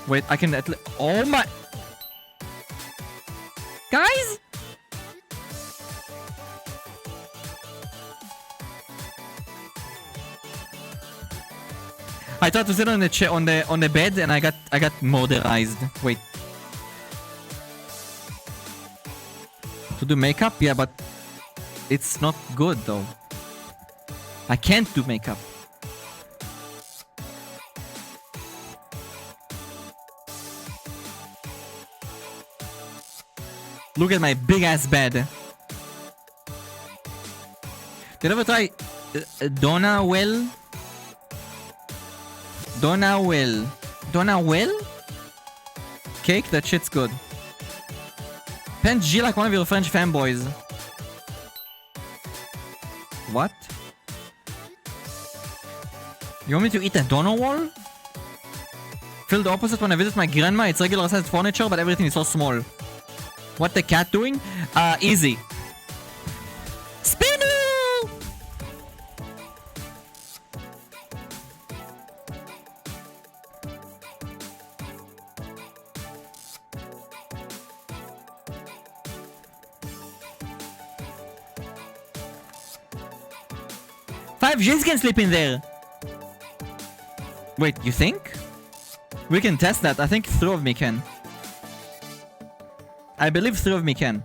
Wait, I can oh my... guys? I tried to sit on the chair on the bed and I got murderized. Wait. To do makeup? Yeah, but it's not good though. I can't do makeup. Look at my big ass bed. Did you ever try Donna Well? Cake? That shit's good. Benjy like one of your French fanboys. What? You want me to eat a donut wall? Feel the opposite when I visit my grandma. It's regular sized furniture, but everything is so small. What the cat doing? Easy. Spinu! Five J's can sleep in there. Wait, you think? We can test that. I think 3 of me can. I believe 3 of me can.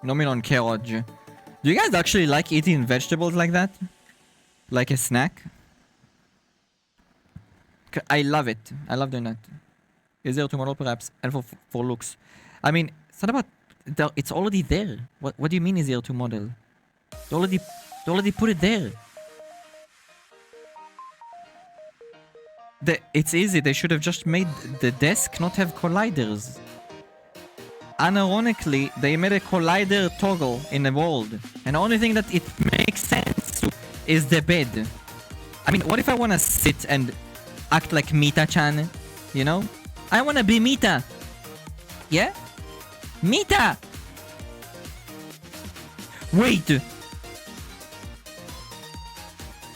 No me on carrot. Do you guys actually like eating vegetables like that? Like a snack? I love it. I love doing that. Easier to model perhaps, and for looks. I mean, it's not about... It's already there. What do you mean easier to model? They already put it there. It's easy. They should have just made the desk not have colliders. Unironically, they made a collider toggle in the world. And the only thing that it makes sense to is the bed. I mean, what if I want to sit and act like Mita-chan? You know? I want to be Mita. Yeah? Mita! Wait!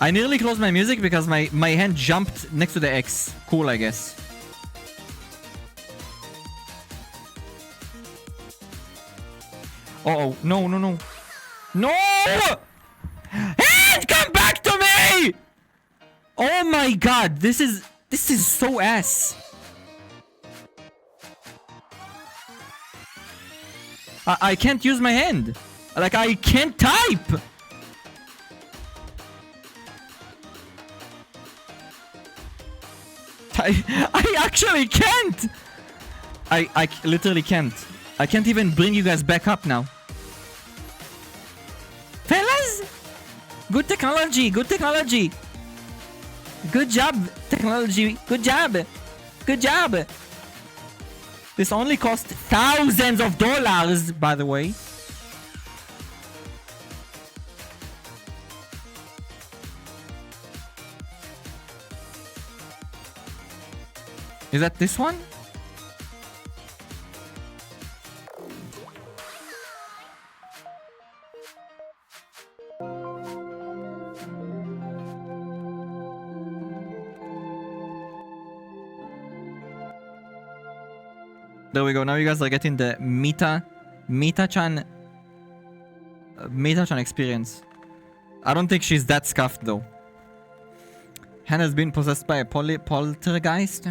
I nearly closed my music because my hand jumped next to the X. Cool, I guess. Uh-oh. No, no, no. No! Hand, come back to me! Oh my god, this is so ass. I can't use my hand. Like, I can't type. I actually can't. I literally can't. I can't even bring you guys back up now. Fellas, good technology, good technology. Good job, technology. Good job. Good job. This only cost thousands of dollars, by the way. Is that this one? There we go. Now you guys are getting the Mita-chan experience. I don't think she's that scuffed though. Hannah's been possessed by a poltergeist.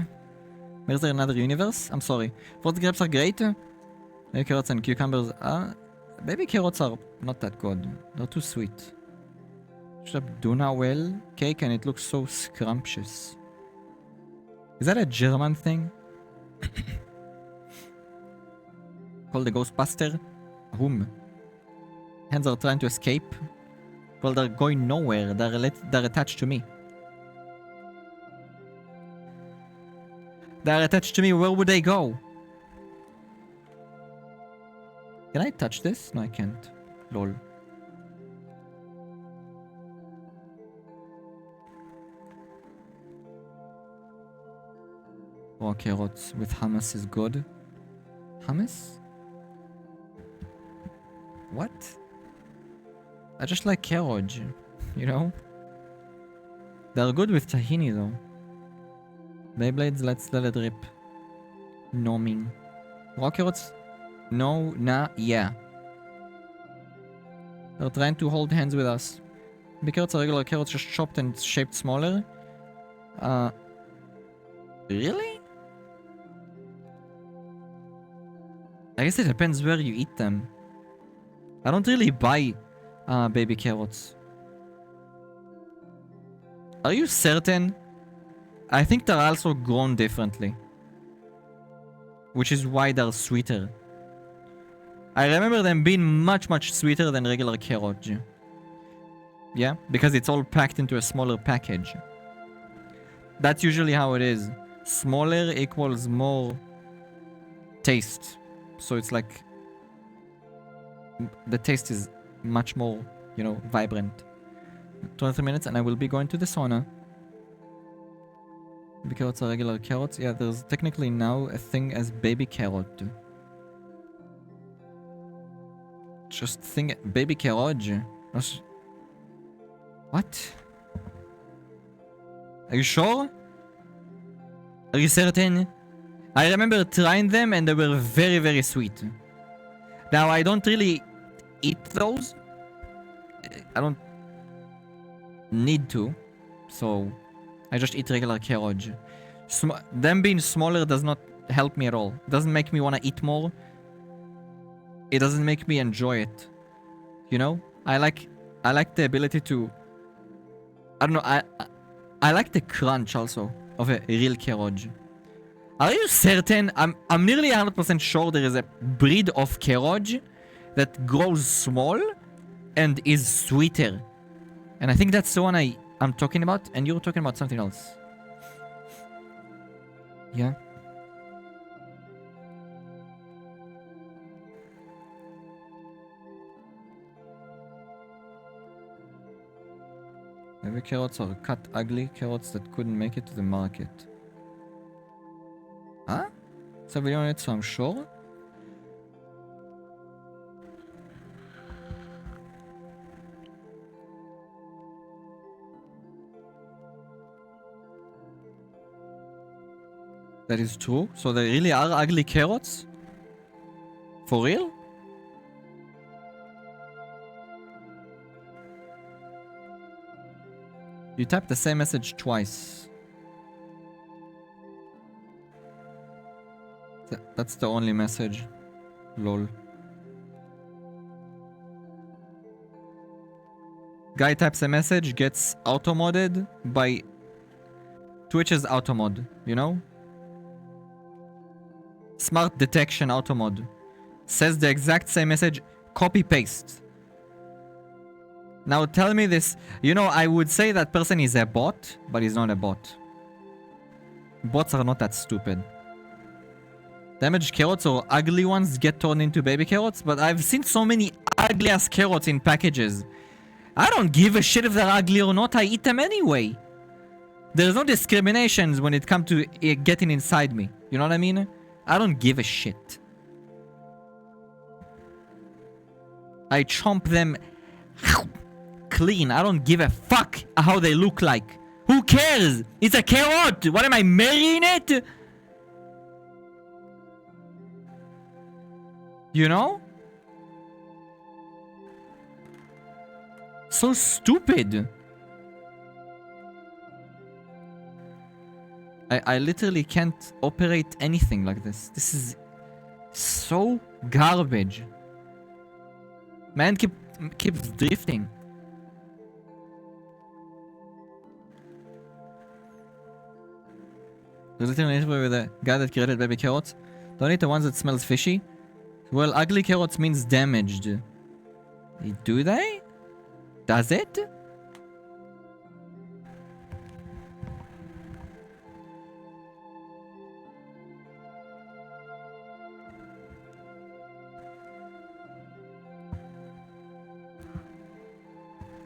Where's there another universe? I'm sorry. Fruit grapes are great. Maybe carrots and cucumbers are... Maybe carrots are not that good. They're too sweet. Should have Duna well cake and it looks so scrumptious. Is that a German thing? Call the Ghostbuster? Whom? Hands are trying to escape? Well, they're going nowhere. They're attached to me. They're attached to me. Where would they go? Can I touch this? No, I can't. Lol. Oh, carrots with hummus is good. Hummus? What? I just like carrot, you know? They're good with tahini though. Beyblades, let's let it rip. Noming. Raw carrots? No, nah, yeah. They're trying to hold hands with us. Baby carrots are regular carrots just chopped and shaped smaller. Really? I guess it depends where you eat them. I don't really buy baby carrots. Are you certain? I think they're also grown differently. Which is why they're sweeter. I remember them being much sweeter than regular carrot. Yeah, because it's all packed into a smaller package. That's usually how it is. Smaller equals more taste. So it's like the taste is much more, you know, vibrant. 23 minutes and I will be going to the sauna. Baby carrots are regular carrots. Yeah, there's technically now a thing as baby carrot. Just think, baby carrot. What? Are you sure? Are you certain? I remember trying them and they were very sweet. Now I don't really eat those. I don't need to, so I just eat regular carrot. Them being smaller does not help me at all. It doesn't make me want to eat more. It doesn't make me enjoy it. You know? I like the ability to, I don't know, I like the crunch also of a real carrot. Are you certain? I'm nearly 100% sure there is a breed of carrot that grows small and is sweeter. And I think that's the one I'm talking about, and you're talking about something else. Yeah. Maybe carrots are cut ugly carrots that couldn't make it to the market. Huh? It's a video on it, so I'm sure. That is true. So there really are ugly carrots? For real? You typed the same message twice. That's the only message. Lol. Guy types a message, gets auto-modded by Twitch's auto-mod, you know? Smart detection auto-mod. Says the exact same message, copy-paste. Now tell me this. You know, I would say that person is a bot, but he's not a bot. Bots are not that stupid. Damaged carrots or ugly ones get turned into baby carrots, but I've seen so many ugly ass carrots in packages. I don't give a shit if they're ugly or not, I eat them anyway. There's no discriminations when it comes to it getting inside me. You know what I mean? I don't give a shit. I chomp them clean. I don't give a fuck how they look like. Who cares? It's a carrot. What am I, marrying it? You know? So stupid. I literally can't operate anything like this. This is so garbage. Man keeps drifting. There's literally an interview with a guy that created baby carrots. Don't eat the ones that smells fishy. Well, ugly carrots means damaged. Do they? Does it?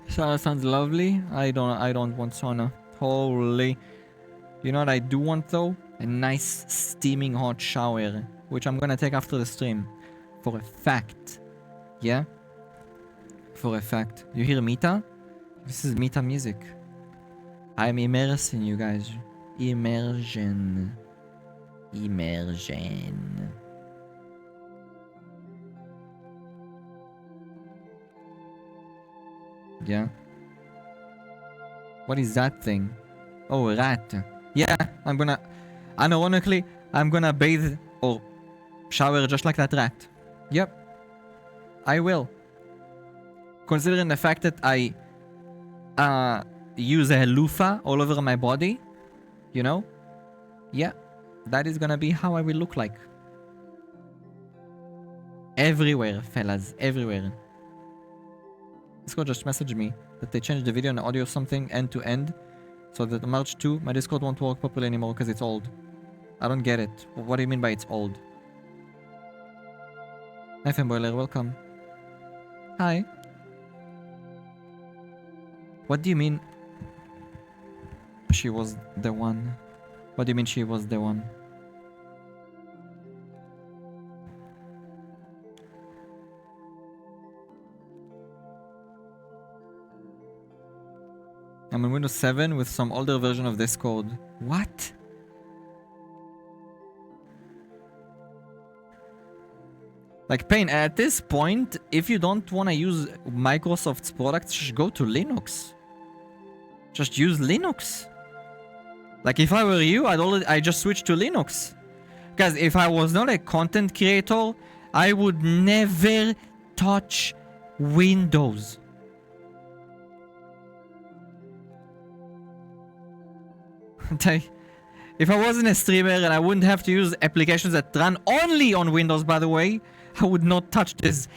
Sauna sounds lovely. I don't want sauna. Holy. You know what I do want though? A nice steaming hot shower, which I'm gonna take after the stream. For a fact. Yeah? For a fact. You hear Mita? This is Mita music. I'm immersing you guys Immersion. Immersion. Yeah. What is that thing? Oh, a rat. Yeah, I'm gonna... Unironically, I'm gonna bathe or shower just like that rat. Yep. I will. Considering the fact that I use a loofah all over my body, you know? Yeah, that is gonna be how I will look like. Everywhere, fellas, everywhere. Discord just messaged me that they changed the video and audio something end to end, so that March 2, my Discord won't work properly anymore because it's old. I don't get it. What do you mean by it's old? Hi, Femboiler, welcome. Hi. What do you mean she was the one? What do you mean she was the one? I'm in Windows 7 with some older version of this code. What? Like, Pain, at this point, if you don't want to use Microsoft's products, just go to Linux. Just use Linux. Like, if I were you, I'd just switch to Linux. Guys, if I was not a content creator, I would never touch Windows. If I wasn't a streamer and I wouldn't have to use applications that run only on Windows, by the way, I would not touch this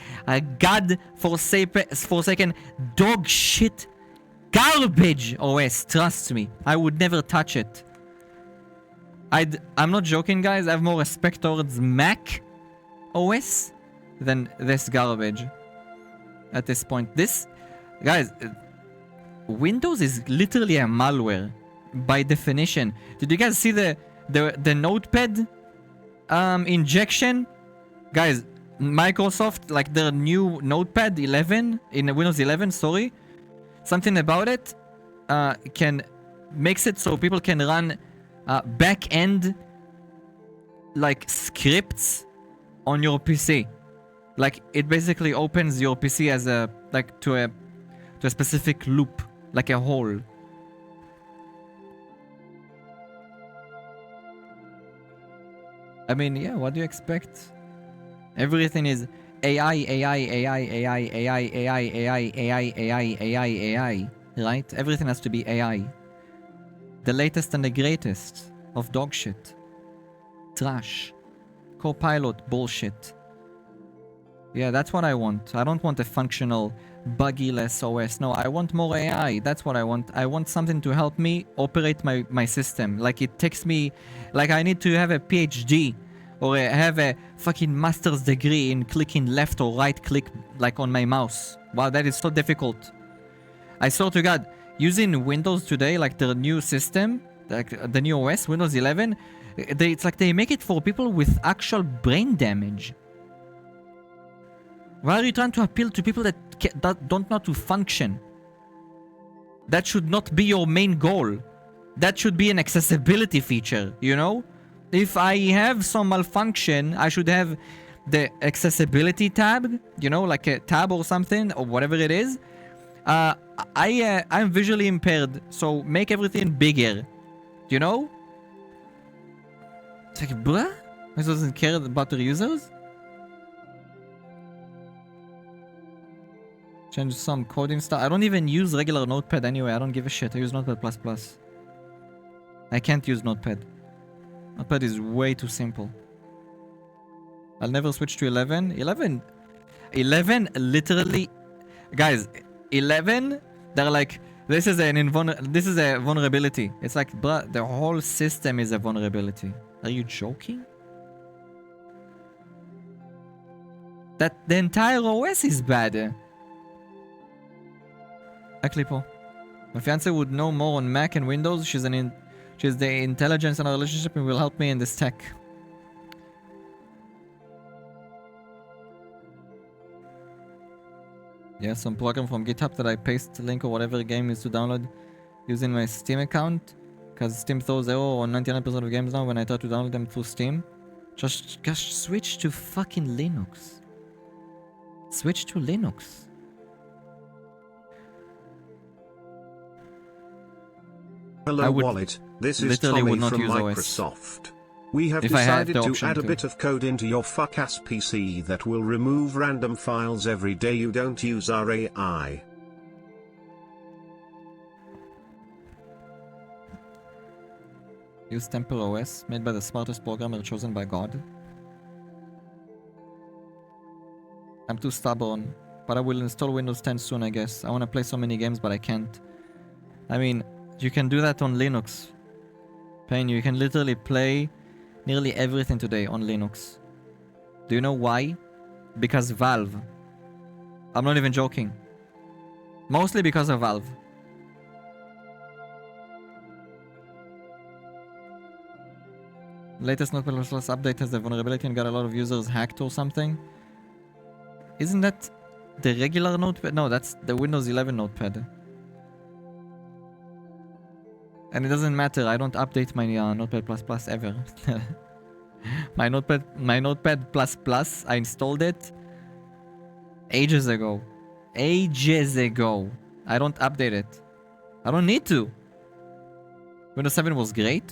god-forsaken dog shit garbage OS. Trust me, I would never touch it. I'm not joking, guys. I have more respect towards Mac OS than this garbage at this point. This, guys, Windows is literally a malware by definition. Did you guys see the notepad injection? Guys, Microsoft, like their new notepad 11 in Windows 11, sorry, something about it makes it so people can run back-end like scripts on your PC. Like, it basically opens your PC as a to a specific loop, like a hole. I mean, yeah, what do you expect? Everything is AI, AI, AI, AI, AI, AI, AI, AI, AI, AI, AI, right? Everything has to be AI. The latest and the greatest of dog shit. Trash. Copilot bullshit. Yeah, that's what I want. I don't want a functional, buggy-less OS. No, I want more AI. That's what I want. I want something to help me operate my system. Like, it takes me... Like, I need to have a PhD or have a fucking master's degree in clicking left or right click, like, on my mouse. Wow, that is so difficult. I swear to God, using Windows today, like the new system, like the new OS, Windows 11, it's like they make it for people with actual brain damage. Why are you trying to appeal to people that don't know how to function? That should not be your main goal. That should be an accessibility feature, you know? If I have some malfunction, I should have the accessibility tab, you know, like a tab or something, or whatever it is. I'm visually impaired, so make everything bigger, you know? It's like, bruh? This doesn't care about their users? Change some coding style. I don't even use regular Notepad anyway. I don't give a shit. I use Notepad++. I can't use Notepad. Notepad is way too simple. I'll never switch to 11. 11 literally... Guys, 11, they're like, this is a vulnerability. It's like, bruh, the whole system is a vulnerability. Are you joking? That the entire OS is bad. Clipo. My fiance would know more on Mac and Windows. She's the intelligence in our relationship and will help me in this tech. Yeah, some program from GitHub that I paste link or whatever game is to download using my Steam account Because Steam throws error on 99% of games now when I try to download them through Steam. Just switch to fucking Linux. Switch to Linux. Hello Wallet, this is Tommy from Microsoft. We have decided to add a bit of code into your fuck-ass PC that will remove random files every day you don't use our AI. Use Temple OS, made by the smartest programmer chosen by God. I'm too stubborn, but I will install Windows 10 soon, I guess. I want to play so many games, but I can't. I mean, you can do that on Linux. Pain, you can literally play nearly everything today on Linux. Do you know why? Because Valve. I'm not even joking. Mostly because of Valve. Latest Notepad++ update has the vulnerability and got a lot of users hacked or something. Isn't that the regular Notepad? No, that's the Windows 11 Notepad. And it doesn't matter, I don't update my Notepad++ ever. my Notepad++, I installed it ages ago. Ages ago. I don't update it. I don't need to. Windows 7 was great.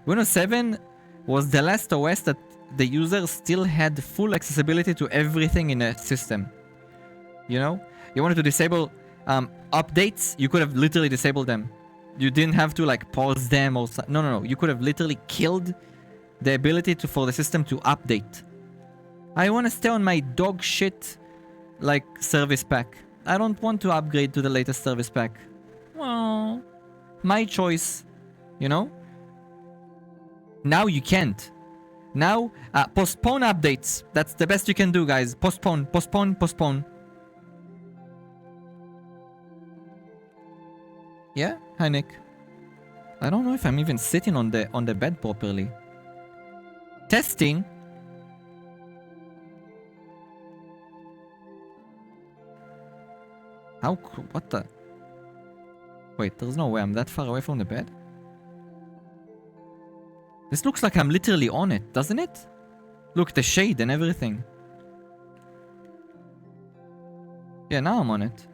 Windows 7 was the last OS that the user still had full accessibility to everything in a system. You know? You wanted to disable updates, you could have literally disabled them. You didn't have to like pause them or no. You could have literally killed the ability for the system to update. I want to stay on my dog shit like service pack. I don't want to upgrade to the latest service pack. Well, my choice, you know? Now you can't. Now, postpone updates. That's the best you can do, guys. Postpone. Yeah? Hi, Nick. I don't know if I'm even sitting on the bed properly. Testing. How? What the? Wait, there's no way I'm that far away from the bed. This looks like I'm literally on it, doesn't it? Look, the shade and everything. Yeah, now I'm on it.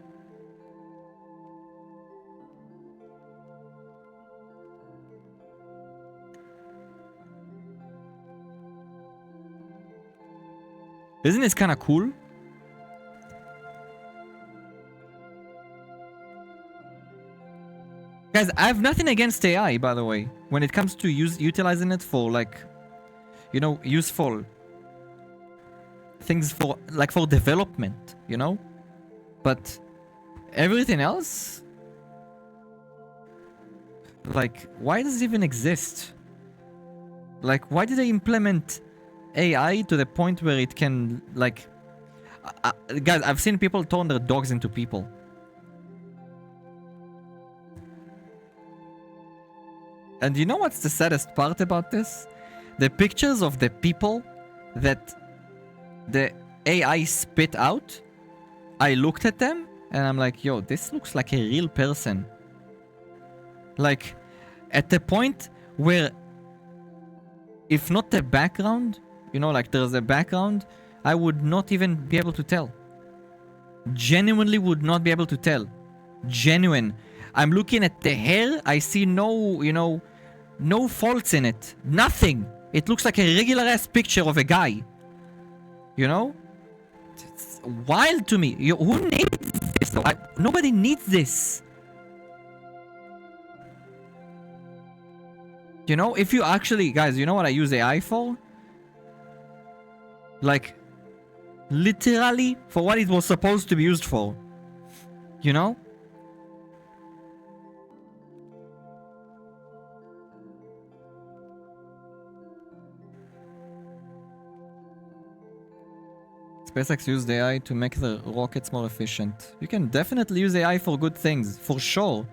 Isn't this kind of cool? Guys, I have nothing against AI, by the way. When it comes to utilizing it for, like, you know, useful things for, like, for development, you know? But everything else? Like, why does it even exist? Like, why did they implement AI to the point where it can, like... guys, I've seen people turn their dogs into people. And you know what's the saddest part about this? The pictures of the people that the AI spit out, I looked at them and I'm like, yo, this looks like a real person. Like, at the point where, if not the background, you know, like there's a background, I would not even be able to tell. Genuinely would not be able to tell. Genuine. I'm looking at the hair, I see no, you know, no faults in it. Nothing. It looks like a regular ass picture of a guy. You know? It's wild to me. Who needs this though? Nobody needs this. You know, if you actually, guys, you know what I use AI for? Like, literally for what it was supposed to be used for. You know? SpaceX used AI to make the rockets more efficient. You can definitely use AI for good things, for sure.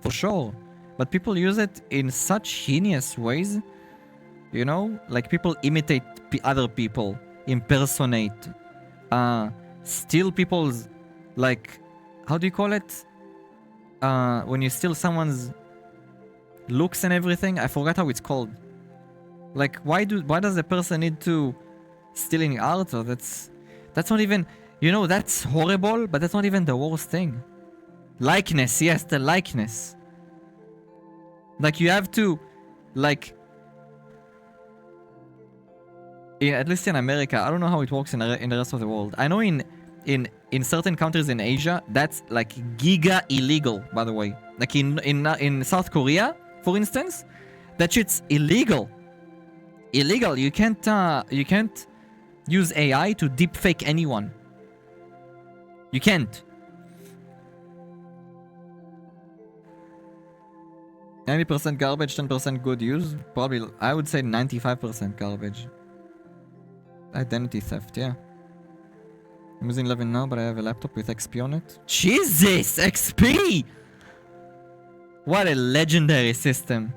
For sure. But people use it in such heinous ways. You know? Like people imitate other people. Impersonate. Steal people's... Like... How do you call it? When you steal someone's looks and everything. I forgot how it's called. Like, why does a person need to stealing art? Or that's not even, you know, that's horrible, but that's not even the worst thing. Likeness, yes, the likeness. Like, you have to, like, at least in America, I don't know how it works in the rest of the world. I know in certain countries in Asia, that's like giga illegal, by the way. Like in South Korea, for instance, that shit's illegal. Illegal. You can't use AI to deepfake anyone. You can't. 90% garbage, 10% good use. Probably, I would say 95% garbage. Identity theft, yeah. I'm using 11 now, but I have a laptop with XP on it. Jesus! XP! What a legendary system.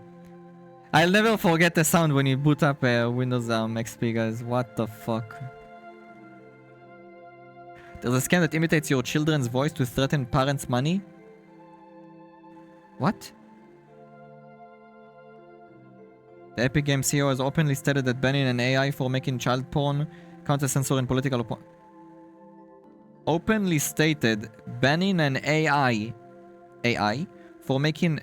I'll never forget the sound when you boot up Windows XP, guys. What the fuck? There's a scam that imitates your children's voice to threaten parents' money. What? The Epic Games CEO has openly stated that banning an AI for making child porn counts as censor and political opponent. Openly stated banning an AI for making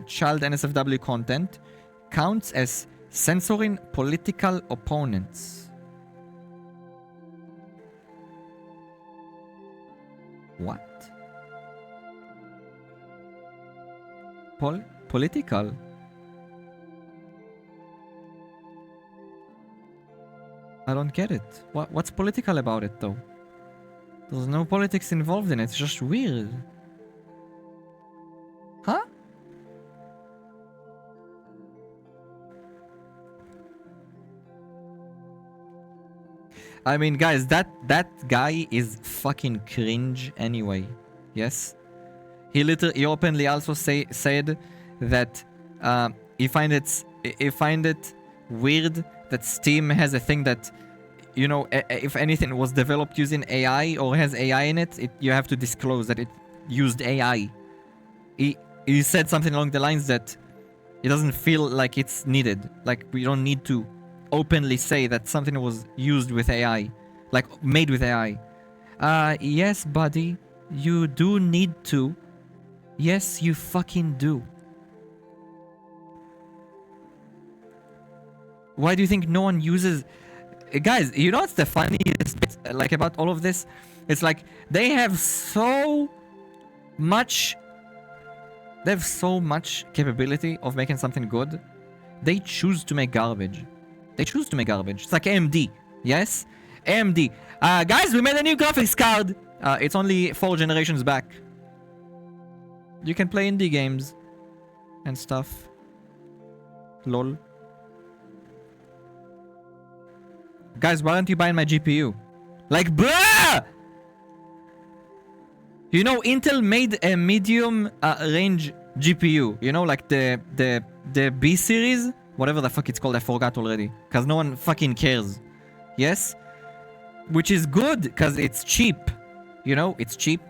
child NSFW content counts as censoring political opponents. What? Political? I don't get it. What's political about it, though? There's no politics involved in it. It's just weird. Huh? I mean, guys, that guy is fucking cringe anyway. Yes? He openly also said that he find it weird that Steam has a thing that, you know, if anything was developed using AI or has AI in it, you have to disclose that it used AI. He said something along the lines that it doesn't feel like it's needed. Like, we don't need to openly say that something was used with AI, like made with AI. Yes, buddy, you do need to. Yes, you fucking do. Why do you think no one uses... Guys, you know what's the funniest bit, like, about all of this? It's like, they have so much capability of making something good. They choose to make garbage. It's like AMD. Yes? AMD. Guys, we made a new graphics card. It's only 4 generations back. You can play indie games and stuff. LOL. Guys, why aren't you buying my GPU? Like, bruh! You know, Intel made a medium range GPU. You know, like the B series? Whatever the fuck it's called, I forgot already. Because no one fucking cares. Yes? Which is good, because it's cheap. You know, it's cheap.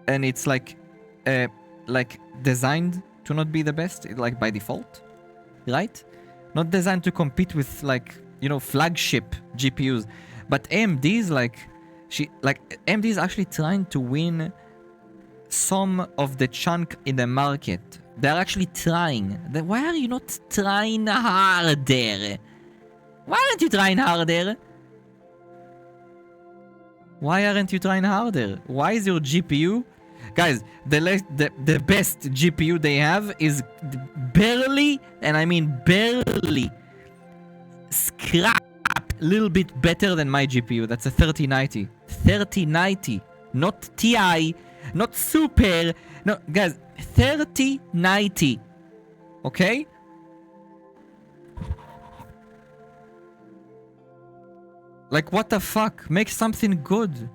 And it's like designed to not be the best, like by default. Right? Not designed to compete with, like, you know, flagship GPUs. But AMD is AMD is actually trying to win some of the chunk in the market. They're actually trying. Why are you not trying harder? Why aren't you trying harder? Why aren't you trying harder? Why is your GPU... Guys, the best GPU they have is barely, and I mean barely, scrap a little bit better than my GPU. That's a 3090. 3090. Not TI. Not Super. No, guys, 3090. Okay? Like, what the fuck? Make something good.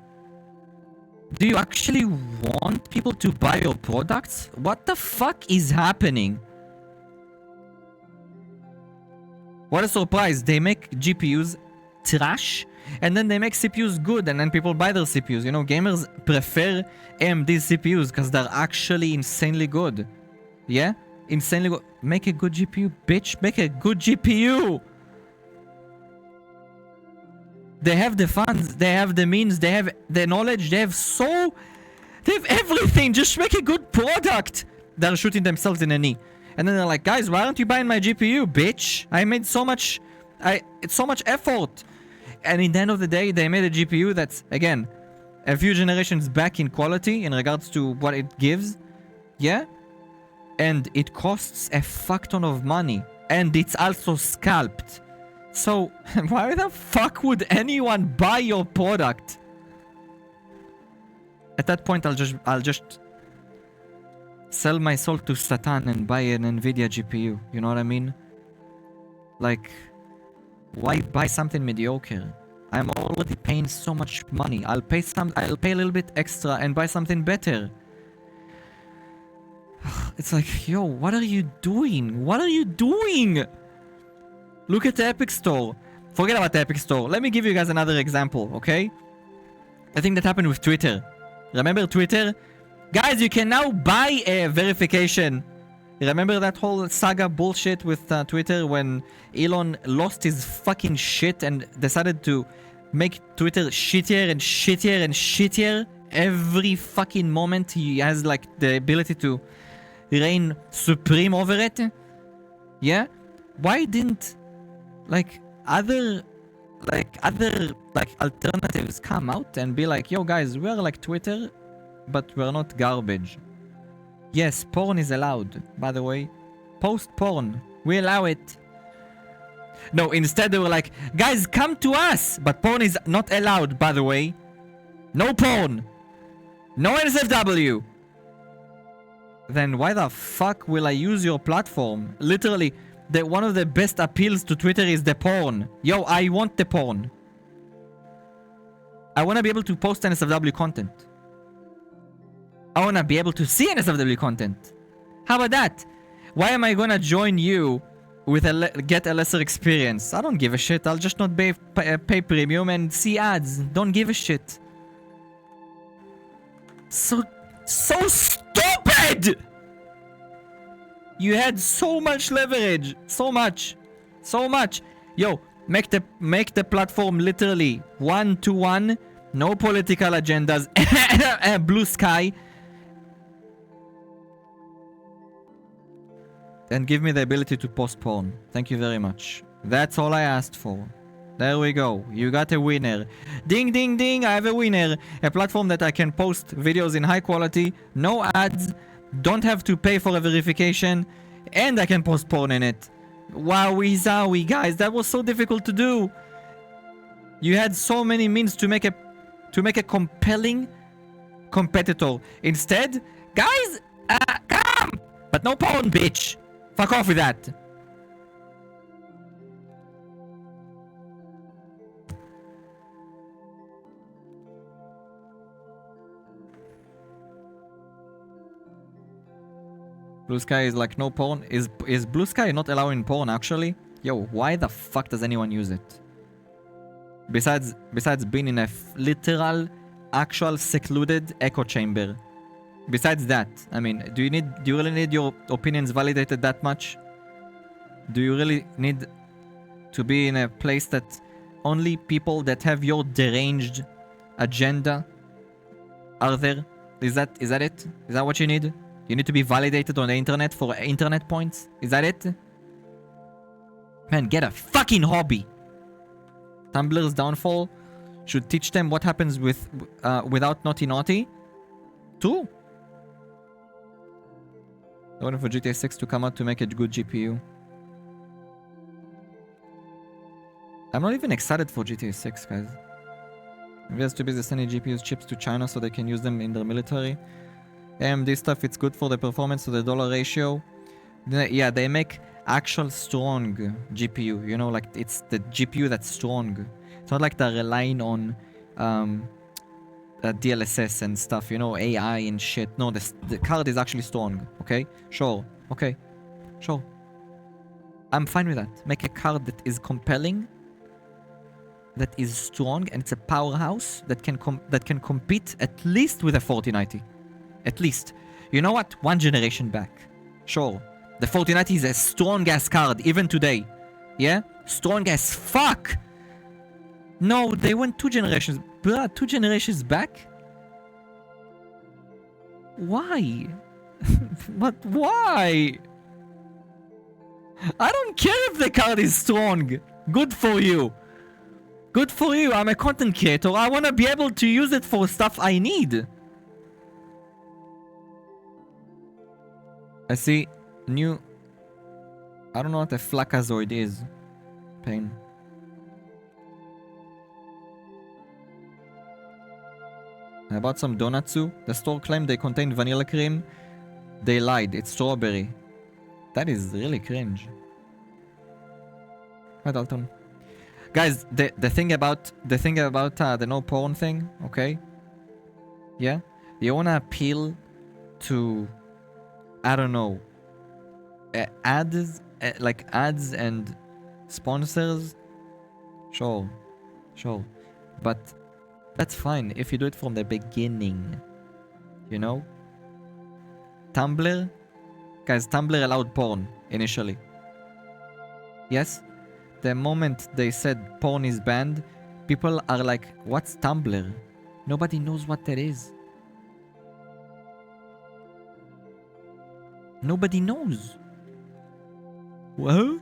Do you actually want people to buy your products? What the fuck is happening? What a surprise. They make GPUs trash, and then they make CPUs good, and then people buy their CPUs. You know, gamers prefer AMD CPUs because they're actually insanely good. Yeah? Insanely good. Make a good GPU, bitch. Make a good GPU. They have the funds, they have the means, they have the knowledge, they have everything. Just make a good product. They're shooting themselves in the knee. And then they're like, guys, why aren't you buying my GPU, bitch? I made so much, it's so much effort. And in the end of the day, they made a GPU that's, again, a few generations back in quality in regards to what it gives. Yeah? And it costs a fuck ton of money. And it's also scalped. So, why the fuck would anyone buy your product? At that point, I'll just sell my soul to Satan and buy an Nvidia GPU. You know what I mean? Like, why buy something mediocre? I'm already paying so much money. I'll pay a little bit extra and buy something better. It's like, yo, what are you doing? What are you doing? Look at the Epic Store. Forget about the Epic Store. Let me give you guys another example, okay? I think that happened with Twitter. Remember Twitter? Guys, you can now buy a verification. Remember that whole saga bullshit with Twitter when Elon lost his fucking shit and decided to make Twitter shittier and shittier and shittier? Every fucking moment he has like the ability to reign supreme over it. Yeah? Why didn't other alternatives come out and be like, yo guys, we're like Twitter, but we're not garbage. Yes, porn is allowed, by the way. Post porn, we allow it. No, instead they were like, guys, come to us, but porn is not allowed, by the way. No porn. No NSFW. Then why the fuck will I use your platform? Literally, one of the best appeals to Twitter is the porn. Yo, I want the porn. I want to be able to post NSFW content. I want to be able to see NSFW content. How about that? Why am I going to join you with get a lesser experience? I don't give a shit. I'll just not pay premium and see ads. Don't give a shit. So stupid! You had so much leverage. So much. Yo, make the platform literally 1-to-1. No political agendas. Blue sky. And give me the ability to post porn. Thank you very much. That's all I asked for. There we go. You got a winner. Ding, ding, ding. I have a winner. A platform that I can post videos in high quality. No ads. Don't have to pay for a verification. And I can post porn in it. Wowie zowie, guys. That was so difficult to do. You had so many means to make a compelling competitor. Instead, guys, come! But no porn, bitch. Fuck off with that. Blue Sky is like no porn. Is Blue Sky not allowing porn actually? Yo, why the fuck does anyone use it? Besides being in a literal, actual secluded echo chamber. Besides that, I mean, do you really need your opinions validated that much? Do you really need to be in a place that only people that have your deranged agenda are there? Is that it? Is that what you need? You need to be validated on the internet for internet points? Is that it? Man, get a fucking hobby. Tumblr's downfall should teach them what happens without naughty naughty. True. I'm waiting for GTA 6 to come out to make a good GPU. I'm not even excited for GTA 6, guys. Maybe has too busy sending GPUs chips to China so they can use them in their military. AMD stuff, it's good for the performance of the dollar ratio. Yeah, they make actual strong GPU. You know, like it's the GPU that's strong. It's not like they're relying on DLSS and stuff, you know, AI and shit. No, the card is actually strong. Okay, sure. Okay, sure. I'm fine with that. Make a card that is compelling, that is strong and it's a powerhouse that can compete at least with a 4090. At least. You know what? One generation back. Sure. The 4090 is a strong ass card even today. Yeah? Strong as fuck. No, they went 2 generations. Bruh, 2 generations back? Why? But why? I don't care if the card is strong. Good for you. Good for you. I'm a content creator. I want to be able to use it for stuff I need. I see new... I don't know what a flacazoid is. Pain. I bought some donutsu. The store claimed they contained vanilla cream. They lied. It's strawberry. That is really cringe. Hi Dalton. Guys, the thing about the no porn thing, okay? Yeah? You wanna appeal to, I don't know, ads, like ads and sponsors? Sure. But that's fine if you do it from the beginning. You know? Tumblr? Guys, Tumblr allowed porn initially. Yes? The moment they said porn is banned, people are like, what's Tumblr? Nobody knows what that is. Nobody knows. What?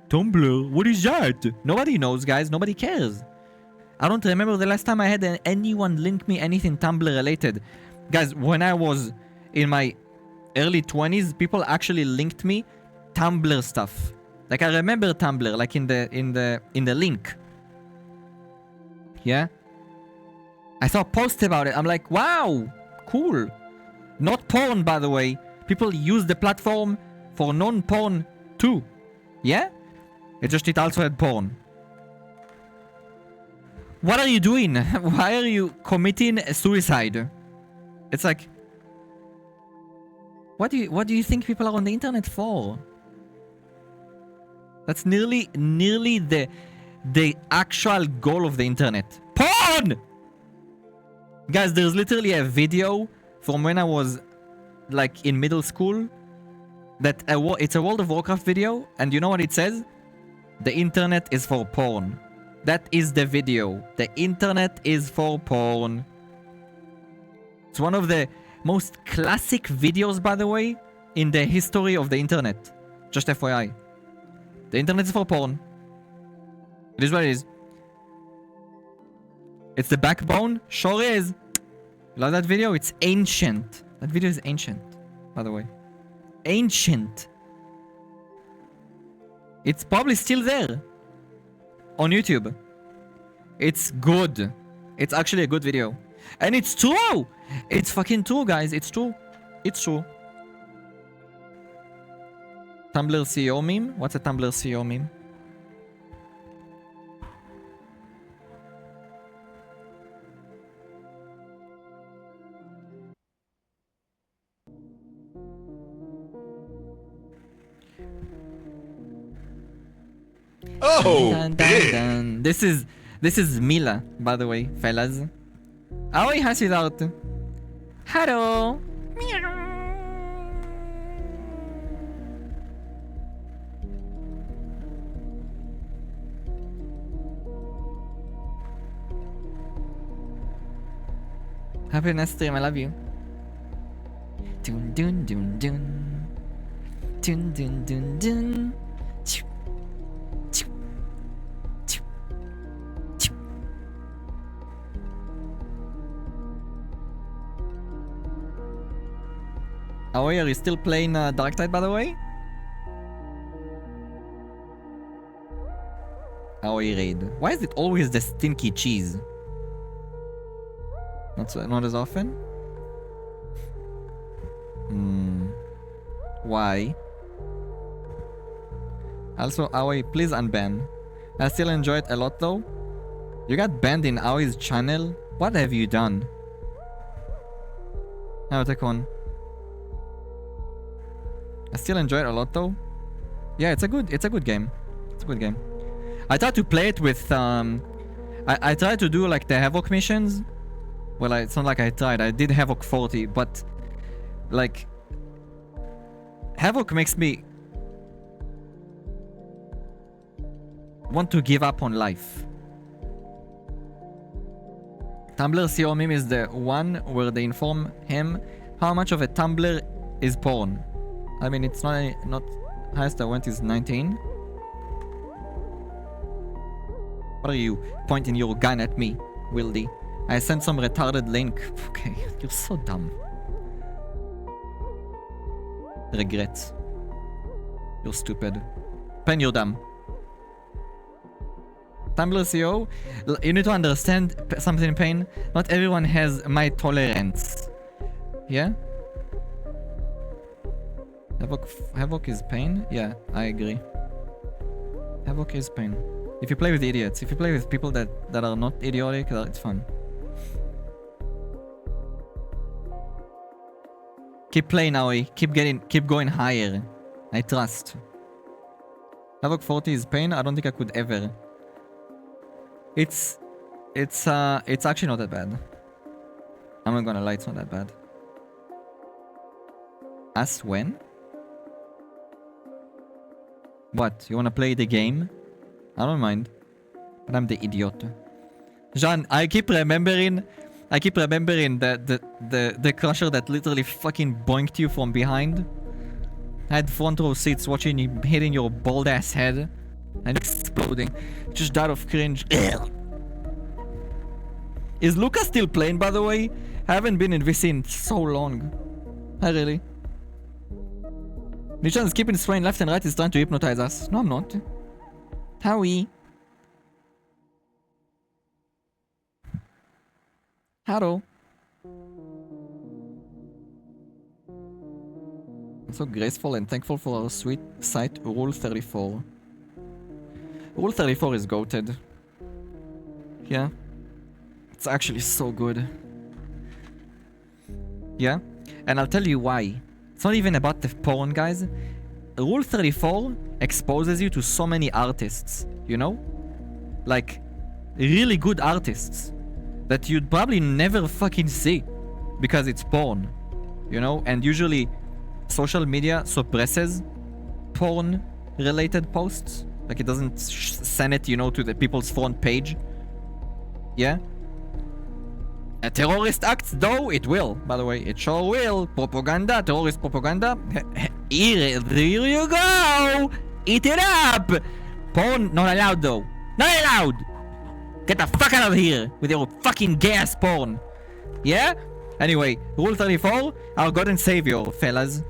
Tumblr? What is that? Nobody knows, guys. Nobody cares. I don't remember the last time I had anyone link me anything Tumblr related. Guys, when I was in my early 20s, people actually linked me Tumblr stuff. Like I remember Tumblr, like in the link. Yeah? I saw a post about it. I'm like, wow, cool. Not porn, by the way. People use the platform for non-porn too. Yeah? It also had porn. What are you doing? Why are you committing suicide? It's like, what do you think people are on the internet for? That's nearly the actual goal of the internet. Porn! Guys, there's literally a video from when I was like in middle school that it's a World of Warcraft video, and you know what it says? The internet is for porn. That is the video. The internet is for porn. It's one of the most classic videos, by the way, in the history of the internet. Just FYI. The internet is for porn. It is what it is. It's the backbone. Sure is. You love that video? It's ancient. That video is ancient, by the way. Ancient. It's probably still there. On YouTube. It's good. It's actually a good video. And it's true! It's fucking true, guys. It's true. It's true. Tumblr CEO meme? What's a Tumblr CEO meme? Oh! Dun, dun, dun. This is Mila, by the way, fellas. Aoi has without. Hello. Meow. Happy next stream, I love you. Dun dun dun dun. Dun dun dun dun. Choo. Choo. Choo. Choo. Aoi, are you still playing Dark Tide, by the way? Aoi raid. Why is it always the stinky cheese? Not as often? Why? Also, Aoi, please unban. I still enjoy it a lot though. You got banned in Aoi's channel? What have you done? I'll take one. I still enjoy it a lot though. Yeah, it's a good game. It's a good game. I tried to play it with I tried to do like the Havoc missions. Well, it's not like I tried. I did Havoc 40, but like Havoc makes me want to give up on life. Tumblr CO meme is the one where they inform him how much of a Tumblr is porn. I mean, it's not highest I went is 19. What are you pointing your gun at me, Wildy? I sent some retarded link. Okay, you're so dumb. Regrets. You're stupid. Pen, you're dumb. Tumblr CO, you need to understand something in pain. Not everyone has my tolerance. Yeah? Havoc is pain? Yeah, I agree. Havoc is pain. If you play with idiots, if you play with people that are not idiotic, it's fun. Keep playing, Aoi. Keep going higher. I trust. Havoc 40 is pain? I don't think I could ever. It's actually not that bad. I'm not gonna lie, it's not that bad. As when? What? You wanna play the game? I don't mind. But I'm the idiot. Jean, I keep remembering the crusher that literally fucking boinked you from behind. I had front row seats watching you hitting your bald ass head and exploding. Just died of cringe. Is Luca still playing, by the way? I haven't been in VC in so long. Hi, really? Nichan's keeping swaying left and right is trying to hypnotize us. No, I'm not. Howie. Hello. I'm so graceful and thankful for our sweet sight, Rule 34. Rule 34 is goated. Yeah. It's actually so good. Yeah? And I'll tell you why. It's not even about the porn, guys. Rule 34 exposes you to so many artists, you know? Like, really good artists that you'd probably never fucking see because it's porn, you know? And usually social media suppresses porn-related posts. Like, it doesn't send it, you know, to the people's front page. Yeah? A terrorist acts, though, it will. By the way, it sure will. Propaganda, terrorist propaganda. Here you go! Eat it up! Porn, not allowed, though. Not allowed! Get the fuck out of here with your fucking gas porn. Yeah? Anyway, Rule 34, our God and Savior, fellas.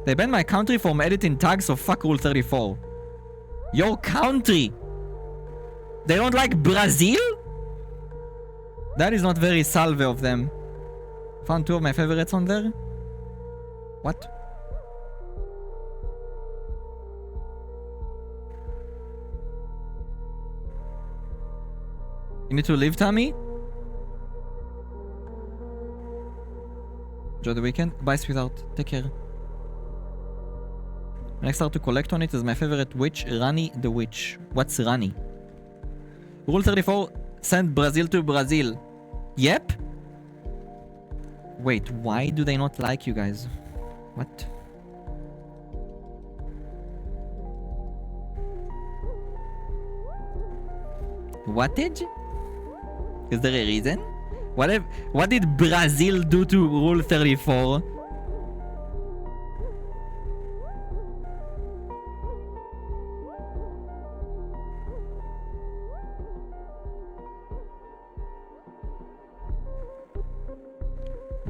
They banned my country from editing tags, so fuck Rule 34. Your country! They don't like Brazil? That is not very salve of them. Found two of my favorites on there. What? You need to leave, Tommy? Enjoy the weekend. Bye, sweetheart. Take care. Next art to collect on it is my favorite witch, Rani the Witch. What's Rani? Rule 34, send Brazil to Brazil. Yep. Wait, why do they not like you guys? What? Wattage? Is there a reason? What did Brazil do to Rule 34?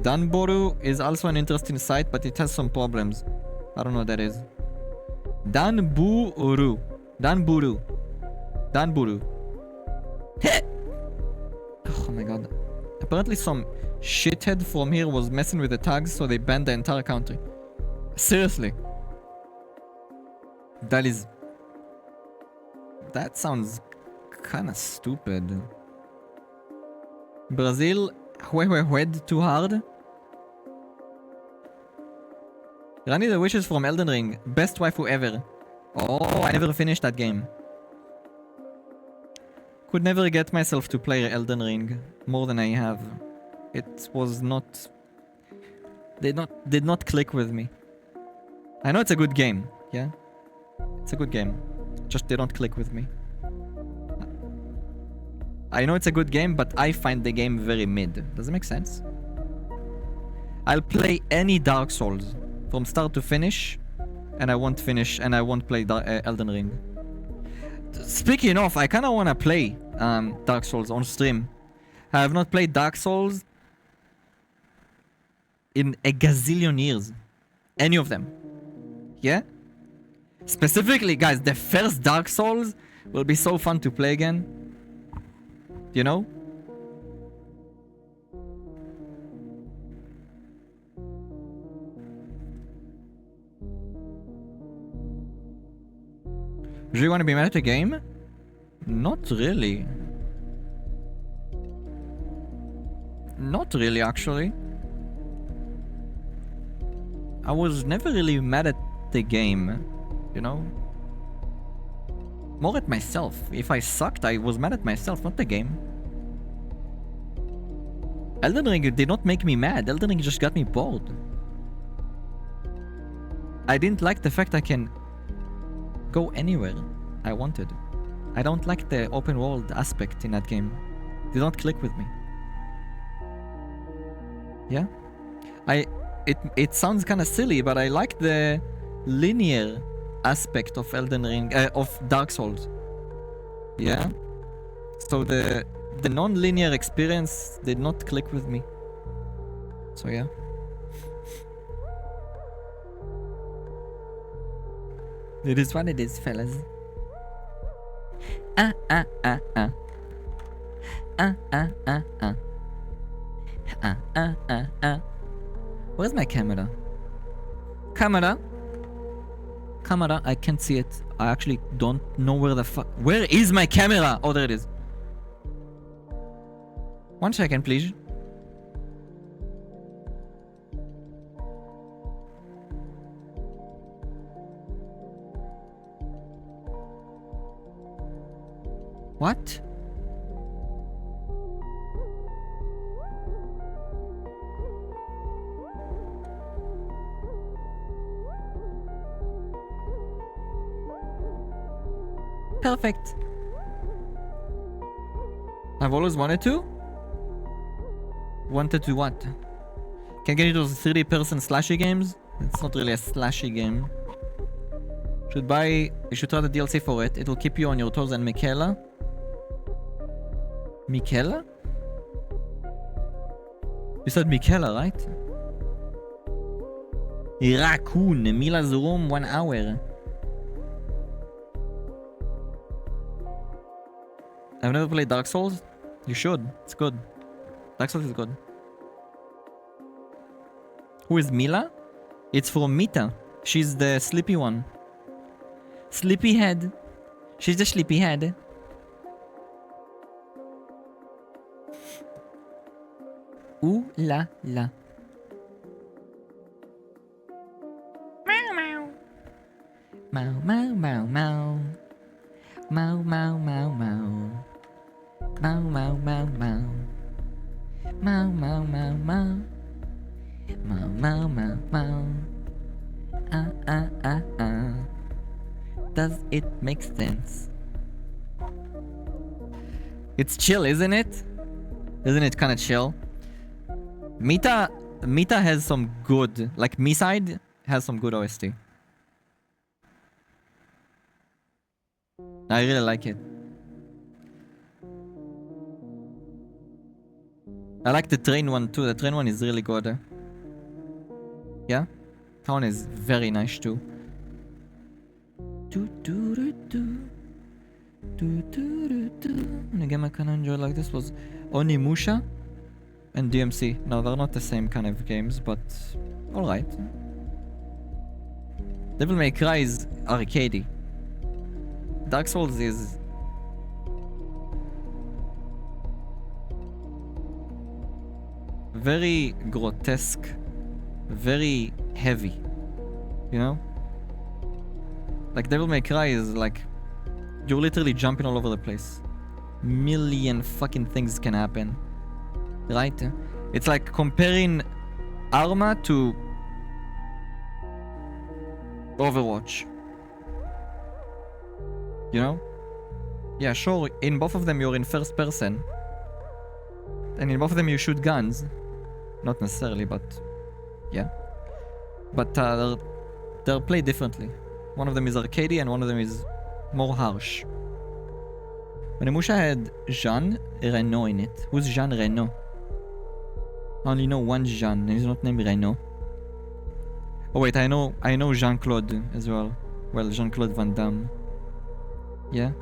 Danboru is also an interesting site, but it has some problems. I don't know what that is. Danburu. Danburu. Danburu. Oh my god. Apparently some shithead from here was messing with the tags, so they banned the entire country. Seriously. That sounds kinda stupid. Brazil, too hard. Rani the Wishes from Elden Ring. Best waifu ever. Oh, I never finished that game. Could never get myself to play Elden Ring more than I have. It was not... Did not click with me. I know it's a good game, yeah? It's a good game. Just did not click with me. I know it's a good game, but I find the game very mid. Does it make sense? I'll play any Dark Souls from start to finish, and I won't finish, and I won't play Elden Ring. Speaking of, I kind of want to play Dark Souls on stream. I have not played Dark Souls in a gazillion years. Any of them. Yeah? Specifically, guys, the first Dark Souls will be so fun to play again. You know? Do you want to be mad at the game? Not really. Not really, actually. I was never really mad at the game, you know? More at myself. If I sucked, I was mad at myself, not the game. Elden Ring did not make me mad. Elden Ring just got me bored. I didn't like the fact I can go anywhere I wanted. I don't like the open world aspect in that game. They don't click with me. Yeah? It sounds kind of silly, but I like the linear aspect of Elden Ring, of Dark Souls. Yeah? So the non-linear experience did not click with me. So yeah. It is what it is, fellas. Where's my camera? Camera? Camera, I can't see it. I actually don't know where the fuck... Where is my camera? Oh, there it is. 1 second, please. What? Perfect. I've always wanted to. Wanted to what? Can get into those 3D person slashy games? It's not really a slashy game. You should try the DLC for it. It will keep you on your toes. And Michaela? Michaela? You said Michaela, right? Raccoon, Mila's room, 1 hour. I've never played Dark Souls. You should. It's good. Dark Souls is good. Who is Mila? It's from Mita. She's the sleepy one. Sleepyhead. She's the sleepyhead. Ooh la la. Meow meow. Meow meow meow meow. Meow meow meow meow. Meow meow meow meow. Meow meow meow meow. Meow meow meow meow. Does it make sense? It's chill, isn't it? Isn't it kind of chill? Mita has some good, like Me-Side has some good OST. I really like it. I like the train one too. The train one is really good. Yeah? That one is very nice too. The game I kind of enjoyed like this was Onimusha and DMC. No, they're not the same kind of games, but alright. Devil May Cry is arcadey. Dark Souls is... very grotesque. Very heavy. You know? Like Devil May Cry is like... you're literally jumping all over the place. million fucking things can happen. Right? It's like comparing Arma to Overwatch. You know? Yeah, sure, in both of them you're in first person. And in both of them you shoot guns. Not necessarily, but yeah. But they're played differently. One of them is arcadey and one of them is more harsh. Onimusha had Jean Reno in it. Who's Jean Reno? I only know one Jean, and he's not named Reno. Oh wait, I know Jean-Claude as well. Well, Jean-Claude Van Damme. Yeah?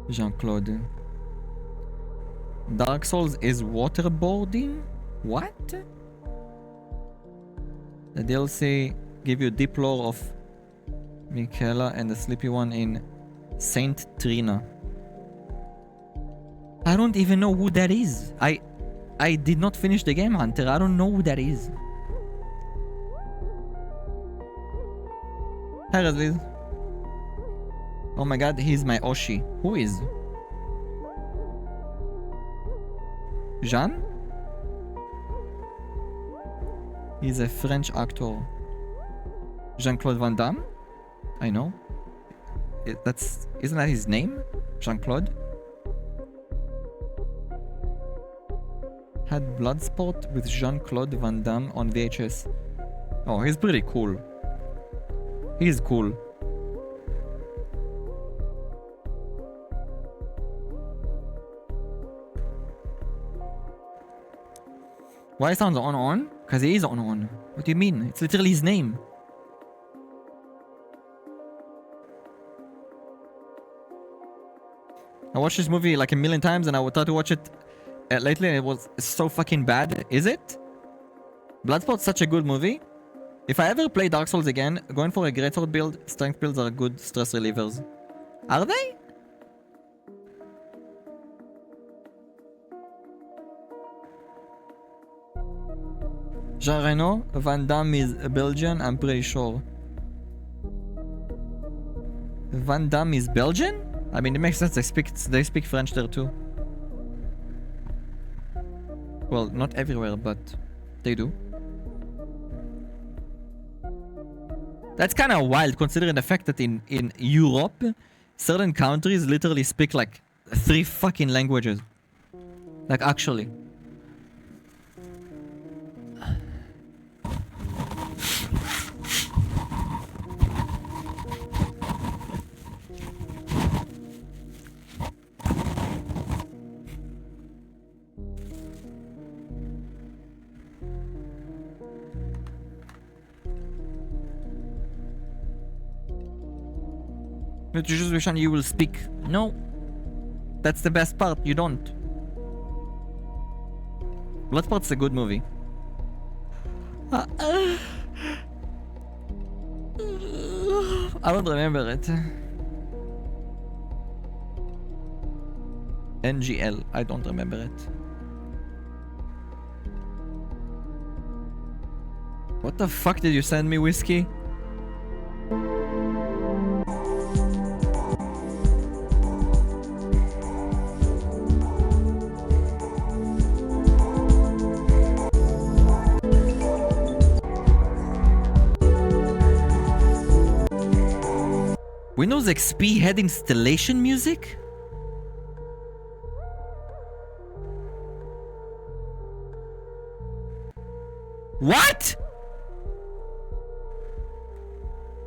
Jean-Claude. Dark Souls is waterboarding? What? The DLC give you deep lore of Michaela and the sleepy one in Saint Trina. I don't even know who that is. I did not finish the game, Hunter. I don't know who that is. Hi, Razliz. Oh my god, he's my Oshi. Who is? Jean? He's a French actor. Jean-Claude Van Damme? I know. Isn't that his name? Jean-Claude? Had Bloodsport with Jean-Claude Van Damme on VHS. Oh, he's pretty cool. He's cool. Why it sounds on? Because he is on. What do you mean? It's literally his name. I watched this movie like a million times and I would try to watch it lately and it was so fucking bad. Is it? Bloodsport's such a good movie. If I ever play Dark Souls again, going for a greatsword build, strength builds are good stress relievers. Are they? Jean Reno, Van Damme is Belgian, I'm pretty sure. Van Damme is Belgian? I mean, it makes sense, they speak French there too. Well, not everywhere, but they do. That's kind of wild, considering the fact that in Europe, certain countries literally speak like 3 fucking languages. Like, actually. But you just wish you will speak. No. That's the best part. You don't. Bloodsport's a good movie. I don't remember it. NGL. I don't remember it. What the fuck did you send me, Whiskey? Windows XP had installation music? What?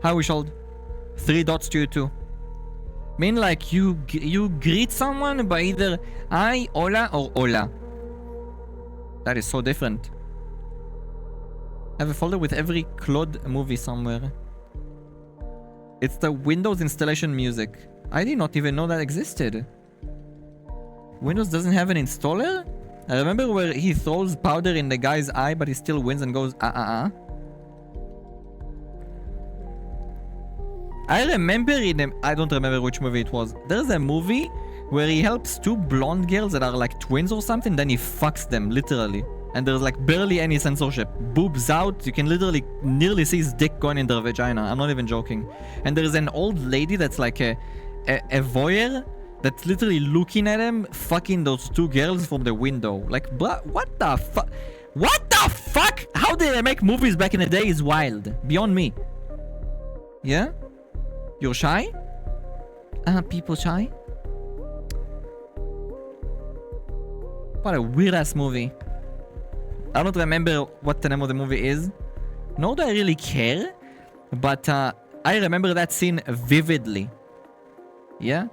Hi Wishold. 3 dots to you too. Mean like you greet someone by either hi, hola or hola. That is so different. I have a folder with every Claude movie somewhere. It's the Windows installation music. I did not even know that existed. Windows doesn't have an installer? I remember where he throws powder in the guy's eye but he still wins and goes I remember I don't remember which movie it was. There's a movie where he helps 2 blonde girls that are like twins or something, then he fucks them, literally. And there's like barely any censorship. Boobs out, you can literally nearly see his dick going in their vagina. I'm not even joking. And there's an old lady that's like a voyeur that's literally looking at him, fucking those two girls from the window. Like, bruh, what the fuck? What the fuck? How did they make movies back in the day is wild. Beyond me. Yeah? You're shy? People shy? What a weird-ass movie. I don't remember what the name of the movie is. Nor do I really care. But I remember that scene vividly. Yeah?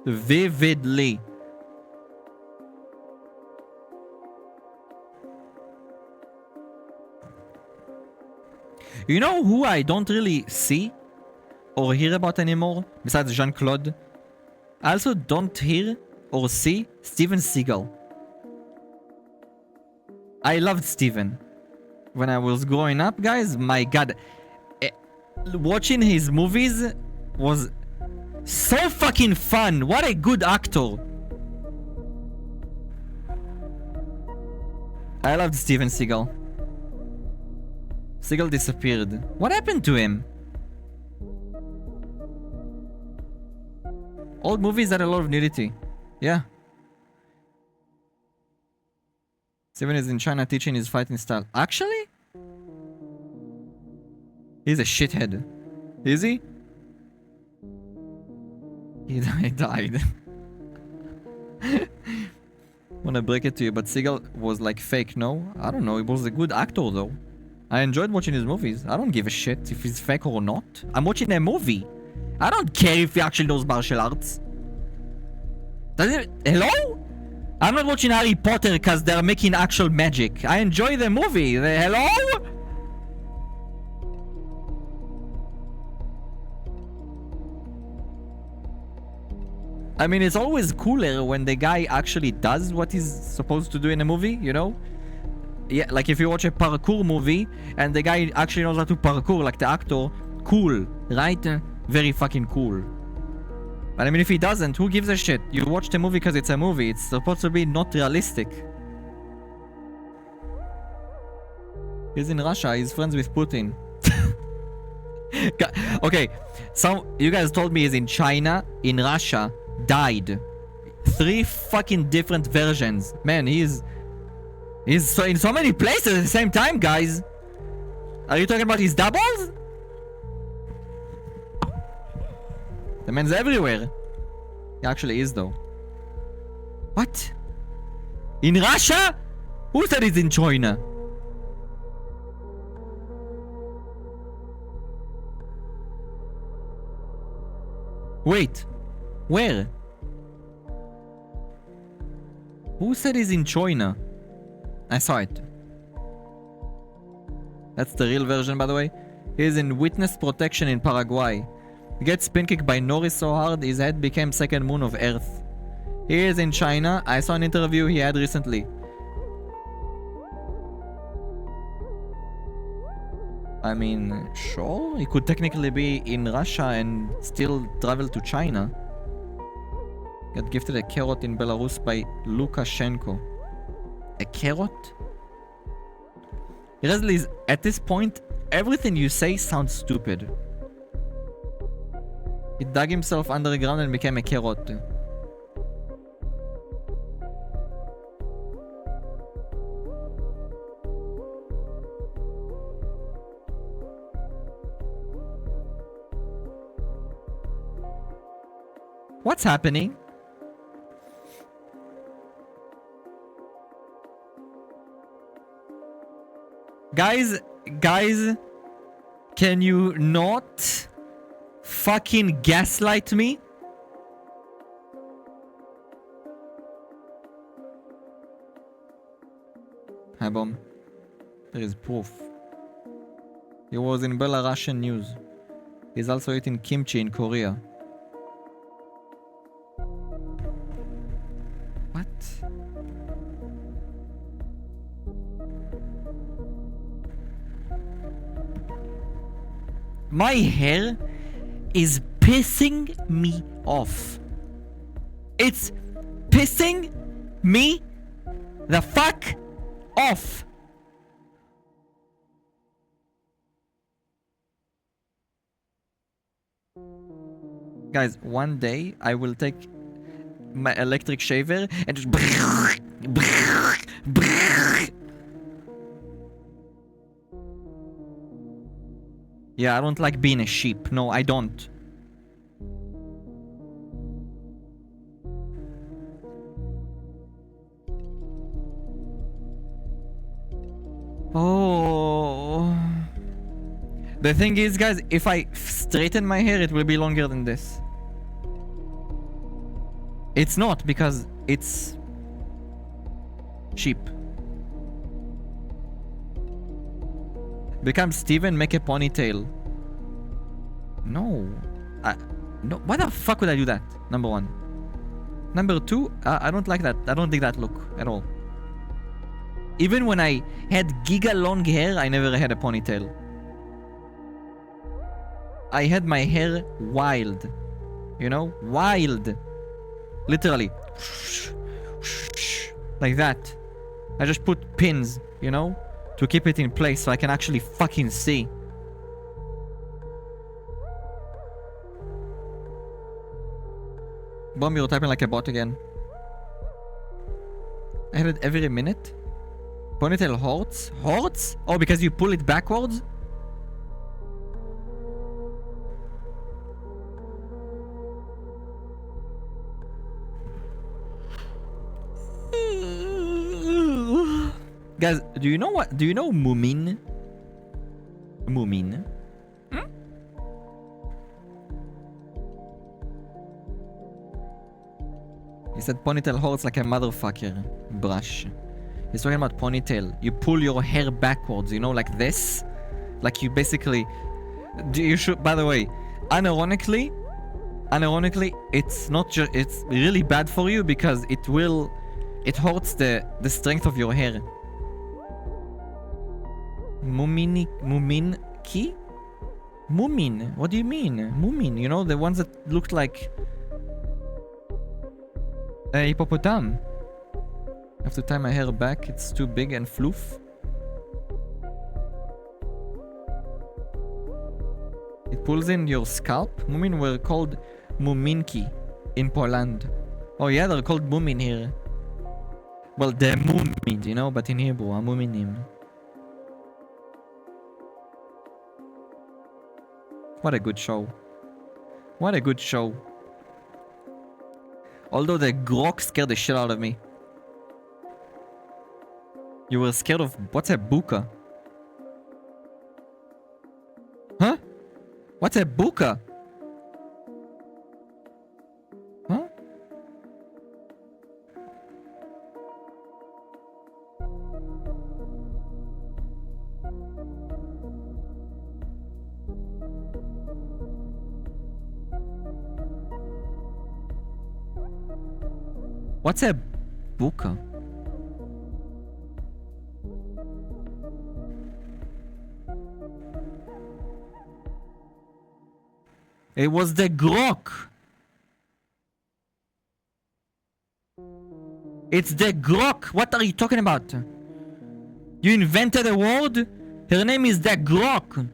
Vividly. You know who I don't really see or hear about anymore besides Jean-Claude? I also don't hear or see Steven Seagal. I loved Steven. When I was growing up, guys, my god. Watching his movies was so fucking fun. What a good actor. I loved Steven Seagal. Seagal disappeared. What happened to him? Old movies had a lot of nudity. Yeah. Steven is in China teaching his fighting style. Actually? He's a shithead. Is he? He died. Wanna break it to you, but Seagal was like fake, no? I don't know, he was a good actor though. I enjoyed watching his movies. I don't give a shit if he's fake or not. I'm watching a movie. I don't care if he actually knows martial arts. Does it? Hello? I'm not watching Harry Potter because they're making actual magic. I enjoy the movie. Hello? I mean, it's always cooler when the guy actually does what he's supposed to do in a movie, you know? Yeah, like if you watch a parkour movie and the guy actually knows how to parkour, like the actor, cool, right? Very fucking cool. But I mean, if he doesn't, who gives a shit? You watch the movie because it's a movie. It's supposed to be not realistic. He's in Russia. He's friends with Putin. Okay, you guys told me he's in China, in Russia, died. 3 fucking different versions. Man, he's so in so many places at the same time, guys. Are you talking about his doubles? The man's everywhere. He actually is, though. What? In Russia? Who said he's in China? Wait. Where? Who said he's in China? I saw it. That's the real version, by the way. He's in witness protection in Paraguay. He gets spin kicked by Norris so hard his head became second moon of Earth. He is in China. I saw an interview he had recently. I mean, sure. He could technically be in Russia and still travel to China. Got gifted a carrot in Belarus by Lukashenko. A carrot? Leslie, at this point, everything you say sounds stupid. He dug himself underground and became a carrot. What's happening? Guys, can you not fucking gaslight me? Hi, Bomb. There is proof. He was in Belarusian news. He's also eating kimchi in Korea. What? My hair is pissing me off. It's pissing me the fuck off. Guys, one day I will take my electric shaver and just yeah, I don't like being a sheep. No, I don't. Oh. The thing is, guys, if I straighten my hair, it will be longer than this. It's not, because it's sheep. Become Steven, make a ponytail. No. No. Why the fuck would I do that? Number one. Number two, I don't like that. I don't dig that look at all. Even when I had giga long hair, I never had a ponytail. I had my hair wild. You know? Wild. Literally. Like that. I just put pins, you know? To keep it in place so I can actually fucking see. Bomb, you're typing like a bot again. I had it every minute. Ponytail hurts? Hurts? Oh, because you pull it backwards? Guys, do you know what? Do you know Moomin? Moomin? Hmm? He said ponytail hurts like a motherfucker. Brush. He's talking about ponytail. You pull your hair backwards, you know, like this. Like you basically... You should... By the way, unironically, it's not just... It's really bad for you because it will... It hurts the strength of your hair. Moominki? Moomin? What do you mean? Moomin, you know, the ones that looked like... a hippopotam. I have to tie my hair back, it's too big and floof. It pulls in your scalp. Moomin were called Moominki in Poland. Oh yeah, they're called Moomin here. Well, they're Moomin, you know, but in Hebrew, a Moominim. What a good show. What a good show. Although the grok scared the shit out of me. You were scared of... What's a buka? Huh? What's a buka? Huh? What's a buka? It was the grok. It's the grok. What are you talking about? You invented a word? Her name is the grok.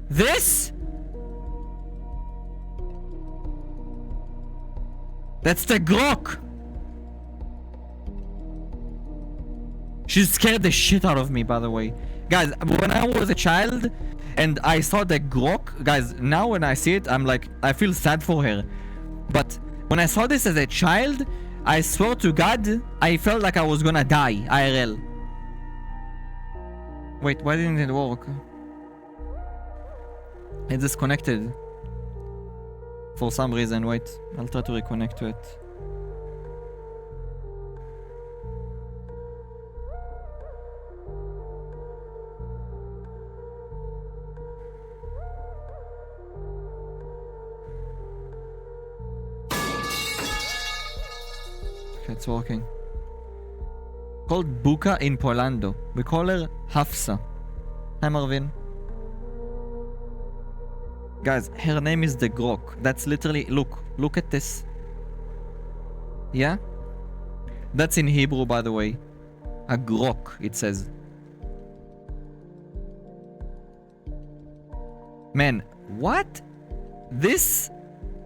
This? That's the grok. She scared the shit out of me, by the way. Guys, when I was a child and I saw the grok, guys, now when I see it, I'm like, I feel sad for her. But when I saw this as a child, I swear to God, I felt like I was gonna die, IRL. Wait, why didn't it work? It disconnected. For some reason, wait. I'll try to reconnect to it. Okay, it's working. Called Buka in Polando. We call her Hafsa. Hi, Marvin. Guys, her name is the Grok. That's literally... Look at this. Yeah? That's in Hebrew, by the way. A Grok, it says. Man, what? This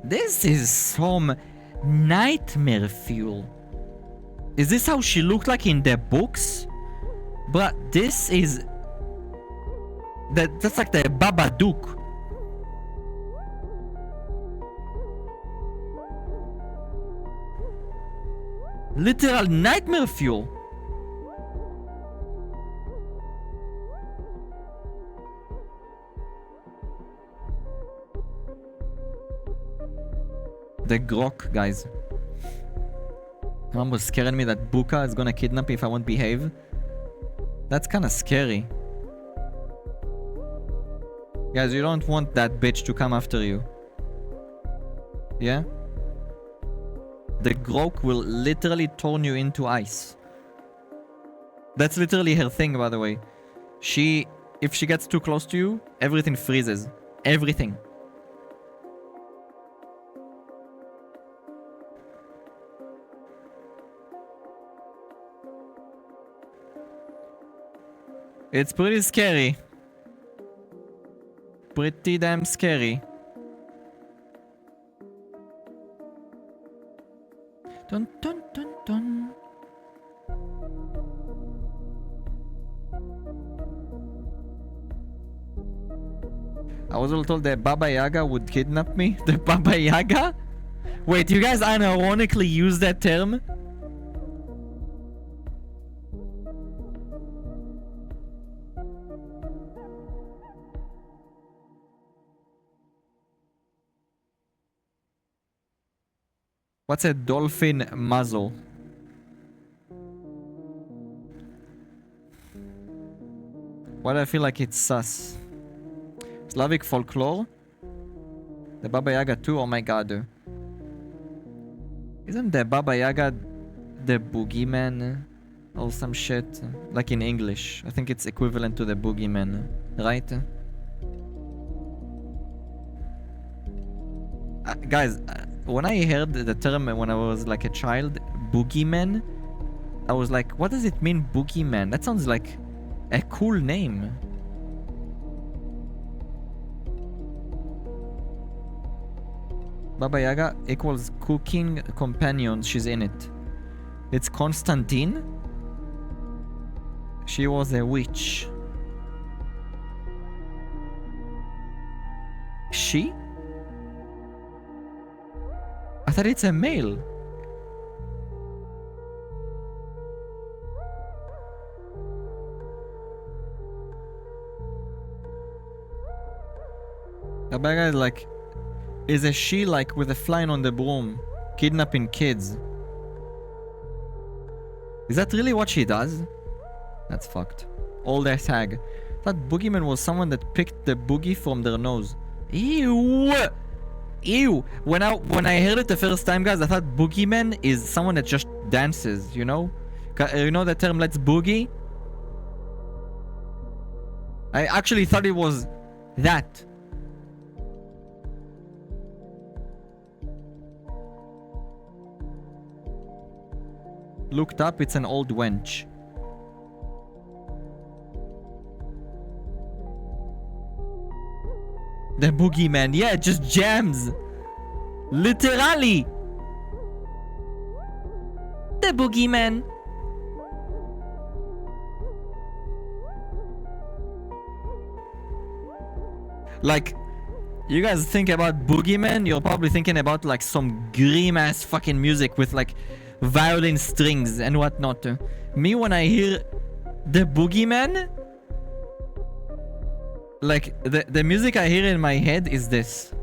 is some nightmare fuel. Is this how she looked like in the books? Bruh, this is... That's like the Babadook. Literal nightmare fuel. The Grok, guys. Mom was scaring me that Buka is gonna kidnap me if I won't behave. That's kinda scary. Guys, you don't want that bitch to come after you. Yeah? The Grok will literally turn you into ice. That's literally her thing, by the way. If she gets too close to you, everything freezes. Everything. It's pretty scary. Pretty damn scary. Dun dun dun dun. I was all told that Baba Yaga would kidnap me. The Baba Yaga? Wait, you guys unironically use that term? What's a dolphin muzzle? Why do I feel like it's sus? Slavic folklore? The Baba Yaga too? Oh my god. Isn't the Baba Yaga the boogeyman? Or some shit? Like in English. I think it's equivalent to the boogeyman. Right? Guys, when I heard the term when I was like a child, boogeyman, I was like, what does it mean, boogeyman? That sounds like a cool name. Baba Yaga equals cooking companion. She's in it. It's Constantine. She was a witch. She? I thought it's a male. The bad guy is like, is a she like with a flying on the broom, kidnapping kids? Is that really what she does? That's fucked. All their tag. That boogeyman was someone that picked the boogie from their nose. Ew! Ew! When I heard it the first time, guys, I thought boogeyman is someone that just dances, you know? You know the term let's boogie? I actually thought it was that. Looked up, it's an old wench. The boogeyman, yeah, it just jams. Literally. The boogeyman. Like, you guys think about boogeyman, you're probably thinking about like some grim ass fucking music with like violin strings and whatnot. Me, when I hear the boogeyman, like the music I hear in my head is this.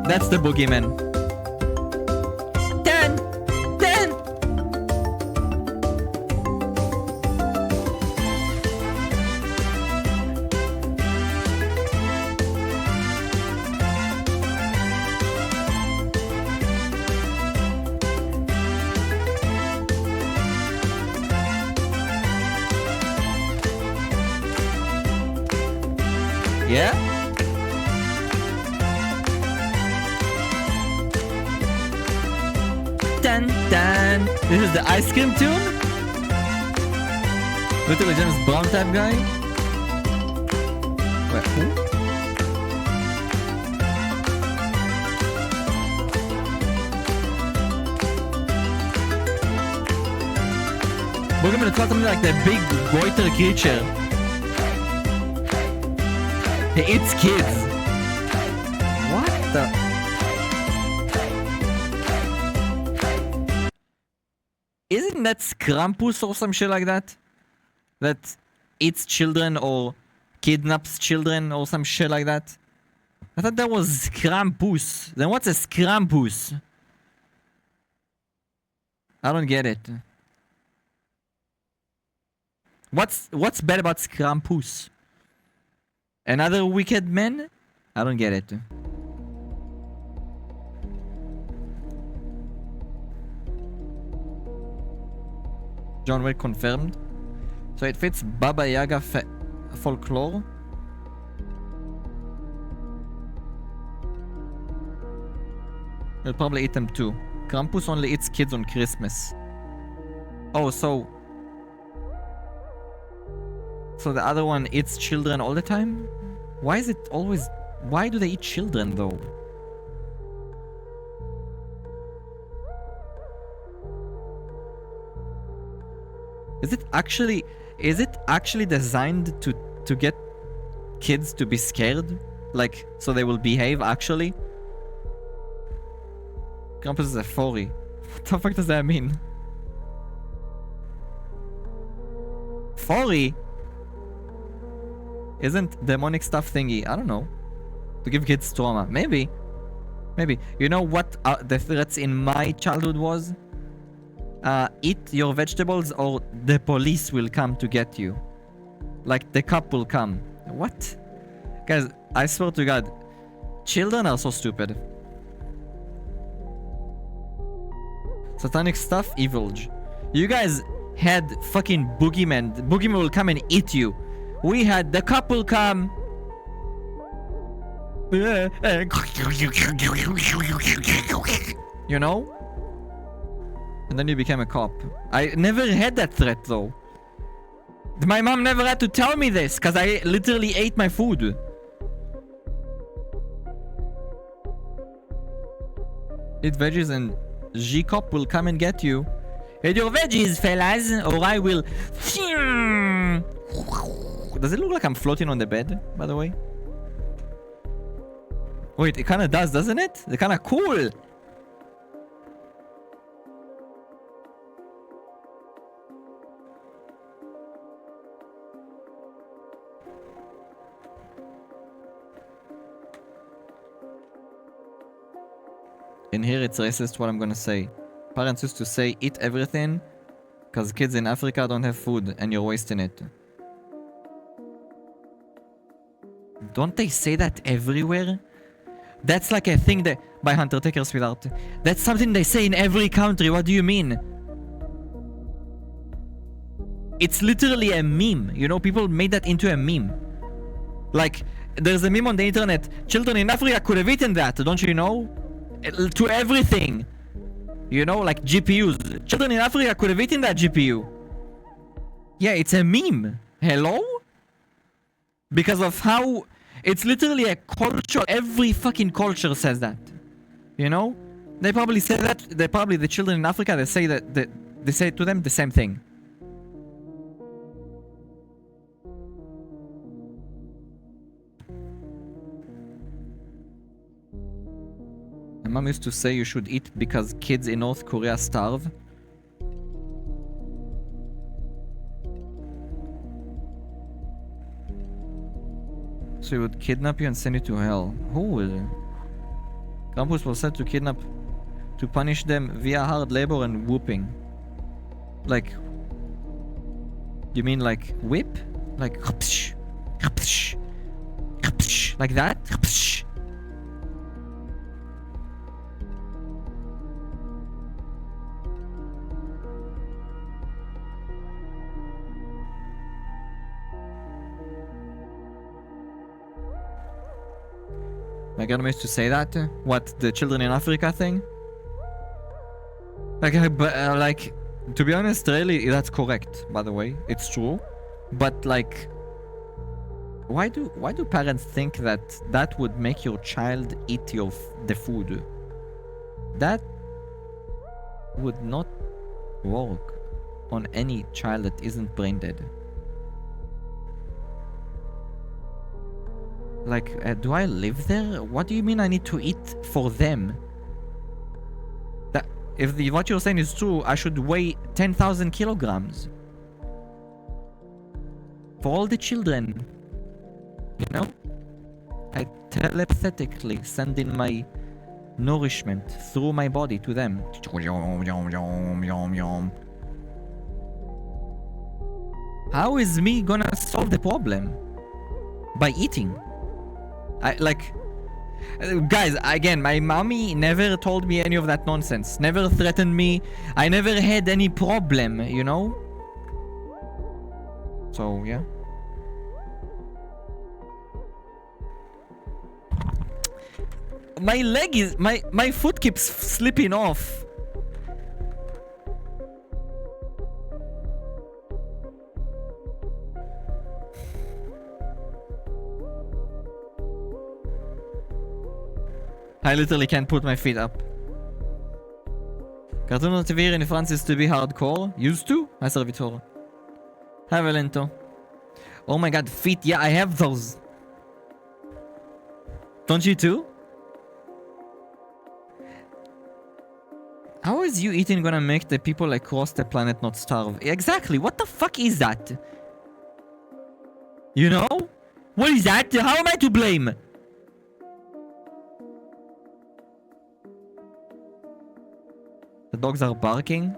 That's the boogeyman. Dun! Dun! Yeah? Dun dun. This is the ice cream tune? Literally James Brown type guy? Wait, who? Boogeyman, it's got something like the big goiter creature. He eats kids. What the? Isn't that Krampus or some shit like that? That eats children or kidnaps children or some shit like that? I thought that was Krampus. Then what's a Krampus? I don't get it. What's bad about Krampus? Another wicked man? I don't get it. John Wick confirmed. So it fits Baba Yaga folklore. You'll probably eat them too. Krampus only eats kids on Christmas. Oh, so the other one eats children all the time? Why is it always... Why do they eat children though? Is it actually designed to get kids to be scared? Like, so they will behave actually? Krampus is a furry. What the fuck does that mean? Furry? Isn't demonic stuff thingy? I don't know. To give kids trauma. Maybe. Maybe. You know what the threats in my childhood was? Eat your vegetables or the police will come to get you. Like the cop will come. What? Guys, I swear to God, children are so stupid. Satanic stuff, evil. You guys had fucking boogeyman. The boogeyman will come and eat you. We had the cop will come. You know? And then you became a cop. I never had that threat though. My mom never had to tell me this because I literally ate my food. Eat veggies and G-Cop will come and get you. Eat your veggies, fellas, or I will... Does it look like I'm floating on the bed, by the way? Wait, it kinda does, doesn't it? It's kinda cool. In here it's racist what I'm gonna say. Parents used to say eat everything because kids in Africa don't have food and you're wasting it. Don't they say that everywhere? That's like a thing that... By Hunter, take your sweetheart. That's something they say in every country. What do you mean? It's literally a meme. You know, people made that into a meme. Like, there's a meme on the internet. Children in Africa could have eaten that, don't you know? To everything. You know, like GPUs. Children in Africa could have eaten that GPU. Yeah, it's a meme. Hello? Because of how... It's literally a culture. Every fucking culture says that. You know? They probably say that. They probably, the children in Africa, they say that... They say to them the same thing. My mom used to say you should eat because kids in North Korea starve. So he would kidnap you and send you to hell. Who will? Krampus was said to kidnap to punish them via hard labor and whooping. Like... You mean like whip? Like... Like that? My grandma used to say that. What, the children in Africa thing? Like, to be honest, really, that's correct, by the way. It's true. But, like, why do parents think that would make your child eat the food? That would not work on any child that isn't brain dead. Like, do I live there? What do you mean I need to eat for them? That if what you're saying is true, I should weigh 10,000 kilograms. For all the children. You know? I telepathically send in my nourishment through my body to them. How is me gonna solve the problem? By eating. Guys, again, my mommy never told me any of that nonsense. Never threatened me. I never had any problem, you know? So, yeah. My leg is... My foot keeps slipping off. I literally can't put my feet up. Cartoon motiveren in France is to be hardcore. Used to? Hi, Servitor. Hi, Valento. Oh my god, feet. Yeah, I have those. Don't you too? How is you eating gonna make the people across the planet not starve? Exactly. What the fuck is that? You know? What is that? How am I to blame? The dogs are barking.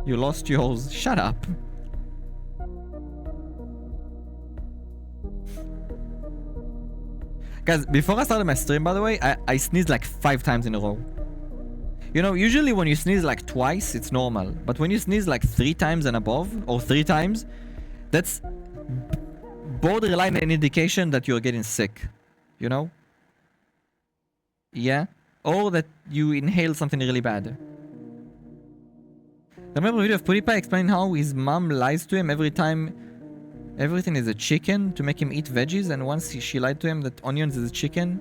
You lost yours. Shut up. Guys, before I started my stream, by the way, I sneezed like 5 times in a row. You know, usually when you sneeze like twice, it's normal. But when you sneeze like 3 times and above, or 3 times, that's borderline an indication that you're getting sick. You know? Yeah? Or that you inhale something really bad. Remember a video of PewDiePie explaining how his mom lies to him every time everything is a chicken to make him eat veggies, and once she lied to him that onions is a chicken,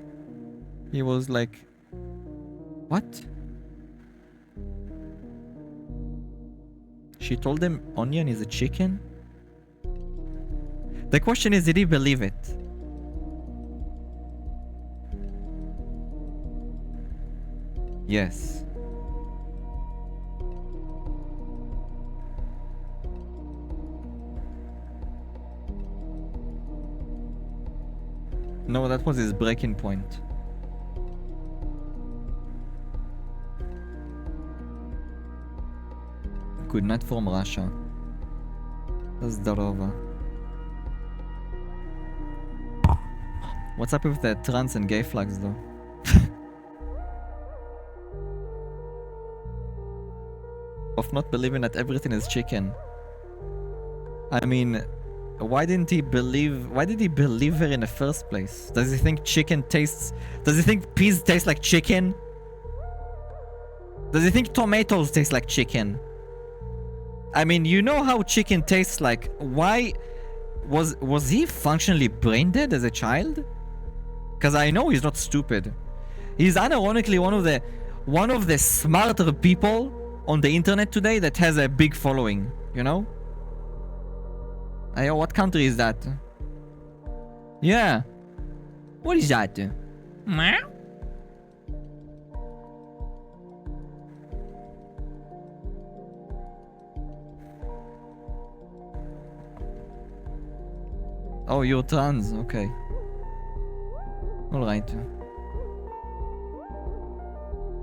he was like, what? She told him onion is a chicken? The question is, did he believe it? Yes. No, that was his breaking point. Good night from Russia. Zdorovo. What's up with the trans and gay flags though? Of not believing that everything is chicken. I mean, why did he believe her in the first place? Does he think chicken tastes... Does he think peas taste like chicken? Does he think tomatoes taste like chicken? I mean, you know how chicken tastes like. Why... Was he functionally brain dead as a child? Because I know he's not stupid. He's unironically one of the smarter people on the internet today that has a big following, you know? What country is that? Yeah. What is that? Meow? Oh, you're trans, okay. Alright.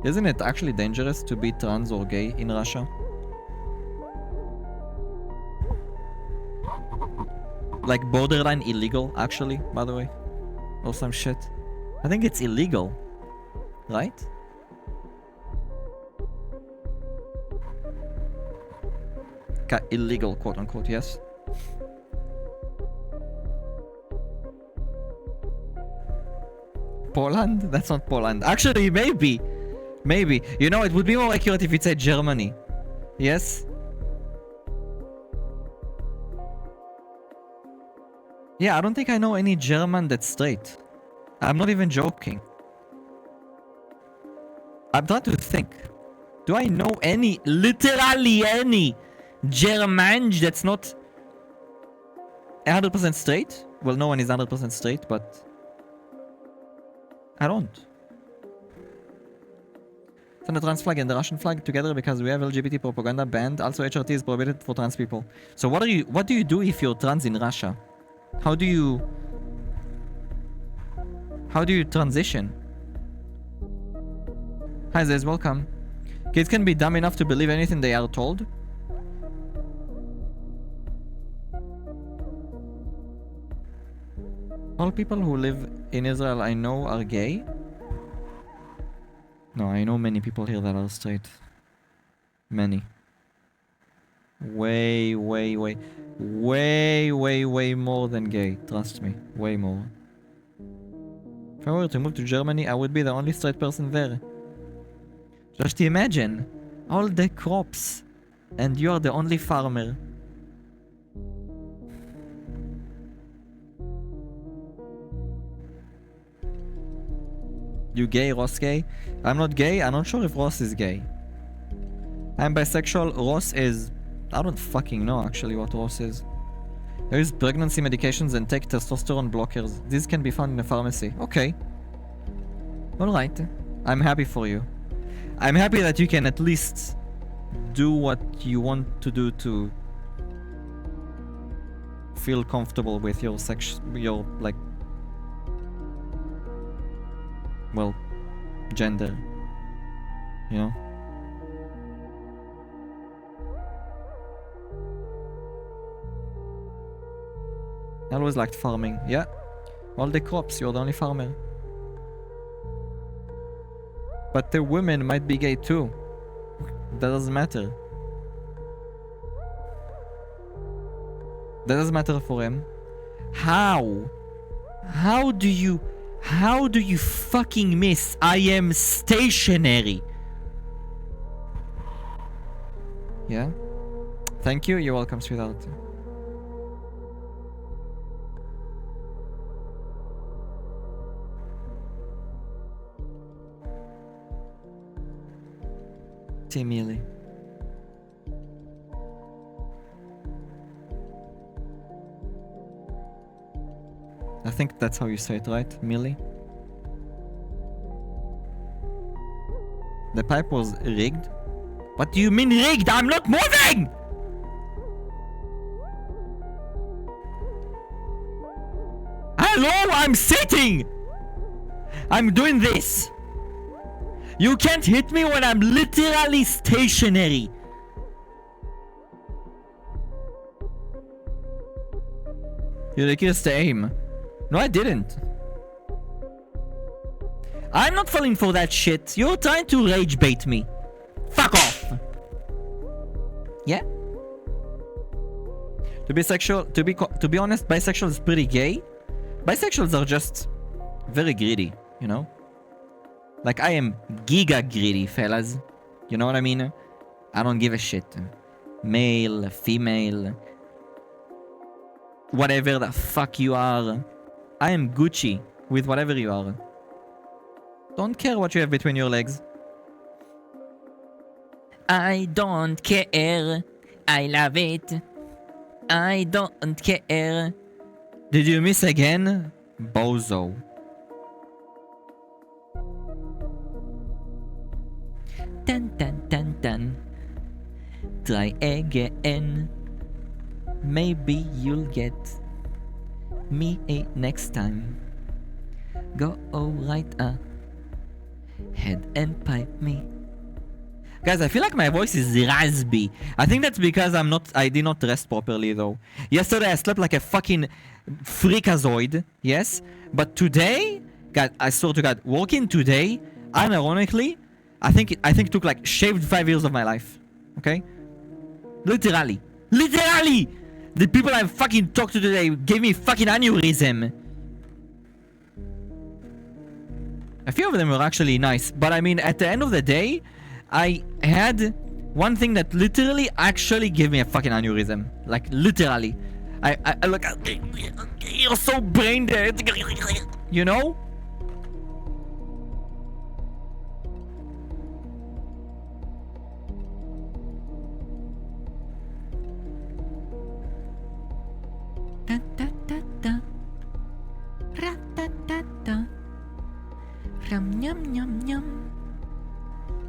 Isn't it actually dangerous to be trans or gay in Russia? Like borderline illegal, actually, by the way. Or some shit. I think it's illegal. Right? Illegal, quote unquote, yes. Poland? That's not Poland. Actually, maybe. Maybe. You know, it would be more accurate if it said Germany. Yes? Yeah, I don't think I know any German that's straight. I'm not even joking. I'm trying to think. Do I know any, literally any, German that's not 100% straight? Well, no one is 100% straight, but I don't. Send the trans flag and the Russian flag together because we have LGBT propaganda banned. Also, HRT is prohibited for trans people. So what do you do if you're trans in Russia? How do you transition? Hi Zez, welcome. Kids can be dumb enough to believe anything they are told. All people who live in Israel I know are gay. No, I know many people here that are straight. Many. Way more than gay. Trust me. Way more. If I were to move to Germany, I would be the only straight person there. Just imagine. All the crops. And you are the only farmer. You gay, Ross gay? I'm not gay. I'm not sure if Ross is gay. I'm bisexual. Ross is... I don't fucking know actually what Ross is. I use pregnancy medications and take testosterone blockers. These can be found in a pharmacy. Okay. Alright. I'm happy for you. I'm happy that you can at least do what you want to do to feel comfortable with your like, well, gender, you know? I always liked farming. Yeah, all the crops, you're the only farmer. But the women might be gay too. That doesn't matter. That doesn't matter for him. How? How do you fucking miss I am stationary? Yeah? Thank you, you're welcome, sweetheart. Millie. I think that's how you say it, right? Millie? The pipe was rigged? What do you mean rigged? I'm not moving! Hello, I'm sitting! I'm doing this! You can't hit me when I'm literally stationary. You refused to aim. No, I didn't. I'm not falling for that shit. You're trying to rage bait me. Fuck off. Yeah. To be honest, bisexual is pretty gay. Bisexuals are just very greedy, you know? Like, I am giga greedy, fellas. You know what I mean? I don't give a shit. Male, female, whatever the fuck you are. I am Gucci with whatever you are. Don't care what you have between your legs. I don't care. I love it. I don't care. Did you miss again? Bozo. Dun dun dun dun. Try again. Maybe you'll get me next time. Go right head and pipe me. Guys, I feel like my voice is raspy. I think that's because I did not rest properly though. Yesterday I slept like a fucking freakazoid, yes? But today, God, I swear to God, working today, unironically, I think it took like shaved 5 years of my life. Okay? Literally. Literally! The people I fucking talked to today gave me fucking aneurysm. A few of them were actually nice, but I mean, at the end of the day, I had one thing that literally actually gave me a fucking aneurysm. Like, literally. I like, you're so brain dead. You know? Da, da, da, da. Ra, da, da, da. Ram, nyam, nyam, nyam.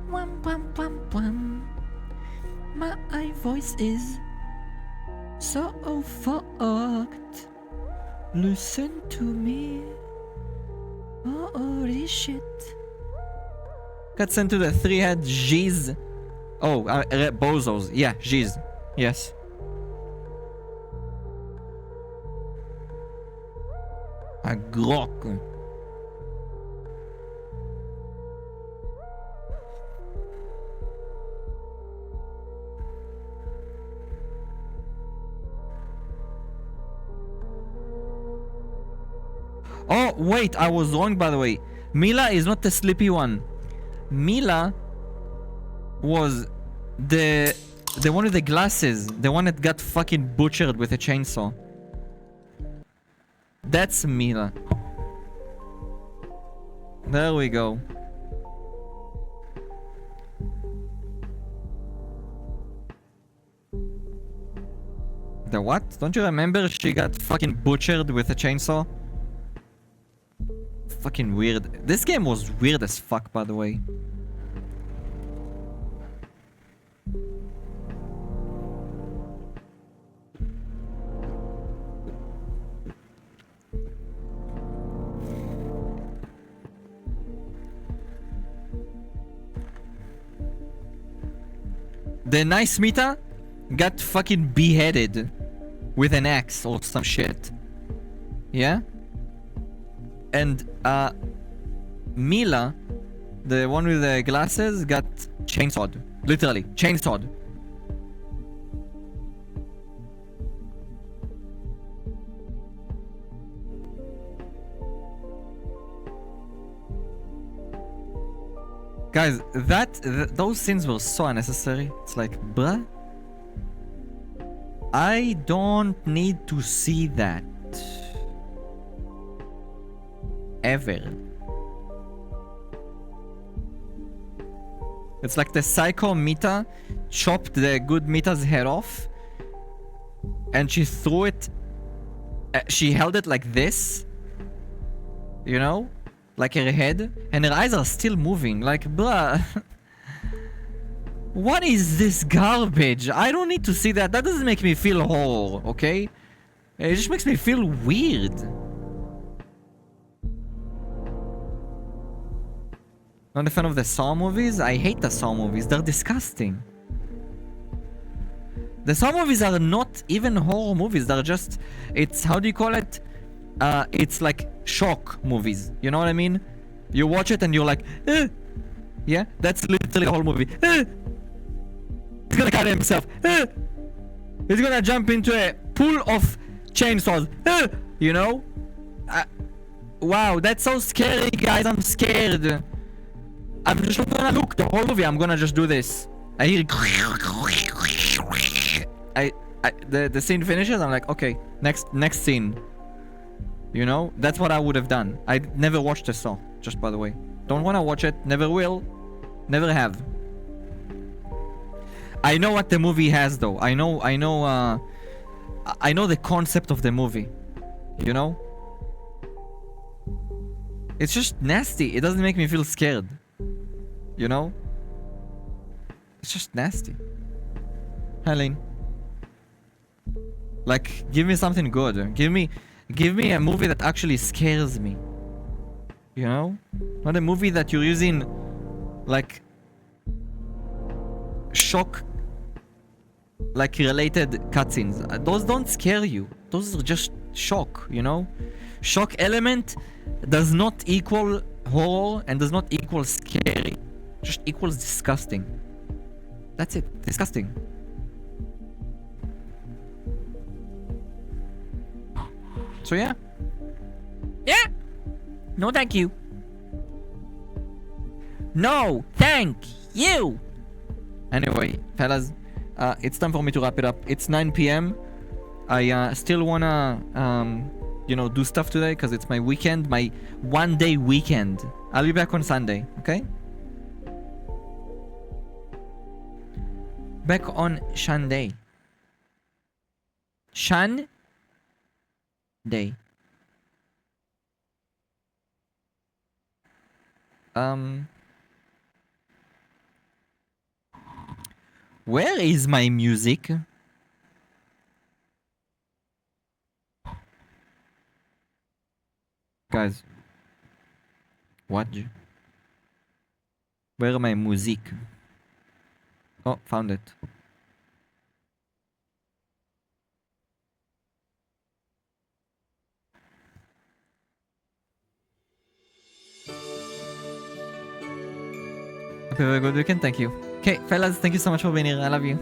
Wham, wham, wham, wham. My voice is so fucked. Listen to me. Oh, holy shit. Got sent to the three-head G's. Oh, bozos. Yeah, G's. Yes. A grok. Oh, wait, I was wrong, by the way. Mila is not the sleepy one. Mila was the one with the glasses. The one that got fucking butchered with a chainsaw. That's Mila. There we go. The what? Don't you remember she got fucking butchered with a chainsaw? Fucking weird. This game was weird as fuck, by the way. The nice Mita got fucking beheaded with an axe or some shit. Yeah? And Mila, the one with the glasses, got chainsawed. Literally, chainsawed. Guys, those scenes were so unnecessary. It's like, bruh, I don't need to see that. Ever. It's like the psycho Mita chopped the good Mita's head off and she threw it, she held it like this, you know, like her head, and her eyes are still moving. Like, bruh, what is this garbage? I don't need to see that. That doesn't make me feel horror, okay? It just makes me feel weird. Not a fan of the Saw movies? I hate the Saw movies. They're disgusting. The Saw movies are not even horror movies. They're just... It's... How do you call it? It's like shock movies. You know what I mean? You watch it and you're like... Yeah? That's literally the whole movie. He's gonna cut himself. He's gonna jump into a pool of chainsaws. You know? Wow, that's so scary, guys. I'm scared. I'm just not gonna look the whole movie. I'm gonna just do this. I hear the scene finishes. I'm like, okay, next scene. You know, that's what I would have done. I never watched the Saw, just by the way. Don't wanna watch it. Never will. Never have. I know what the movie has, though. I know the concept of the movie. You know. It's just nasty. It doesn't make me feel scared. You know? It's just nasty. Helene. Like, give me something good. Give me a movie that actually scares me. You know? Not a movie that you're using, like, shock, like, related cutscenes. Those don't scare you. Those are just shock, you know? Shock element does not equal horror and does not equal scary. Just equals disgusting. That's it. Disgusting. So yeah. Yeah! No thank you. No, thank you. Anyway, fellas, it's time for me to wrap it up. It's 9 p.m. I still wanna, you know, do stuff today because it's my weekend, my one-day weekend. I'll be back on Sunday, okay? Back on Sunday. Day. Where is my music? Guys. What? Where are my music? Oh, found it. Have a good weekend, thank you. Okay, fellas, thank you so much for being here. I love you.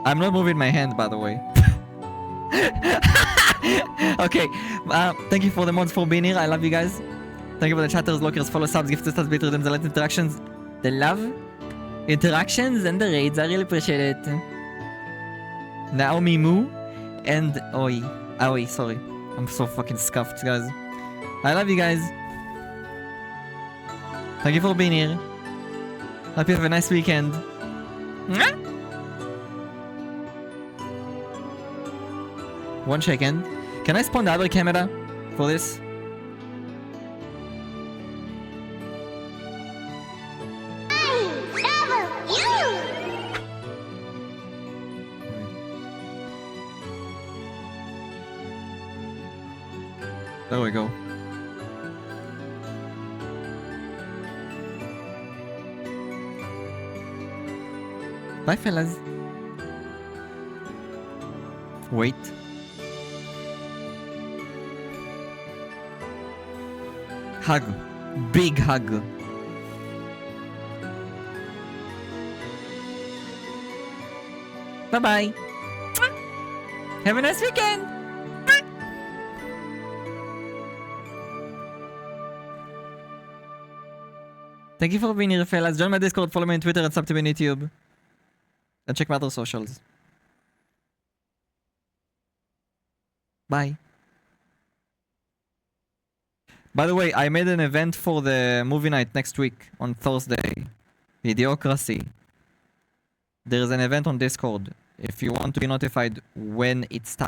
I'm not moving my hand, by the way. Okay, thank you for the mods for being here. I love you guys. Thank you for the chatters, lockers, follow, subs, gifts, stats, bit redeems, the light interactions. The love, interactions, and the raids. I really appreciate it. Naomi Moo and Aoi, sorry. I'm so fucking scuffed, guys. I love you guys. Thank you for being here. Hope you have a nice weekend. One second. Can I spawn the other camera for this? There we go. Bye, fellas. Wait. Hug. Big hug. Bye-bye. Have a nice weekend. Thank you for being here, fellas. Join my Discord, follow me on Twitter, and sub to me on YouTube. And check my other socials. Bye. By the way, I made an event for the movie night next week on Thursday. Idiocracy. There is an event on Discord. If you want to be notified when it starts.